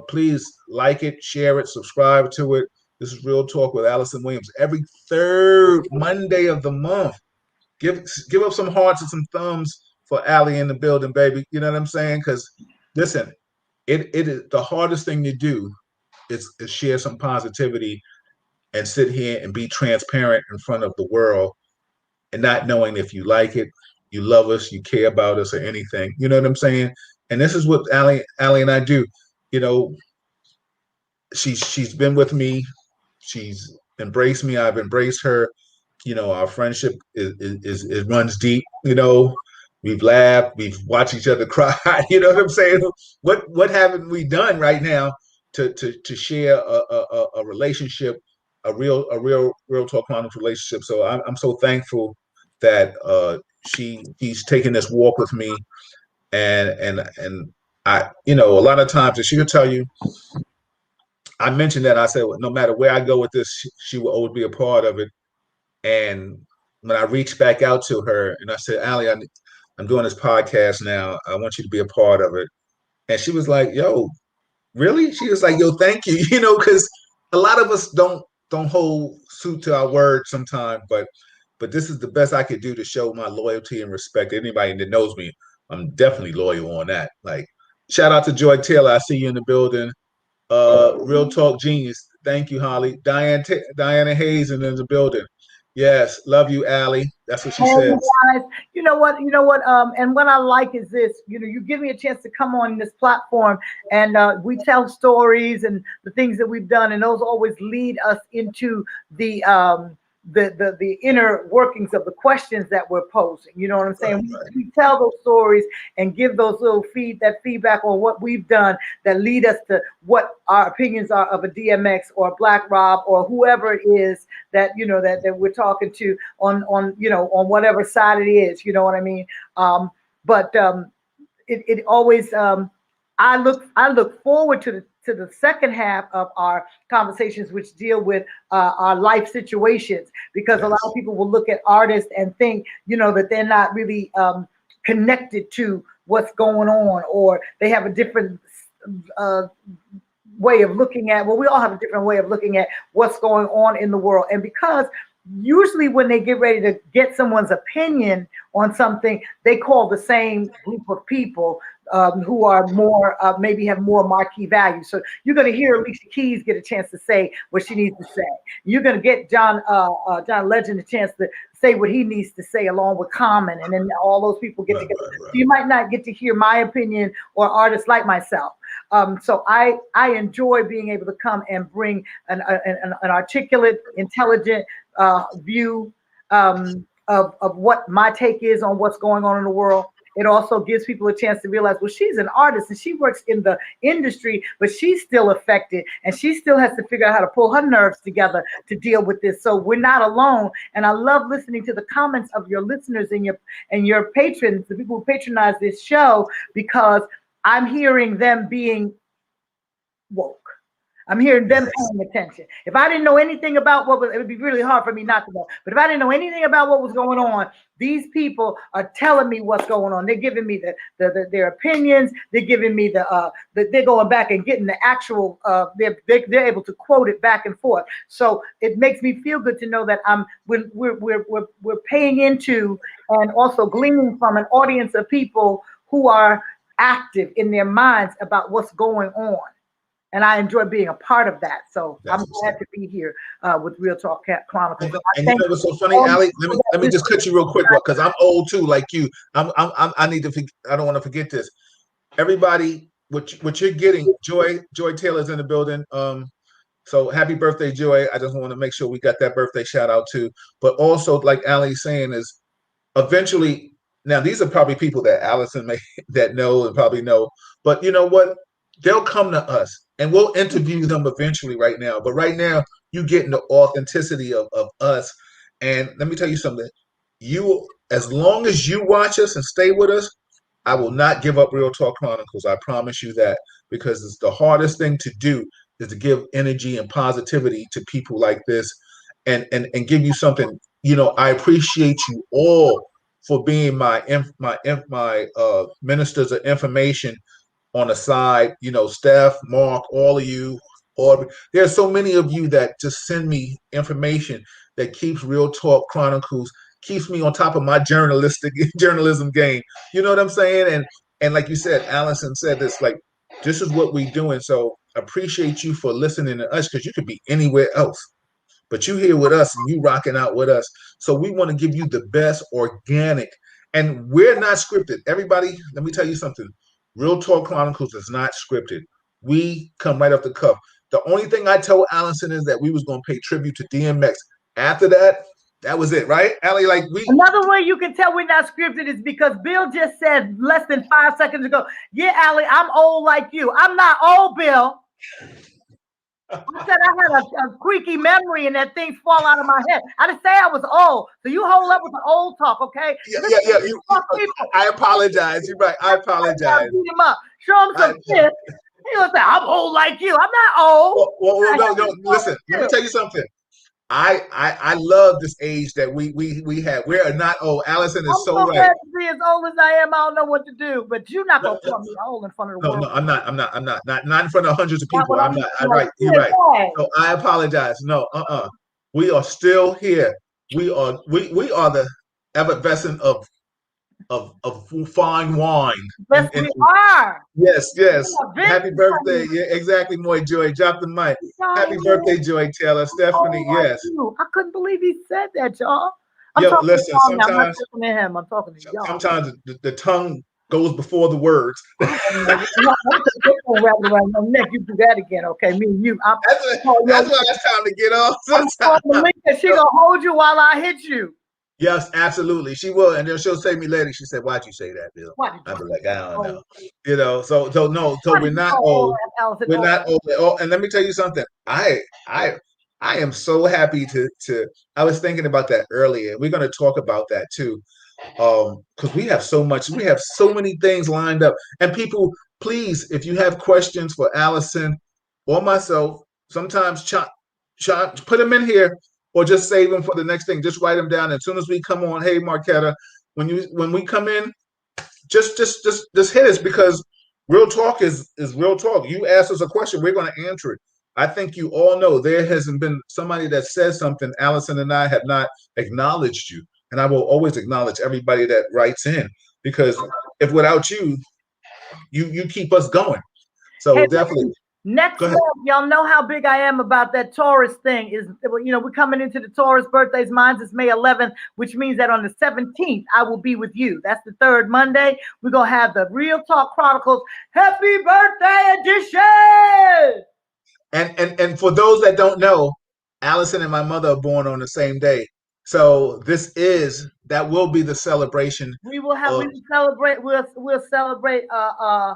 Speaker 2: Please like it, share it, subscribe to it. This is Real Talk with Alyson Williams every third Monday of the month. Give up some hearts and some thumbs for Allie in the building, baby. You know what I'm saying? Because listen, it is the hardest thing to do is share some positivity and sit here and be transparent in front of the world and not knowing if you like it, you love us, you care about us, or anything. You know what I'm saying? And this is what Allie and I do. You know, she's been with me. She's embraced me. I've embraced her. You know, our friendship is runs deep. You know, we've laughed, we've watched each other cry. You know what I'm saying? What haven't we done right now to share a relationship, real talk honest relationship? So I'm so thankful that she's taking this walk with me, and I, you know, a lot of times, and she will tell you, I mentioned that I said, well, no matter where I go with this, she will always be a part of it. And when I reached back out to her and I said, Allie, I'm doing this podcast now. I want you to be a part of it. And she was like, yo, really? She was like, yo, thank you. You know, because a lot of us don't hold suit to our word sometimes, but this is the best I could do to show my loyalty and respect. Anybody that knows me, I'm definitely loyal on that. Like, shout out to Joy Taylor. I see you in the building. Real Talk Genius. Thank you, Holly. Diana Hayes in the building. Yes, love you, Allie. That's what she
Speaker 1: Hey
Speaker 2: says.
Speaker 1: guys, and what I like is this, you know, you give me a chance to come on this platform and we tell stories and the things that we've done, and those always lead us into the inner workings of the questions that we're posing. You know what I'm saying?
Speaker 2: Right.
Speaker 1: We tell those stories and give those little feedback on what we've done that lead us to what our opinions are of a DMX or a Black Rob or whoever it is that, you know, that we're talking to on you know, on whatever side it is. You know what I mean? But it always I look forward to the second half of our conversations, which deal with our life situations, because
Speaker 2: Yes.
Speaker 1: a lot of people will look at artists and think, you know, that they're not really connected to what's going on, or they have a different way of looking at, well, we all have a different way of looking at what's going on in the world. And because usually when they get ready to get someone's opinion on something, they call the same group of people who are more, maybe have more marquee value. So you're going to hear Alicia Keys get a chance to say what she needs to say. You're going to get John Legend a chance to say what he needs to say, along with Common, and then all those people get together.
Speaker 2: Right.
Speaker 1: So you might not get to hear my opinion or artists like myself. So I enjoy being able to come and bring an articulate, intelligent view of what my take is on what's going on in the world. It also gives people a chance to realize, well, she's an artist and she works in the industry, but she's still affected and she still has to figure out how to pull her nerves together to deal with this. So we're not alone. And I love listening to the comments of your listeners and your patrons, the people who patronize this show, because I'm hearing them being woke. I'm hearing them
Speaker 2: Yes.
Speaker 1: paying attention. If I didn't know anything about what was, it would be really hard for me not to know. But if I didn't know anything about what was going on, these people are telling me what's going on. They're giving me their opinions. They're giving me they're going back and getting the actual. They're able to quote it back and forth. So it makes me feel good to know that we're paying into and also gleaning from an audience of people who are active in their minds about what's going on, and I enjoy being a part of that. So
Speaker 2: That's
Speaker 1: I'm
Speaker 2: what's
Speaker 1: glad
Speaker 2: up.
Speaker 1: to be here with Real Talk Chronicles. And I
Speaker 2: And you
Speaker 1: thank
Speaker 2: know what's so funny,
Speaker 1: all
Speaker 2: Ali?
Speaker 1: the people
Speaker 2: Let
Speaker 1: that
Speaker 2: me just cut you real quick because I'm old too, like you. I need to. I don't want to forget this. Everybody, what you're getting, Joy Taylor's in the building. So happy birthday, Joy. I just want to make sure we got that birthday shout out too. But also, like Ali's saying, is eventually now these are probably people that Alyson may that know and probably know, but you know what? They'll come to us and we'll interview them eventually right now. But right now, you getting the authenticity of us. And let me tell you something. You as long as you watch us and stay with us, I will not give up Real Talk Chronicles. I promise you that because it's the hardest thing to do is to give energy and positivity to people like this and give you something. You know, I appreciate you all for being my ministers of information on the side. You know, Steph, Mark, all of you. Or there's so many of you that just send me information that keeps Real Talk Chronicles keeps me on top of my journalism game. You know what I'm saying? And like you said, Alyson said this like this is what we doing. So appreciate you for listening to us because you could be anywhere else. But you here with us and you rocking out with us. So we want to give you the best organic. And we're not scripted. Everybody, let me tell you something. Real Talk Chronicles is not scripted. We come right off the cuff. The only thing I told Alyson is that we was gonna pay tribute to DMX. After that, that was it, right? Allie, like we
Speaker 1: Another way you can tell we're not scripted is because Bill just said less than 5 seconds ago, yeah, Allie, I'm old like you. I'm not old, Bill. I said I had a creaky memory and that things fall out of my head. I didn't say I was old. So you hold up with the old talk, okay?
Speaker 2: yeah. I apologize. You're right. I apologize.
Speaker 1: Beat him up. Show him some shit. He gonna say, I'm old like you. I'm not old.
Speaker 2: No. Listen, let me tell you something. I love this age that we have. We're not old. Alyson is
Speaker 1: I'm
Speaker 2: so
Speaker 1: so
Speaker 2: right.
Speaker 1: glad to be as old as I am. I don't know what to do, but you're not gonna call me old in front of the world.
Speaker 2: No, I'm not in front of hundreds of
Speaker 1: Not
Speaker 2: people.
Speaker 1: what
Speaker 2: I'm
Speaker 1: I'm
Speaker 2: not. I'm right. You're right.
Speaker 1: saying.
Speaker 2: So I apologize. No, we are still here. We are the effervescent of fine wine.
Speaker 1: Yes, we are.
Speaker 2: Yes.
Speaker 1: Vince,
Speaker 2: Happy birthday. Yeah, exactly, Moy Joy. Drop the mic. Happy birthday, Joy Taylor. Stephanie, yes.
Speaker 1: I couldn't believe he said that, y'all. I'm
Speaker 2: Yo,
Speaker 1: talking to
Speaker 2: listen,
Speaker 1: y'all now. I'm not talking to him. I'm talking to y'all.
Speaker 2: sometimes the tongue goes before the words.
Speaker 1: I'm wrap it around your neck. You do that again, okay? Me and you.
Speaker 2: That's why it's time to get off.
Speaker 1: She gonna hold you while I hit you.
Speaker 2: Yes, absolutely. She will. And then she'll say me later. She said, why'd you say that, Bill? I'll be like, I don't know. You know, so we're not old. We're not old at all. And let me tell you something. I am so happy to I was thinking about that earlier. We're gonna talk about that too. Because we have so many things lined up. And people, please, if you have questions for Alyson or myself, sometimes put them in here or just save them for the next thing. Just write them down. As soon as we come on, hey Marquetta, when we come in, just hit us because real talk is real talk. You ask us a question, we're going to answer it. I think you all know there hasn't been somebody that says something. Alyson and I have not acknowledged you, and I will always acknowledge everybody that writes in because if without you, you keep us going. So definitely.
Speaker 1: Next month, y'all know how big I am about that Taurus thing. We're coming into the Taurus birthdays. Mine is May 11th, which means that on the 17th, I will be with you. That's the third Monday. We're going to have the Real Talk Chronicles Happy Birthday Edition.
Speaker 2: And for those that don't know, Alyson and my mother are born on the same day. So that will be the celebration.
Speaker 1: We'll celebrate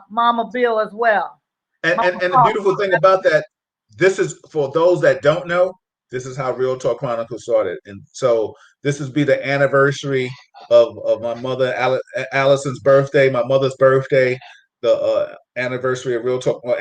Speaker 1: Mama Bill as well.
Speaker 2: And the beautiful thing about that, this is for those that don't know, this is how Real Talk Chronicles started. And so this will be the anniversary of my mother Alyson's birthday, my mother's birthday. the anniversary of Real Talk. Well,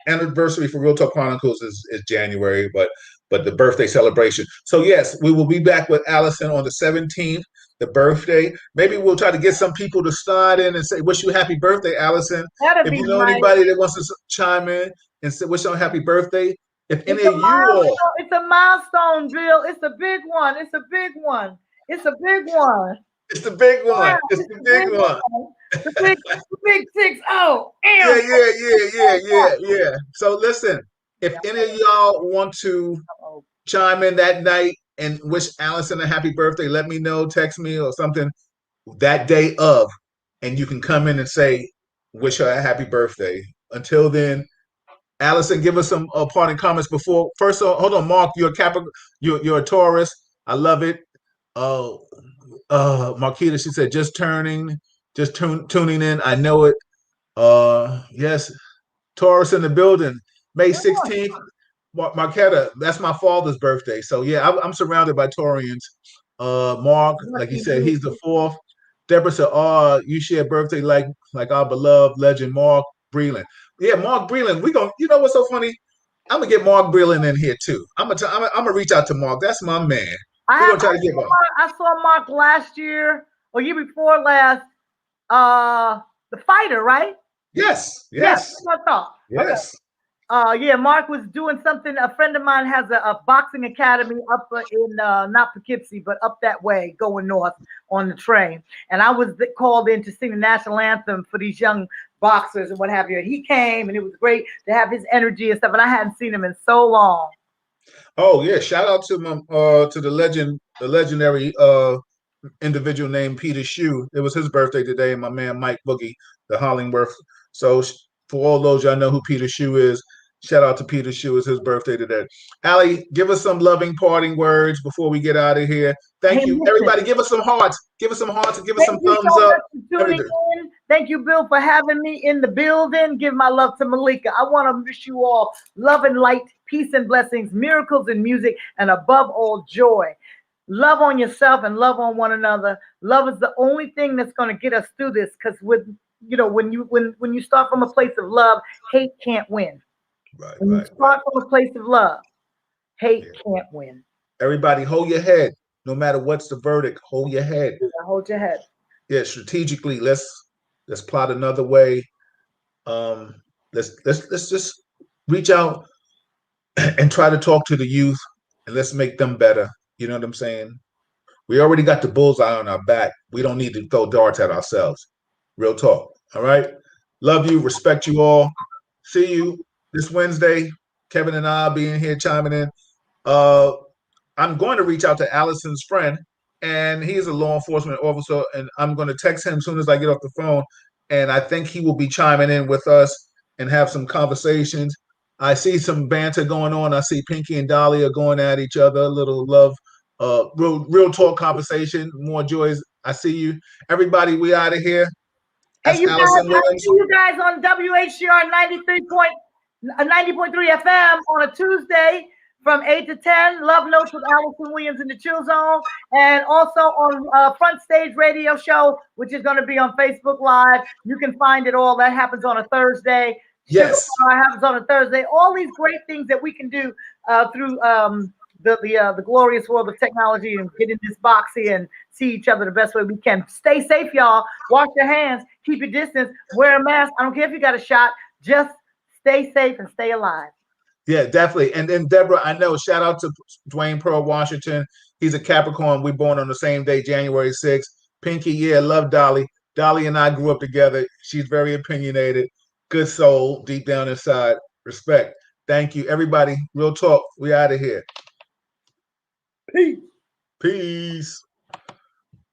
Speaker 2: anniversary for Real Talk Chronicles is January, but the birthday celebration. So yes, we will be back with Alyson on the 17th, the birthday. Maybe we'll try to get some people to slide in and say, "Wish you a happy birthday, Alyson."
Speaker 1: That'd
Speaker 2: If
Speaker 1: be
Speaker 2: you know
Speaker 1: nice.
Speaker 2: anybody that wants to chime in and say, "Wish you a happy birthday," if any
Speaker 1: It's a
Speaker 2: of you all,
Speaker 1: milestone. It's a milestone, Bill. It's a big one. It's a big one. It's a big one.
Speaker 2: it's the big
Speaker 1: Wow,
Speaker 2: one. It's
Speaker 1: it's
Speaker 2: the
Speaker 1: a
Speaker 2: big
Speaker 1: big
Speaker 2: one.
Speaker 1: one. The big 6-0.
Speaker 2: Yeah,
Speaker 1: Damn.
Speaker 2: yeah. So listen, if any of y'all want to chime in that night and wish Alyson a happy birthday, let me know, text me or something that day of, and you can come in and say, wish her a happy birthday. Until then, Alyson, give us some parting comments before. First of all, hold on, Mark, you're a Capricorn, you're a Taurus. I love it. Marquita, she said, just tuning in. I know it. Yes, Taurus in the building. May 16th. Marquetta, that's my father's birthday. So yeah, I'm surrounded by Taurians. Mark, like you said, he's the fourth. Deborah said, "Oh, you share birthday like our beloved legend Mark Breland." Yeah, Mark Breland. We gonna, you know what's so funny? I'm gonna get Mark Breland in here too. I'm gonna reach out to Mark. That's my man. We're gonna try to get Mark.
Speaker 1: I saw Mark last year or year before last. The fighter, right?
Speaker 2: Yes.
Speaker 1: Yes, that's what I thought.
Speaker 2: Yes.
Speaker 1: Okay. Yeah, Mark was doing something. A friend of mine has a boxing academy up in not Poughkeepsie, but up that way, going north on the train. And I was called in to sing the national anthem for these young boxers and what have you. And he came, and it was great to have his energy and stuff. And I hadn't seen him in so long.
Speaker 2: Oh yeah, shout out to the legendary individual named Peter Shue. It was his birthday today, and my man Mike Boogie, the Hollingworth. So for all those y'all know who Peter Shue is, shout out to Peter Shue. It's his birthday today. Allie, give us some loving parting words before we get out of here. Thank you, everybody. Give us some hearts. Give us some hearts and give us some thumbs up.
Speaker 1: For tuning in. Thank you, Bill, for having me in the building. Give my love to Malika. I want to wish you all love and light, peace and blessings, miracles and music, and above all, joy. Love on yourself and love on one another. Love is the only thing that's going to get us through this. Because when you start from a place of love, hate can't win. When you start from a place of love, hate can't win.
Speaker 2: Everybody, hold your head. No matter what's the verdict, hold your head.
Speaker 1: Hold your head.
Speaker 2: Yeah, strategically, let's plot another way. Let's just reach out and try to talk to the youth, and let's make them better. You know what I'm saying? We already got the bullseye on our back. We don't need to throw darts at ourselves. Real talk. All right. Love you. Respect you all. See you this Wednesday. Kevin and I will be in here chiming in. I'm going to reach out to Alyson's friend, and he's a law enforcement officer, and I'm going to text him as soon as I get off the phone. And I think he will be chiming in with us and have some conversations. I see some banter going on. I see Pinky and Dolly are going at each other, a little love, real talk conversation, more joys. I see you. Everybody, we out of here.
Speaker 1: That's hey, you Alyson guys, I see you guys on WHCR 90.3 FM on a Tuesday from 8 to 10. Love Notes with Alyson Williams in the Chill Zone. And also on Front Stage Radio Show, which is going to be on Facebook Live. You can find it all. That happens on a Thursday.
Speaker 2: Yes.
Speaker 1: Happens on a Thursday. All these great things that we can do through the glorious world of technology and get in this box here and see each other the best way we can. Stay safe, y'all. Wash your hands. Keep your distance. Wear a mask. I don't care if you got a shot. Just stay safe and stay alive.
Speaker 2: Yeah, definitely. And then Deborah, I know, shout out to Dwayne Pearl Washington. He's a Capricorn. We're born on the same day, January 6th. Pinky, yeah, love Dolly. Dolly and I grew up together. She's very opinionated. Good soul, deep down inside. Respect. Thank you, everybody. Real talk. We out of here.
Speaker 1: Peace.
Speaker 2: Peace.